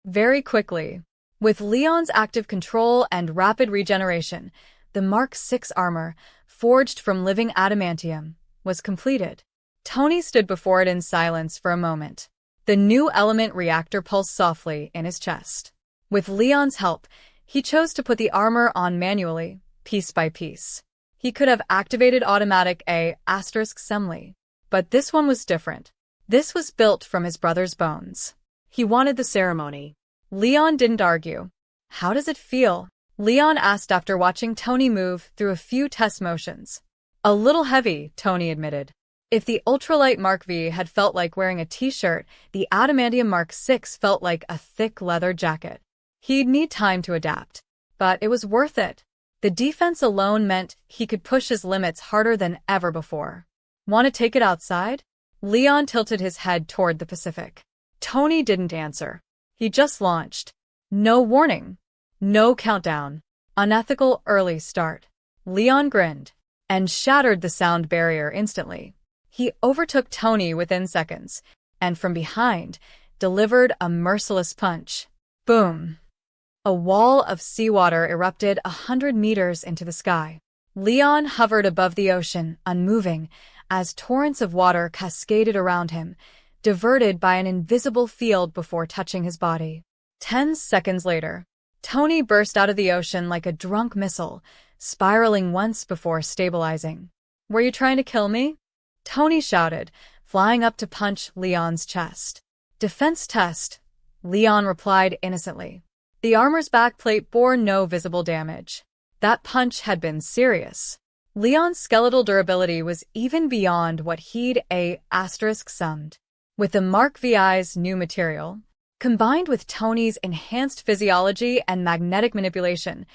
Very quickly. With Leon's active control and rapid regeneration, the Mark VI armor, forged from living adamantium, was completed. Tony stood before it in silence for a moment. The new element reactor pulsed softly in his chest. With Leon's help, he chose to put the armor on manually, piece by piece. He could have activated automatic assembly, but this one was different. This was built from his brother's bones. He wanted the ceremony. Leon didn't argue. How does it feel? Leon asked after watching Tony move through a few test motions. A little heavy, Tony admitted. If the ultralight Mark V had felt like wearing a t-shirt, the adamantium Mark VI felt like a thick leather jacket. He'd need time to adapt. But it was worth it. The defense alone meant he could push his limits harder than ever before. Want to take it outside? Leon tilted his head toward the Pacific. Tony didn't answer. He just launched. No warning. No countdown. Unethical early start. Leon grinned and shattered the sound barrier instantly. He overtook Tony within seconds, and from behind, delivered a merciless punch. Boom. A wall of seawater erupted 100 meters into the sky. Leon hovered above the ocean, unmoving, as torrents of water cascaded around him, diverted by an invisible field before touching his body. 10 seconds later, Tony burst out of the ocean like a drunk missile, spiraling once before stabilizing. Were you trying to kill me? Tony shouted, flying up to punch Leon's chest. Defense test, Leon replied innocently. The armor's backplate bore no visible damage. That punch had been serious. Leon's skeletal durability was even beyond what he'd summed. With the Mark VI's new material, combined with Tony's enhanced physiology and magnetic manipulation,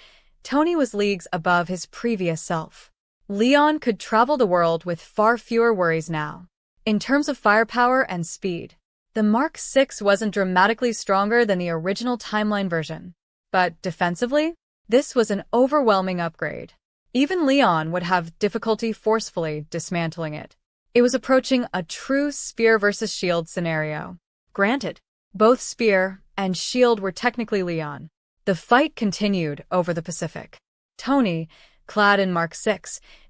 Tony was leagues above his previous self. Leon could travel the world with far fewer worries now. In terms of firepower and speed, the Mark VI wasn't dramatically stronger than the original timeline version. But defensively, this was an overwhelming upgrade. Even Leon would have difficulty forcefully dismantling it. It was approaching a true spear versus shield scenario. Granted, both spear and shield were technically Leon. The fight continued over the Pacific. Tony, clad in Mark VI,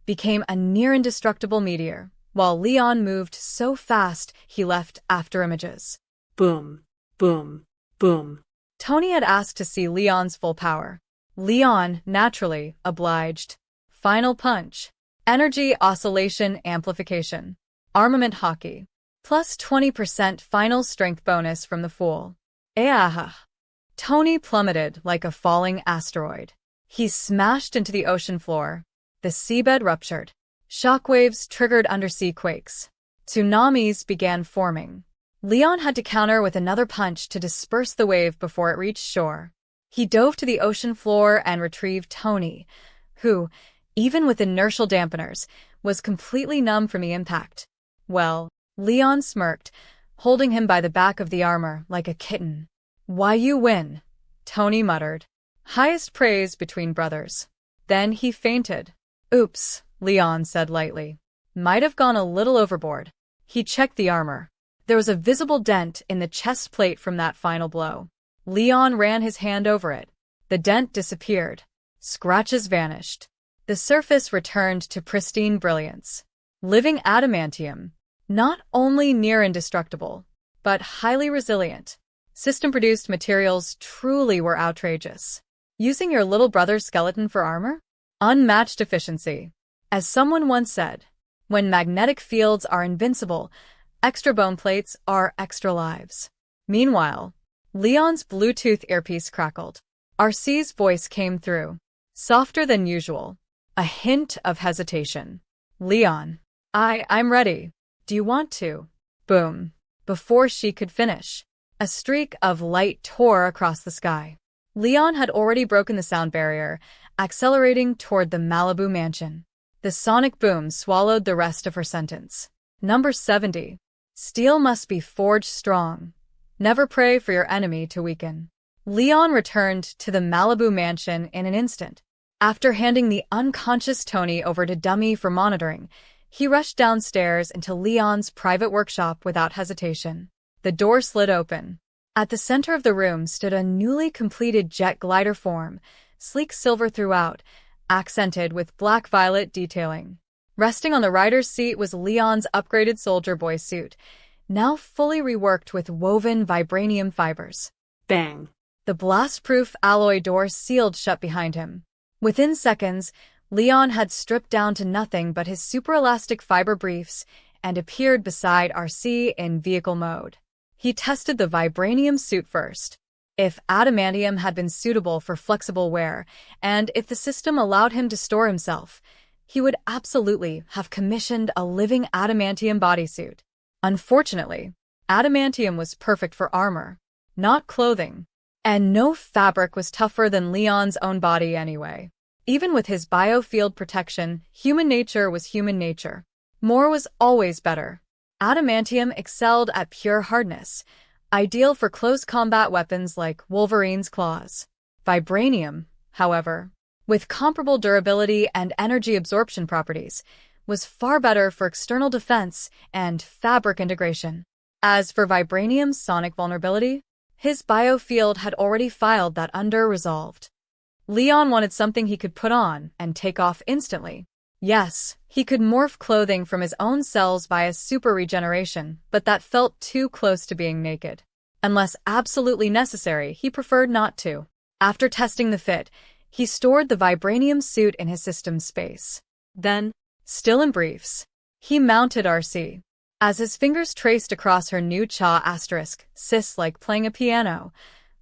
became a near-indestructible meteor, while Leon moved so fast he left afterimages. Boom, boom, boom. Tony had asked to see Leon's full power. Leon, naturally, obliged. Final punch. Energy oscillation amplification. Armament hockey. Plus 20% final strength bonus from the Fool. Tony plummeted like a falling asteroid. He smashed into the ocean floor. The seabed ruptured. Shockwaves triggered undersea quakes. Tsunamis began forming. Leon had to counter with another punch to disperse the wave before it reached shore. He dove to the ocean floor and retrieved Tony, who, even with inertial dampeners, was completely numb from the impact. Well, Leon smirked, holding him by the back of the armor like a kitten. Why you win, Tony muttered. Highest praise between brothers. Then he fainted. Oops, Leon said lightly. Might have gone a little overboard. He checked the armor. There was a visible dent in the chest plate from that final blow. Leon ran his hand over it. The dent disappeared. Scratches vanished. The surface returned to pristine brilliance. Living adamantium, not only near indestructible, but highly resilient. System-produced materials truly were outrageous. Using your little brother's skeleton for armor? Unmatched efficiency. As someone once said, when magnetic fields are invincible, extra bone plates are extra lives. Meanwhile, Leon's Bluetooth earpiece crackled. RC's voice came through, softer than usual. A hint of hesitation. Leon, I'm ready. Do you want to? Boom. Before she could finish, a streak of light tore across the sky. Leon had already broken the sound barrier, accelerating toward the Malibu mansion. The sonic boom swallowed the rest of her sentence. Number 70. Steel must be forged strong. Never pray for your enemy to weaken. Leon returned to the Malibu mansion in an instant. After handing the unconscious Tony over to Dummy for monitoring, he rushed downstairs into Leon's private workshop without hesitation. The door slid open. At the center of the room stood a newly completed jet glider form, sleek silver throughout, accented with black-violet detailing. Resting on the rider's seat was Leon's upgraded soldier boy suit, now fully reworked with woven vibranium fibers. Bang. The blast-proof alloy door sealed shut behind him. Within seconds, Leon had stripped down to nothing but his super-elastic fiber briefs and appeared beside RC in vehicle mode. He tested the vibranium suit first. If adamantium had been suitable for flexible wear, and if the system allowed him to store himself, he would absolutely have commissioned a living adamantium bodysuit. Unfortunately, adamantium was perfect for armor, not clothing. And no fabric was tougher than Leon's own body anyway. Even with his biofield protection, human nature was human nature. More was always better. Adamantium excelled at pure hardness, ideal for close combat weapons like Wolverine's claws. Vibranium, however, with comparable durability and energy absorption properties, was far better for external defense and fabric integration. As for vibranium's sonic vulnerability, his biofield had already filed that under resolved. Leon wanted something he could put on and take off instantly. Yes, he could morph clothing from his own cells via super regeneration, but that felt too close to being naked. Unless absolutely necessary, he preferred not to. After testing the fit, he stored the vibranium suit in his system space. Then, still in briefs, he mounted RC. As his fingers traced across her new cha asterisk, sis like playing a piano,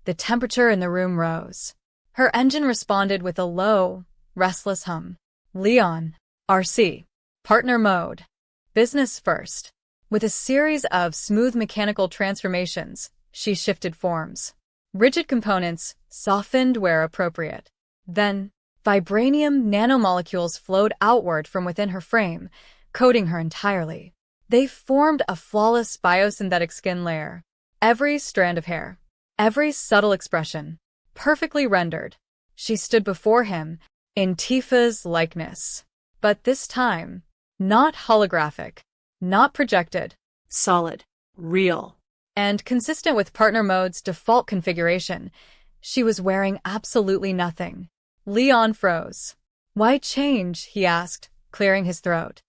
the temperature in the room rose. Her engine responded with a low, restless hum. Leon. RC. Partner mode. Business first. With a series of smooth mechanical transformations, she shifted forms. Rigid components softened where appropriate. Then, vibranium nanomolecules flowed outward from within her frame, coating her entirely. They formed a flawless biosynthetic skin layer. Every strand of hair, every subtle expression, perfectly rendered. She stood before him, in Tifa's likeness. But this time, not holographic, not projected. Solid. Real. And consistent with partner mode's default configuration, she was wearing absolutely nothing. Leon froze. Why change? He asked, clearing his throat.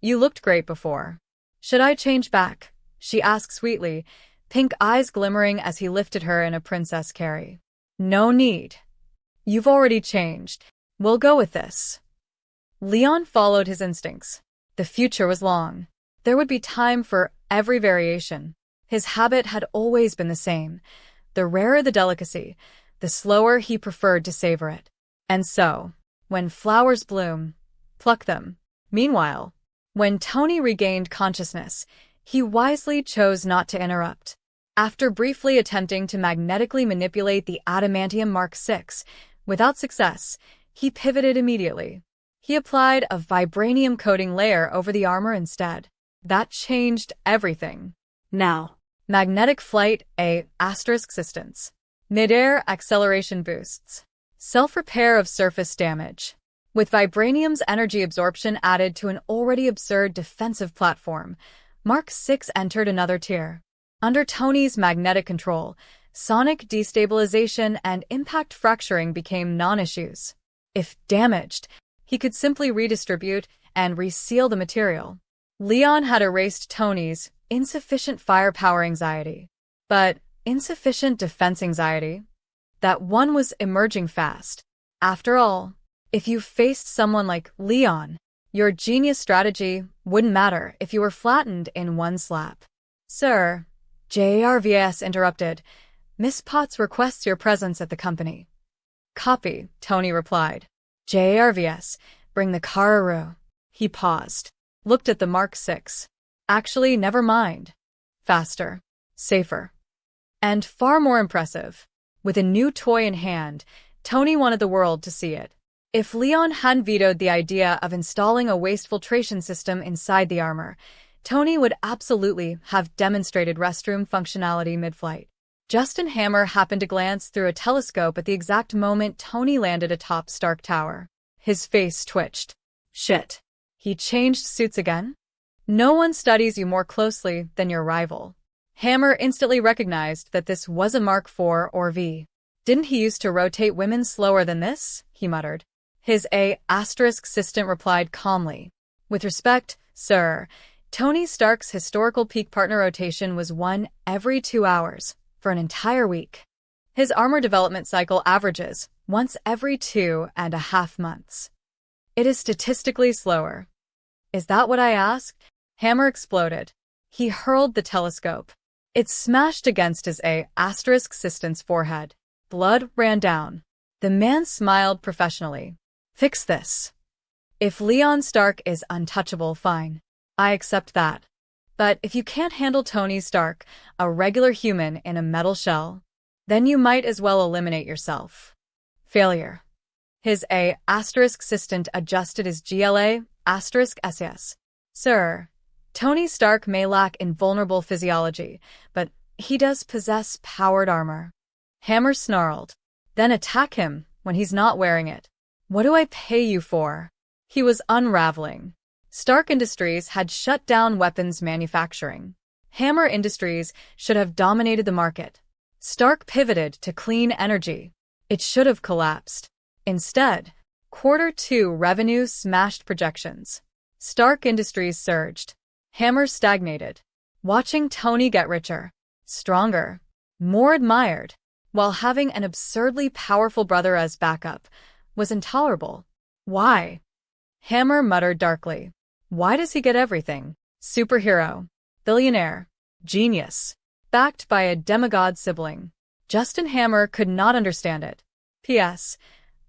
You looked great before. Should I change back? She asked sweetly, pink eyes glimmering as he lifted her in a princess carry. No need. You've already changed. We'll go with this. Leon followed his instincts. The future was long. There would be time for every variation. His habit had always been the same. The rarer the delicacy, the slower he preferred to savor it. And so, when flowers bloom, pluck them. Meanwhile, when Tony regained consciousness, he wisely chose not to interrupt. After briefly attempting to magnetically manipulate the adamantium Mark VI, without success, he pivoted immediately. He applied a vibranium coating layer over the armor instead. That changed everything. Now. Magnetic flight, assistance. Mid-air acceleration boosts. Self-repair of surface damage. With vibranium's energy absorption added to an already absurd defensive platform, Mark VI entered another tier. Under Tony's magnetic control, sonic destabilization and impact fracturing became non-issues. If damaged, he could simply redistribute and reseal the material. Leon had erased Tony's insufficient firepower anxiety. But insufficient defense anxiety? That one was emerging fast. After all, if you faced someone like Leon, your genius strategy wouldn't matter if you were flattened in one slap. Sir, JRVS interrupted. Miss Potts requests your presence at the company. Copy, Tony replied. JRVS, bring the Kararu. He paused. looked at the Mark 6. Actually, never mind. Faster, safer, and far more impressive. With a new toy in hand, Tony wanted the world to see it. If Leon hadn't vetoed the idea of installing a waste filtration system inside the armor, Tony would absolutely have demonstrated restroom functionality mid-flight. Justin Hammer happened to glance through a telescope at the exact moment Tony landed atop Stark Tower. His face twitched. Shit. He changed suits again? No one studies you more closely than your rival. Hammer instantly recognized that this was a Mark IV or V. Didn't he used to rotate women slower than this? He muttered. His assistant replied calmly. With respect, sir, Tony Stark's historical peak partner rotation was 1 every 2 hours, for an entire week. His armor development cycle averages once every 2.5 months. It is statistically slower. Is that what I asked? Hammer exploded. He hurled the telescope. It smashed against his assistant's forehead. Blood ran down. The man smiled professionally. Fix this. If Leon Stark is untouchable, fine. I accept that. But if you can't handle Tony Stark, a regular human in a metal shell, then you might as well eliminate yourself. Failure. His assistant adjusted his GLA*SAS. Sir, Tony Stark may lack invulnerable physiology, but he does possess powered armor. Hammer snarled. Then attack him when he's not wearing it. What do I pay you for? He was unraveling. Stark Industries had shut down weapons manufacturing. Hammer Industries should have dominated the market. Stark pivoted to clean energy. It should have collapsed. Instead, Q2 revenue smashed projections. Stark Industries surged. Hammer stagnated, watching Tony get richer, stronger, more admired, while having an absurdly powerful brother as backup, was intolerable. Why? Hammer muttered darkly. Why does he get everything? Superhero, billionaire, genius, backed by a demigod sibling. Justin Hammer could not understand it. P.S.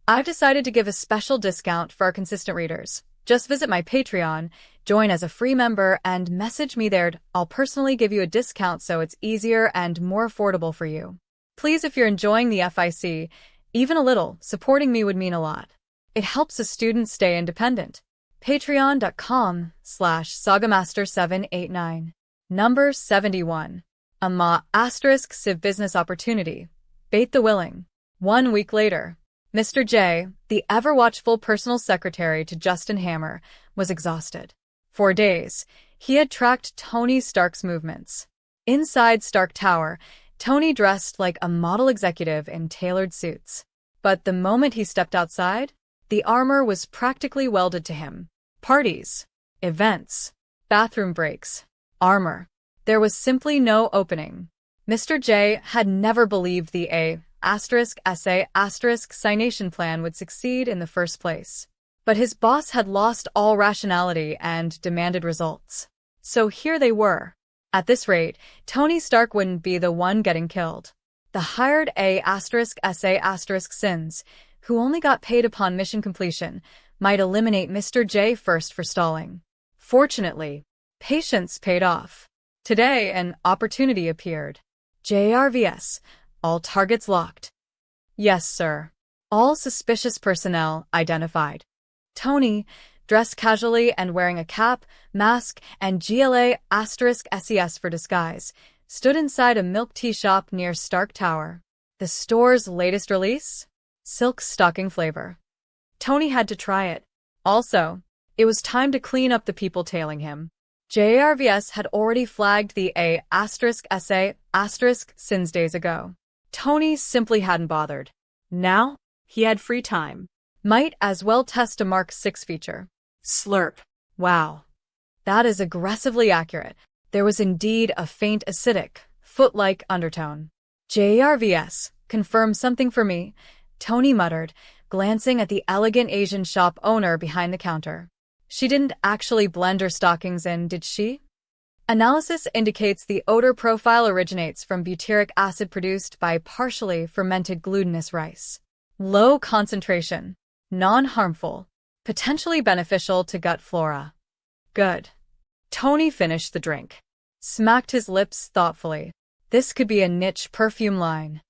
I've decided to give a special discount for our consistent readers. Just visit my Patreon, join as a free member, and message me there. I'll personally give you a discount so it's easier and more affordable for you. Please, if you're enjoying the FIC, even a little, supporting me would mean a lot. It helps a student stay independent. Patreon.com/Sagamaster789. Number 71. Civ business opportunity. Bait the willing. 1 week later, Mr. J, the ever-watchful personal secretary to Justin Hammer, was exhausted. For days, he had tracked Tony Stark's movements. Inside Stark Tower, Tony dressed like a model executive in tailored suits. But the moment he stepped outside, the armor was practically welded to him. Parties, events, bathroom breaks, armor. There was simply no opening. Mr. J had never believed the signation plan would succeed in the first place. But his boss had lost all rationality and demanded results. So here they were. At this rate, Tony Stark wouldn't be the one getting killed. The hired sins, who only got paid upon mission completion, might eliminate Mr. J first for stalling. Fortunately, patience paid off. Today, an opportunity appeared. JRVS. All targets locked. Yes, sir. All suspicious personnel identified. Tony, dressed casually and wearing a cap, mask, and GLA*SES for disguise, stood inside a milk tea shop near Stark Tower. The store's latest release? Silk stocking flavor. Tony had to try it. Also, it was time to clean up the people tailing him. JRVS had already flagged the sins days ago. Tony simply hadn't bothered. Now, he had free time. Might as well test a Mark 6 feature. Slurp. Wow. That is aggressively accurate. There was indeed a faint acidic, foot-like undertone. JRVS, confirm something for me, Tony muttered, glancing at the elegant Asian shop owner behind the counter. She didn't actually blend her stockings in, did she? Analysis indicates the odor profile originates from butyric acid produced by partially fermented glutinous rice. Low concentration, non-harmful, potentially beneficial to gut flora. Good. Tony finished the drink, smacked his lips thoughtfully. This could be a niche perfume line.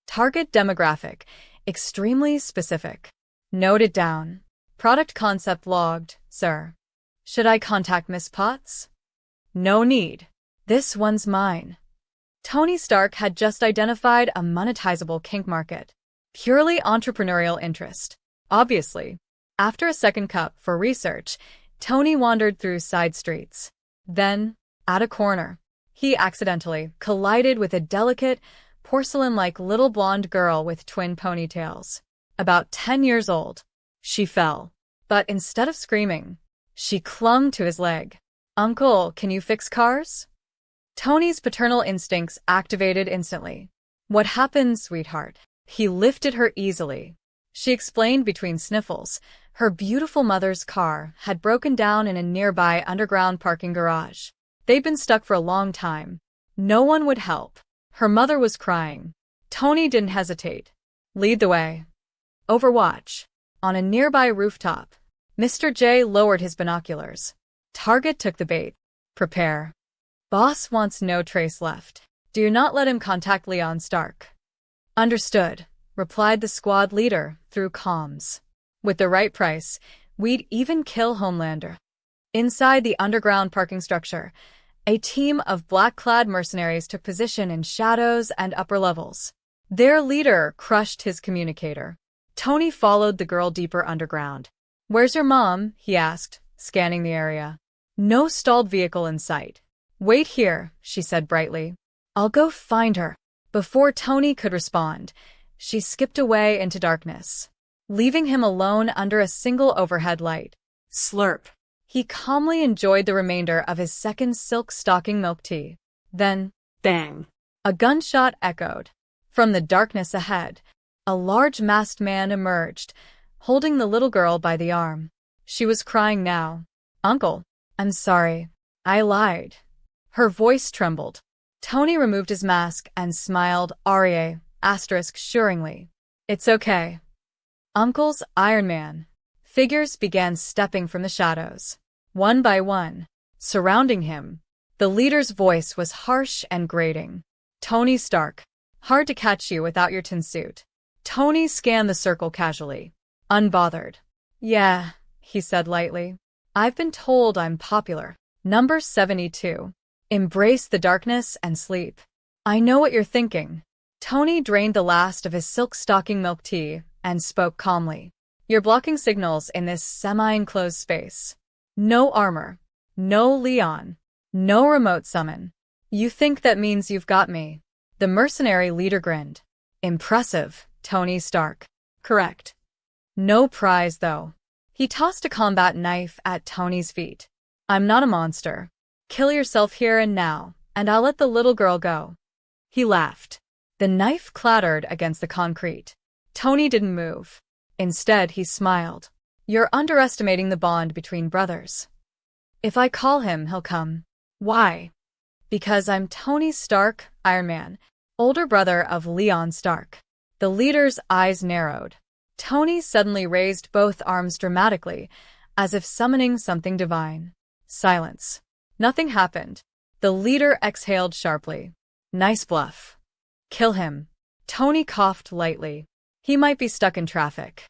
Target demographic, extremely specific. Noted down. Product concept logged, sir. Should I contact Miss Potts? No need. This one's mine. Tony Stark had just identified a monetizable kink market. Purely entrepreneurial interest. Obviously. After a second cup for research, Tony wandered through side streets. Then, at a corner, he accidentally collided with a delicate, porcelain-like little blonde girl with twin ponytails. About 10 years old. She fell. But instead of screaming, she clung to his leg. Uncle, can you fix cars? Tony's paternal instincts activated instantly. What happened, sweetheart? He lifted her easily. She explained between sniffles. Her beautiful mother's car had broken down in a nearby underground parking garage. They'd been stuck for a long time. No one would help. Her mother was crying. Tony didn't hesitate. Lead the way. Overwatch. On a nearby rooftop, Mr. J lowered his binoculars. Target took the bait. Prepare. Boss wants no trace left. Do not let him contact Leon Stark. Understood, replied the squad leader through comms. With the right price, we'd even kill Homelander. Inside the underground parking structure, a team of black-clad mercenaries took position in shadows and upper levels. Their leader crushed his communicator. Tony followed the girl deeper underground. Where's your mom? He asked, scanning the area. No stalled vehicle in sight. Wait here, she said brightly. I'll go find her. Before Tony could respond, she skipped away into darkness, leaving him alone under a single overhead light. Slurp. He calmly enjoyed the remainder of his second silk stocking milk tea. Then, bang! A gunshot echoed. From the darkness ahead, a large masked man emerged, holding the little girl by the arm. She was crying now. Uncle, I'm sorry. I lied. Her voice trembled. Tony removed his mask and smiled assuringly. It's okay. Uncle's Iron Man. Figures began stepping from the shadows. One by one, surrounding him. The leader's voice was harsh and grating. Tony Stark. Hard to catch you without your tin suit. Tony scanned the circle casually. Unbothered. Yeah, he said lightly. I've been told I'm popular. Number 72. Embrace the darkness and sleep. I know what you're thinking. Tony drained the last of his silk stocking milk tea and spoke calmly. You're blocking signals in this semi-enclosed space. No armor. No Leon. No remote summon. You think that means you've got me? The mercenary leader grinned. Impressive, Tony Stark. Correct. No prize, though. He tossed a combat knife at Tony's feet. I'm not a monster. Kill yourself here and now, and I'll let the little girl go. He laughed. The knife clattered against the concrete. Tony didn't move. Instead, he smiled. You're underestimating the bond between brothers. If I call him, he'll come. Why? Because I'm Tony Stark, Iron Man, older brother of Leon Stark. The leader's eyes narrowed. Tony suddenly raised both arms dramatically, as if summoning something divine. Silence. Nothing happened. The leader exhaled sharply. Nice bluff. Kill him. Tony coughed lightly. He might be stuck in traffic.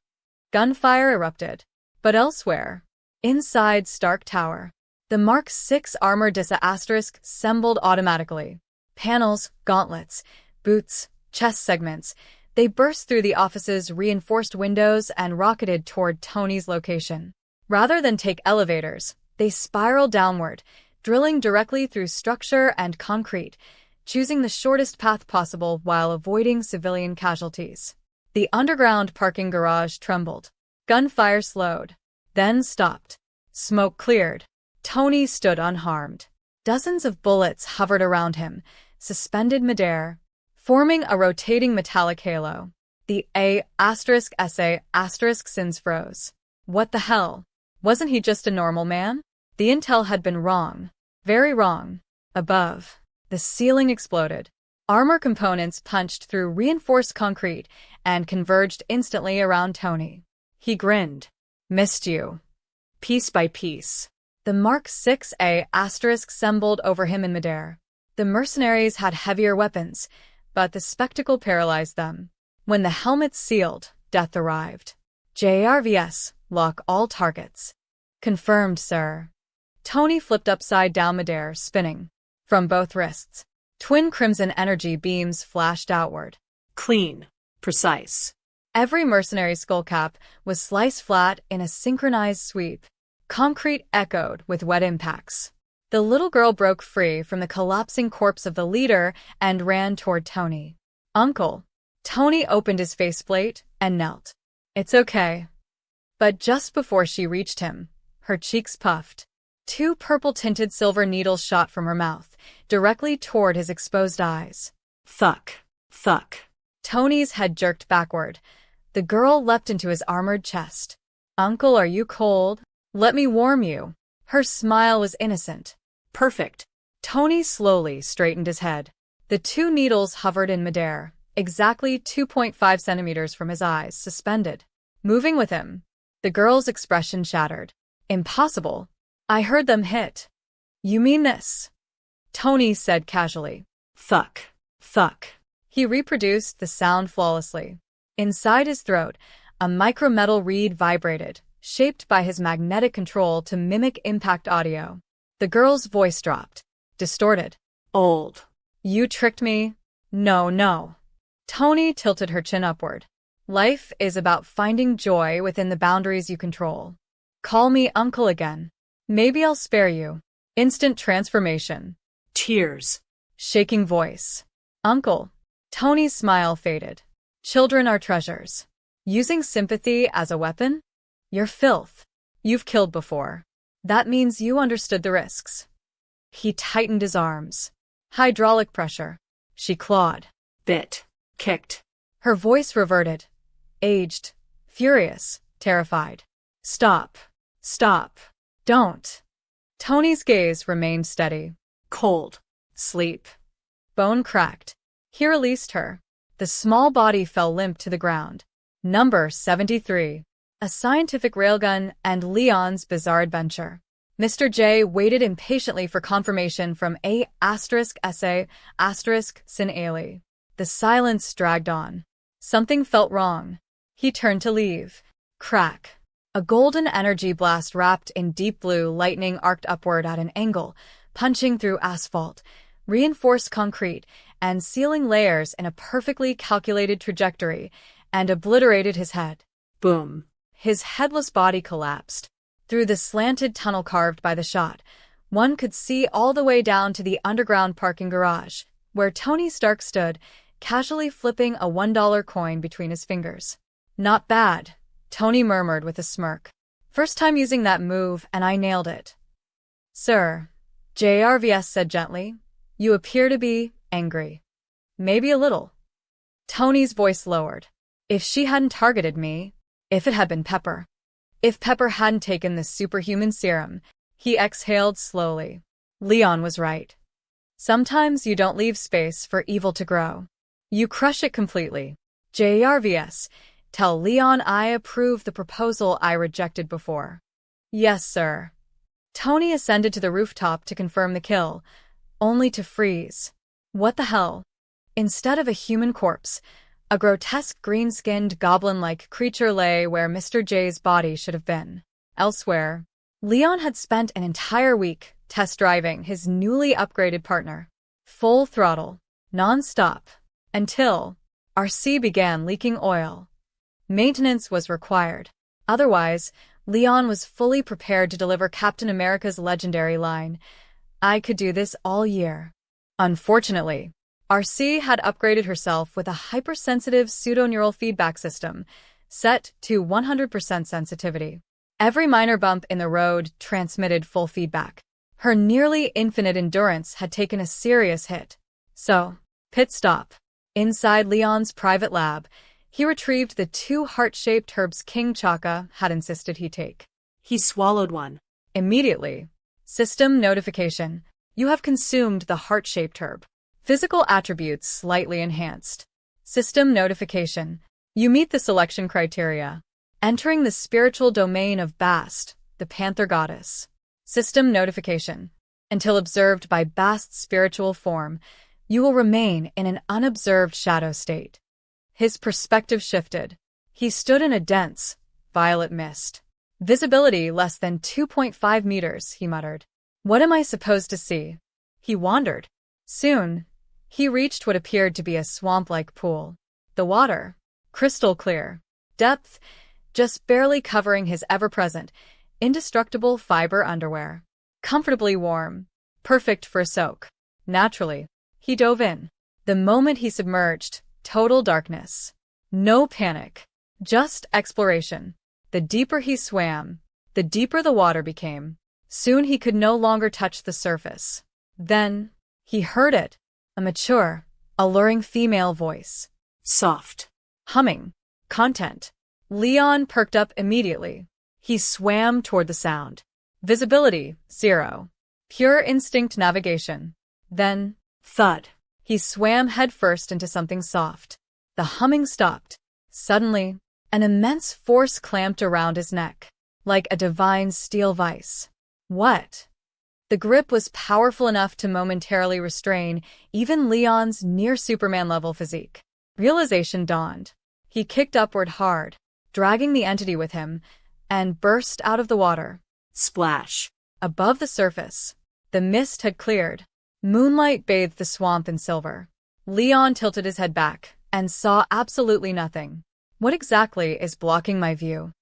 Gunfire erupted. But elsewhere, inside Stark Tower, the Mark 6 armor assembled automatically. Panels, gauntlets, boots, chest segments. They burst through the office's reinforced windows and rocketed toward Tony's location. Rather than take elevators, they spiraled downward, drilling directly through structure and concrete, choosing the shortest path possible while avoiding civilian casualties. The underground parking garage trembled. Gunfire slowed, then stopped. Smoke cleared. Tony stood unharmed. Dozens of bullets hovered around him, suspended midair, forming a rotating metallic halo. The sins froze. What the hell? Wasn't he just a normal man? The intel had been wrong. Very wrong. Above, the ceiling exploded. Armor components punched through reinforced concrete and converged instantly around Tony. He grinned. Missed you. Piece by piece. The Mark 6A asterisk sembled over him in midair. The mercenaries had heavier weapons, but the spectacle paralyzed them. When the helmets sealed, death arrived. JRVS, lock all targets. Confirmed, sir. Tony flipped upside down midair, spinning. From both wrists, twin crimson energy beams flashed outward. Clean. Precise. Every mercenary's skullcap was sliced flat in a synchronized sweep. Concrete echoed with wet impacts. The little girl broke free from the collapsing corpse of the leader and ran toward Tony. Uncle. Tony opened his faceplate and knelt. It's okay. But just before she reached him, her cheeks puffed. 2 purple-tinted silver needles shot from her mouth, directly toward his exposed eyes. Thuck. Thuck. Tony's head jerked backward. The girl leapt into his armored chest. Uncle, are you cold? Let me warm you. Her smile was innocent. Perfect. Tony slowly straightened his head. The 2 needles hovered in midair, exactly 2.5 centimeters from his eyes, suspended. Moving with him. The girl's expression shattered. Impossible. I heard them hit. You mean this? Tony said casually. Thuck. Thuck. He reproduced the sound flawlessly. Inside his throat, a micrometal reed vibrated, shaped by his magnetic control to mimic impact audio. The girl's voice dropped, distorted. Old. You tricked me? No, no. Tony tilted her chin upward. Life is about finding joy within the boundaries you control. Call me uncle again. Maybe I'll spare you. Instant transformation. Tears. Shaking voice. Uncle. Tony's smile faded. Children are treasures. Using sympathy as a weapon? You're filth. You've killed before. That means you understood the risks. He tightened his arms. Hydraulic pressure. She clawed. Bit. Kicked. Her voice reverted. Aged. Furious. Terrified. Stop. Stop. Don't. Tony's gaze remained steady. Cold. Sleep. Bone cracked. He released her. The small body fell limp to the ground. Number 73. A scientific railgun and Leon's bizarre adventure. Mr. J waited impatiently for confirmation from A*SA*Sin Ali. The silence dragged on. Something felt wrong. He turned to leave. Crack. A golden energy blast wrapped in deep blue lightning arced upward at an angle, punching through asphalt, reinforced concrete, and sealing layers in a perfectly calculated trajectory, and obliterated his head. Boom. His headless body collapsed. Through the slanted tunnel carved by the shot, one could see all the way down to the underground parking garage, where Tony Stark stood, casually flipping a $1 coin between his fingers. Not bad, Tony murmured with a smirk. First time using that move, and I nailed it. Sir, JRVS said gently, you appear to be angry. Maybe a little. Tony's voice lowered. If she hadn't targeted me, if it had been Pepper. If Pepper hadn't taken the superhuman serum, he exhaled slowly. Leon was right. Sometimes you don't leave space for evil to grow. You crush it completely. JRVS, tell Leon I approve the proposal I rejected before. Yes, sir. Tony ascended to the rooftop to confirm the kill, only to freeze. What the hell? Instead of a human corpse, a grotesque green-skinned goblin-like creature lay where Mr. J's body should have been. Elsewhere, Leon had spent an entire week test-driving his newly upgraded partner. Full throttle, non-stop, until RC began leaking oil. Maintenance was required. Otherwise, Leon was fully prepared to deliver Captain America's legendary line, I could do this all year. Unfortunately, RC had upgraded herself with a hypersensitive pseudoneural feedback system, set to 100% sensitivity. Every minor bump in the road transmitted full feedback. Her nearly infinite endurance had taken a serious hit. So, pit stop. Inside Leon's private lab, he retrieved the 2 heart-shaped herbs King Chaka had insisted he take. He swallowed one. Immediately. System notification. You have consumed the heart-shaped herb. Physical attributes slightly enhanced. System notification. You meet the selection criteria. Entering the spiritual domain of Bast, the panther goddess. System notification. Until observed by Bast's spiritual form, you will remain in an unobserved shadow state. His perspective shifted. He stood in a dense, violet mist. Visibility less than 2.5 meters, he muttered. What am I supposed to see? He wandered. Soon, he reached what appeared to be a swamp-like pool. The water, crystal clear. Depth, just barely covering his ever-present, indestructible fiber underwear. Comfortably warm. Perfect for a soak. Naturally, he dove in. The moment he submerged, total darkness. No panic. Just exploration. The deeper he swam, the deeper the water became. Soon he could no longer touch the surface. Then, he heard it. A mature, alluring female voice. Soft. Humming. Content. Leon perked up immediately. He swam toward the sound. Visibility, 0. Pure instinct navigation. Then, Thud. he swam headfirst into something soft. The humming stopped. Suddenly, an immense force clamped around his neck, like a divine steel vice. What? The grip was powerful enough to momentarily restrain even Leon's near-Superman-level physique. Realization dawned. He kicked upward hard, dragging the entity with him, and burst out of the water. Splash. Above the surface, the mist had cleared. Moonlight bathed the swamp in silver. Leon tilted his head back and saw absolutely nothing. What exactly is blocking my view?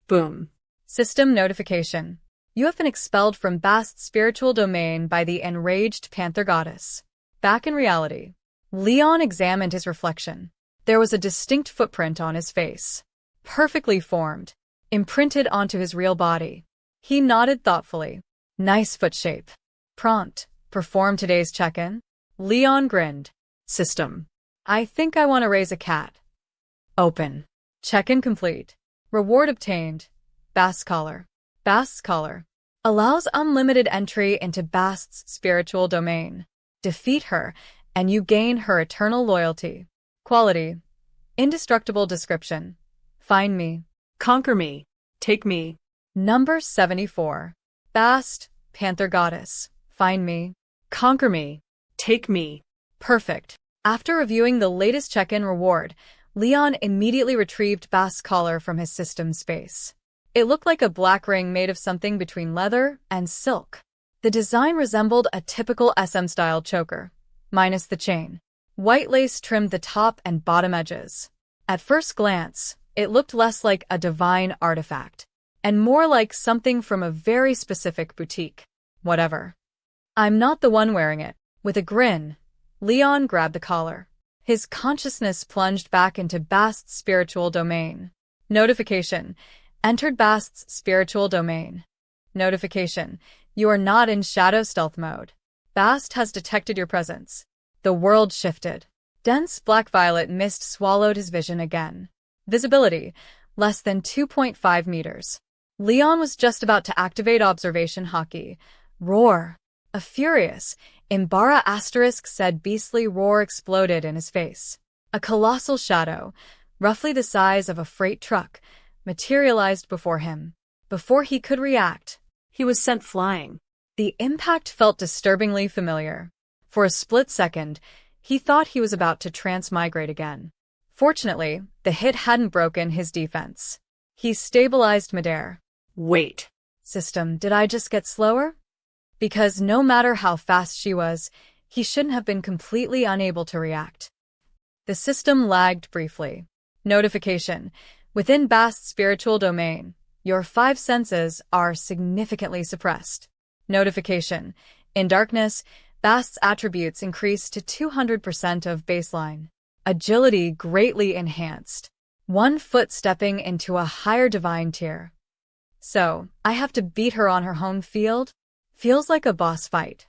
Boom. System notification. You have been expelled from Bast's spiritual domain by the enraged panther goddess. Back in reality, Leon examined his reflection. There was a distinct footprint on his face. Perfectly formed, imprinted onto his real body. He nodded thoughtfully. Nice foot shape. Prompt. Perform today's check-in? Leon grinned. System. I think I want to raise a cat. Open. Check-in complete. Reward obtained. Bast's collar. Bast's collar. Allows unlimited entry into Bast's spiritual domain. Defeat her, and you gain her eternal loyalty. Quality. Indestructible description. Find me. Conquer me. Take me. Number 74. Bast, Panther Goddess. Find me. Conquer me. Take me. Perfect. After reviewing the latest check-in reward, Leon immediately retrieved Bast's collar from his system space. It looked like a black ring made of something between leather and silk. The design resembled a typical SM-style choker, minus the chain. White lace trimmed the top and bottom edges. At first glance, it looked less like a divine artifact, and more like something from a very specific boutique. Whatever. I'm not the one wearing it. With a grin, Leon grabbed the collar. His consciousness plunged back into Bast's spiritual domain. Notification. Entered Bast's spiritual domain. Notification. You are not in shadow stealth mode. Bast has detected your presence. The world shifted. Dense black-violet mist swallowed his vision again. Visibility. Less than 2.5 meters. Leon was just about to activate observation hockey. Roar. A furious, Imbara asterisk said beastly roar exploded in his face. A colossal shadow, roughly the size of a freight truck, materialized before him. Before he could react, He was sent flying. the impact felt disturbingly familiar. For a split second, he thought he was about to transmigrate again. Fortunately, the hit hadn't broken his defense. He stabilized midair. Wait. System, did I just get slower? Because no matter how fast she was, he shouldn't have been completely unable to react. The system lagged briefly. Notification. Within Bast's spiritual domain, your 5 senses are significantly suppressed. Notification. In darkness, Bast's attributes increase to 200% of baseline. Agility greatly enhanced. 1 foot stepping into a higher divine tier. So, I have to beat her on her home field? Feels like a boss fight.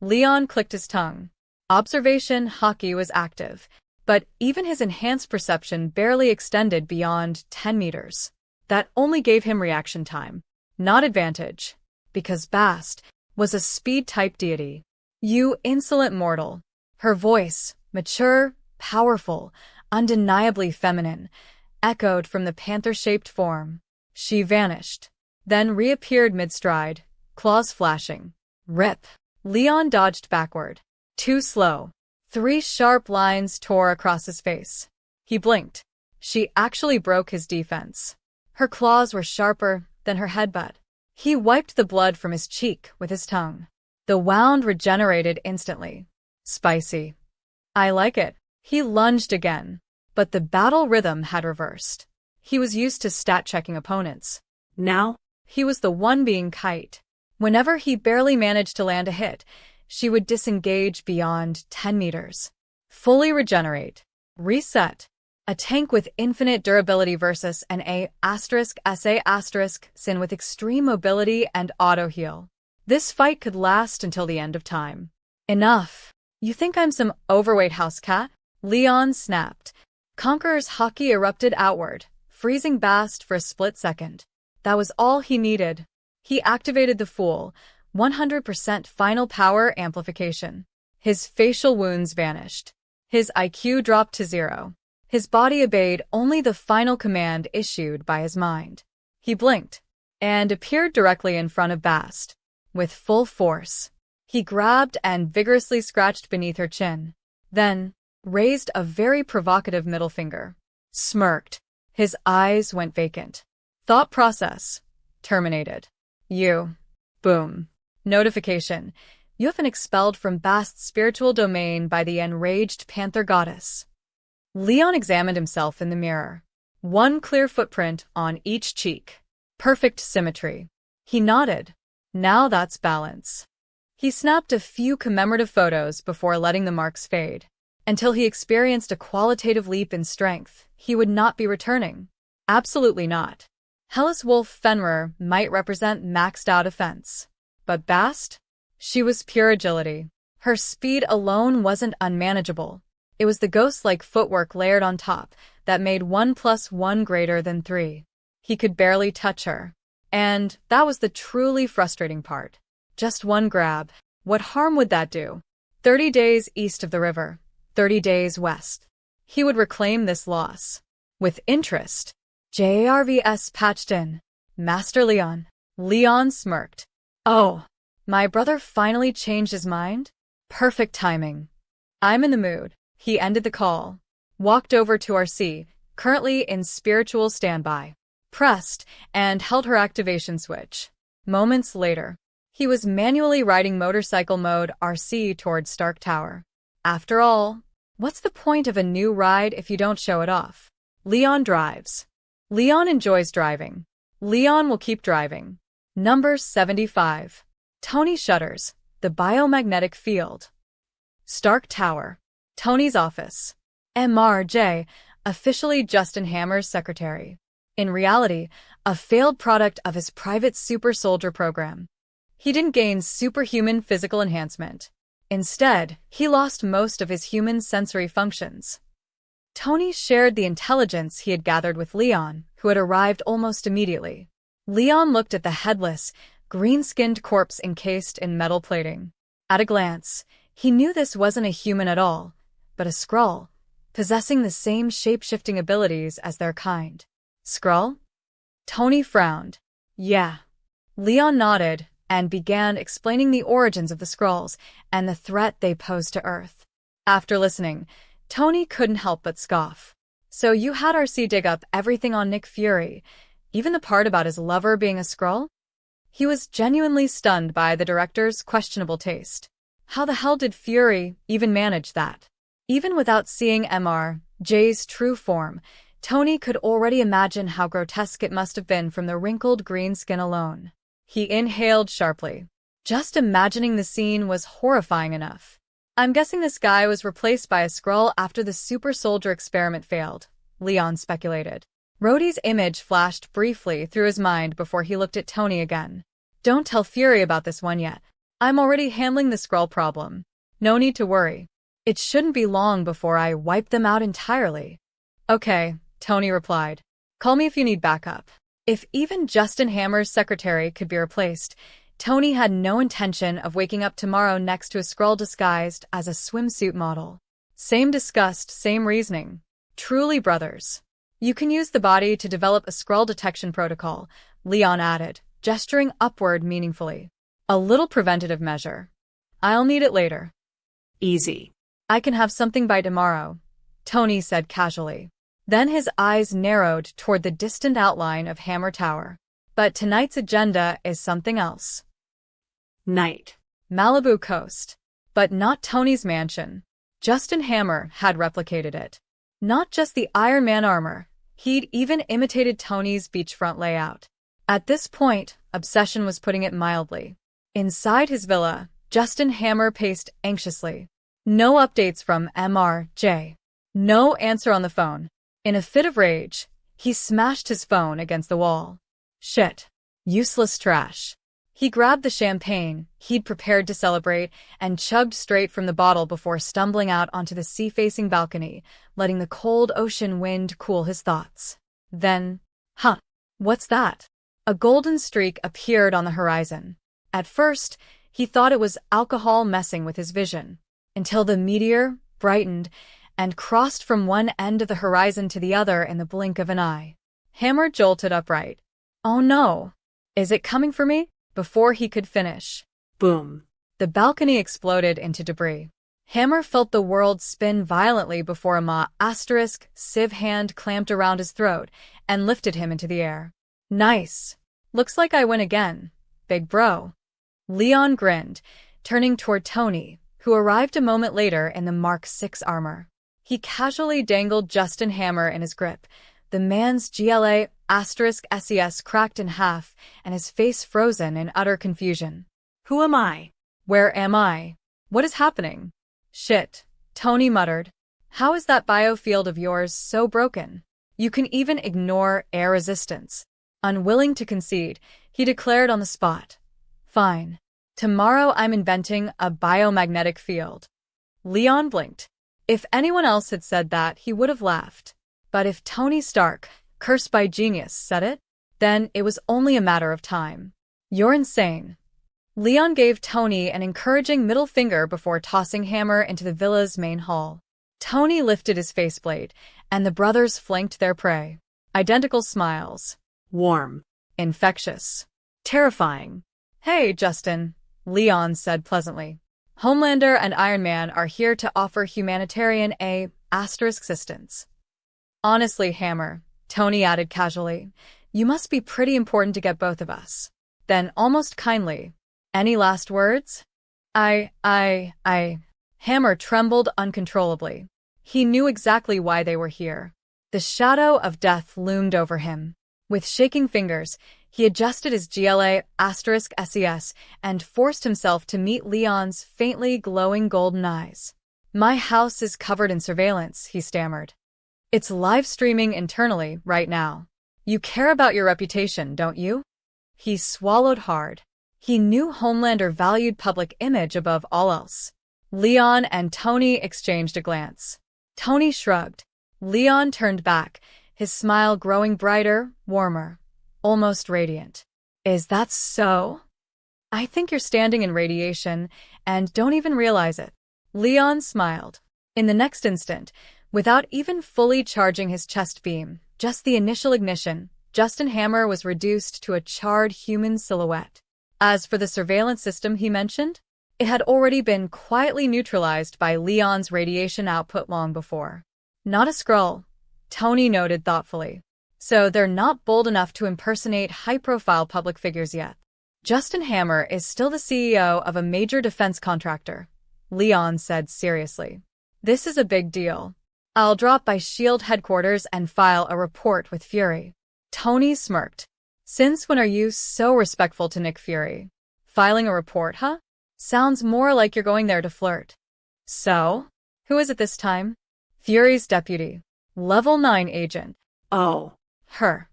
Leon clicked his tongue. Observation hockey was active, but even his enhanced perception barely extended beyond 10 meters. That only gave him reaction time, not advantage, because Bast was a speed-type deity. You insolent mortal. Her voice, mature, powerful, undeniably feminine, echoed from the panther-shaped form. She vanished, then reappeared mid-stride, claws flashing. Rip. Leon dodged backward. Too slow. 3 sharp lines tore across his face. He blinked. She actually broke his defense. Her claws were sharper than her headbutt. He wiped the blood from his cheek with his tongue. The wound regenerated instantly. Spicy. I like it. He lunged again. But the battle rhythm had reversed. He was used to stat-checking opponents. Now? He was the one being kite. Whenever he barely managed to land a hit, she would disengage beyond 10 meters. Fully regenerate. Reset. A tank with infinite durability versus an A*SA*sin with extreme mobility and auto-heal. This fight could last until the end of time. Enough. You think I'm some overweight house cat? Leon snapped. Conqueror's hockey erupted outward, freezing Bast for a split second. That was all he needed. He activated the Fool, 100% final power amplification. His facial wounds vanished. His IQ dropped to 0. His body obeyed only the final command issued by his mind. He blinked and appeared directly in front of Bast. With full force, he grabbed and vigorously scratched beneath her chin. Then, raised a very provocative middle finger. Smirked. His eyes went vacant. Thought process. Terminated. You. Boom. Notification. You have been expelled from Bast's spiritual domain by the enraged panther goddess. Leon examined himself in the mirror. 1 clear footprint on each cheek. Perfect symmetry. He nodded. Now that's balance. He snapped a few commemorative photos before letting the marks fade. Until he experienced a qualitative leap in strength, he would not be returning. Absolutely not. Hellas Wolf Fenrir might represent maxed-out offense. But Bast? She was pure agility. Her speed alone wasn't unmanageable. It was the ghost-like footwork layered on top that made 1 + 1 greater than 3. He could barely touch her. And that was the truly frustrating part. Just 1 grab. What harm would that do? 30 days east of the river. 30 days west. He would reclaim this loss. With interest. JARVS patched in. Master Leon. Leon smirked. Oh, my brother finally changed his mind? Perfect timing. I'm in the mood. He ended the call. Walked over to RC, currently in spiritual standby. Pressed and held her activation switch. Moments later, he was manually riding motorcycle mode RC towards Stark Tower. After all, what's the point of a new ride if you don't show it off? Leon drives. Leon enjoys driving. Leon will keep driving. Number 75. Tony shudders. The biomagnetic field. Stark Tower. Tony's office. MRJ, officially Justin Hammer's secretary. In reality, a failed product of his private super soldier program. He didn't gain superhuman physical enhancement. Instead, he lost most of his human sensory functions. Tony shared the intelligence he had gathered with Leon, who had arrived almost immediately. Leon looked at the headless, green-skinned corpse encased in metal plating. At a glance, he knew this wasn't a human at all, but a Skrull, possessing the same shape-shifting abilities as their kind. Skrull? Tony frowned. Yeah. Leon nodded and began explaining the origins of the Skrulls and the threat they pose to Earth. After listening, Tony couldn't help but scoff. So you had RC dig up everything on Nick Fury, even the part about his lover being a Skrull? He was genuinely stunned by the director's questionable taste. How the hell did Fury even manage that? Even without seeing MRJ's true form, Tony could already imagine how grotesque it must have been from the wrinkled green skin alone. He inhaled sharply. Just imagining the scene was horrifying enough. I'm guessing this guy was replaced by a Skrull after the super soldier experiment failed, Leon speculated. Rhodey's image flashed briefly through his mind before he looked at Tony again. Don't tell Fury about this one yet. I'm already handling the Skrull problem. No need to worry. It shouldn't be long before I wipe them out entirely. Okay, Tony replied. Call me if you need backup. If even Justin Hammer's secretary could be replaced, Tony had no intention of waking up tomorrow next to a Skrull disguised as a swimsuit model. Same disgust, same reasoning. Truly brothers. You can use the body to develop a Skrull detection protocol, Leon added, gesturing upward meaningfully. A little preventative measure. I'll need it later. Easy. I can have something by tomorrow, Tony said casually. Then his eyes narrowed toward the distant outline of Hammer Tower. But tonight's agenda is something else. Night. Malibu Coast. But not Tony's mansion. Justin Hammer had replicated it. Not just the Iron Man armor, he'd even imitated Tony's beachfront layout. At this point, obsession was putting it mildly. Inside his villa, Justin Hammer paced anxiously. No updates from MRJ. No answer on the phone. In a fit of rage, he smashed his phone against the wall. Shit. Useless trash. He grabbed the champagne he'd prepared to celebrate and chugged straight from the bottle before stumbling out onto the sea-facing balcony, letting the cold ocean wind cool his thoughts. Then, what's that? A golden streak appeared on the horizon. At first, he thought it was alcohol messing with his vision, until the meteor brightened and crossed from one end of the horizon to the other in the blink of an eye. Hammer jolted upright. Oh no! Is it coming for me? Before he could finish. Boom. The balcony exploded into debris. Hammer felt the world spin violently before a sieve hand clamped around his throat and lifted him into the air. Nice. Looks like I win again, big bro. Leon grinned, turning toward Tony, who arrived a moment later in the Mark VI armor. He casually dangled Justin Hammer in his grip. The man's GLA*SES cracked in half and his face frozen in utter confusion. Who am I? Where am I? What is happening? Shit, Tony muttered. How is that biofield of yours so broken? You can even ignore air resistance. Unwilling to concede, he declared on the spot. Fine. Tomorrow I'm inventing a biomagnetic field. Leon blinked. If anyone else had said that, he would have laughed. But if Tony Stark, cursed by genius, said it, then it was only a matter of time. You're insane. Leon gave Tony an encouraging middle finger before tossing Hammer into the villa's main hall. Tony lifted his faceplate, and the brothers flanked their prey. Identical smiles. Warm. Infectious. Terrifying. Hey, Justin, Leon said pleasantly. Homelander and Iron Man are here to offer humanitarian assistance. Honestly, Hammer, Tony added casually, you must be pretty important to get both of us. Then, almost kindly, any last words? Hammer trembled uncontrollably. He knew exactly why they were here. The shadow of death loomed over him. With shaking fingers, he adjusted his GLA*SES and forced himself to meet Leon's faintly glowing golden eyes. My house is covered in surveillance, he stammered. It's live streaming internally right now. You care about your reputation, don't you? He swallowed hard. He knew Homelander valued public image above all else. Leon and Tony exchanged a glance. Tony shrugged. Leon turned back, his smile growing brighter, warmer, almost radiant. Is that so? I think you're standing in radiation and don't even realize it. Leon smiled. In the next instant, without even fully charging his chest beam, just the initial ignition, Justin Hammer was reduced to a charred human silhouette. As for the surveillance system he mentioned, it had already been quietly neutralized by Leon's radiation output long before. Not a Skrull, Tony noted thoughtfully. So they're not bold enough to impersonate high-profile public figures yet. Justin Hammer is still the CEO of a major defense contractor, Leon said seriously. This is a big deal. I'll drop by S.H.I.E.L.D. headquarters and file a report with Fury. Tony smirked. Since when are you so respectful to Nick Fury? Filing a report, huh? Sounds more like you're going there to flirt. So? Who is it this time? Fury's deputy. Level 9 agent. Oh. Her.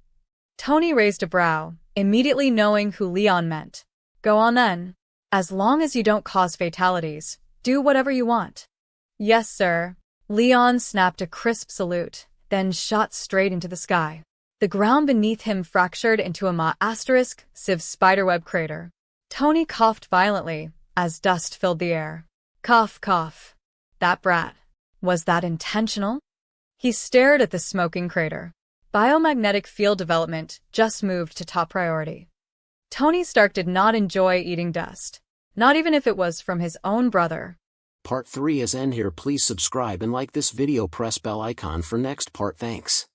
Tony raised a brow, immediately knowing who Leon meant. Go on then. As long as you don't cause fatalities, do whatever you want. Yes, sir. Leon snapped a crisp salute, then shot straight into the sky. The ground beneath him fractured into a sieve spiderweb crater. Tony coughed violently as dust filled the air. Cough, cough. That brat. Was that intentional? He stared at the smoking crater. Biomagnetic field development just moved to top priority. Tony Stark did not enjoy eating dust, not even if it was from his own brother. Part 3 is end here. Please subscribe and like this video. Press bell icon for next part. Thanks.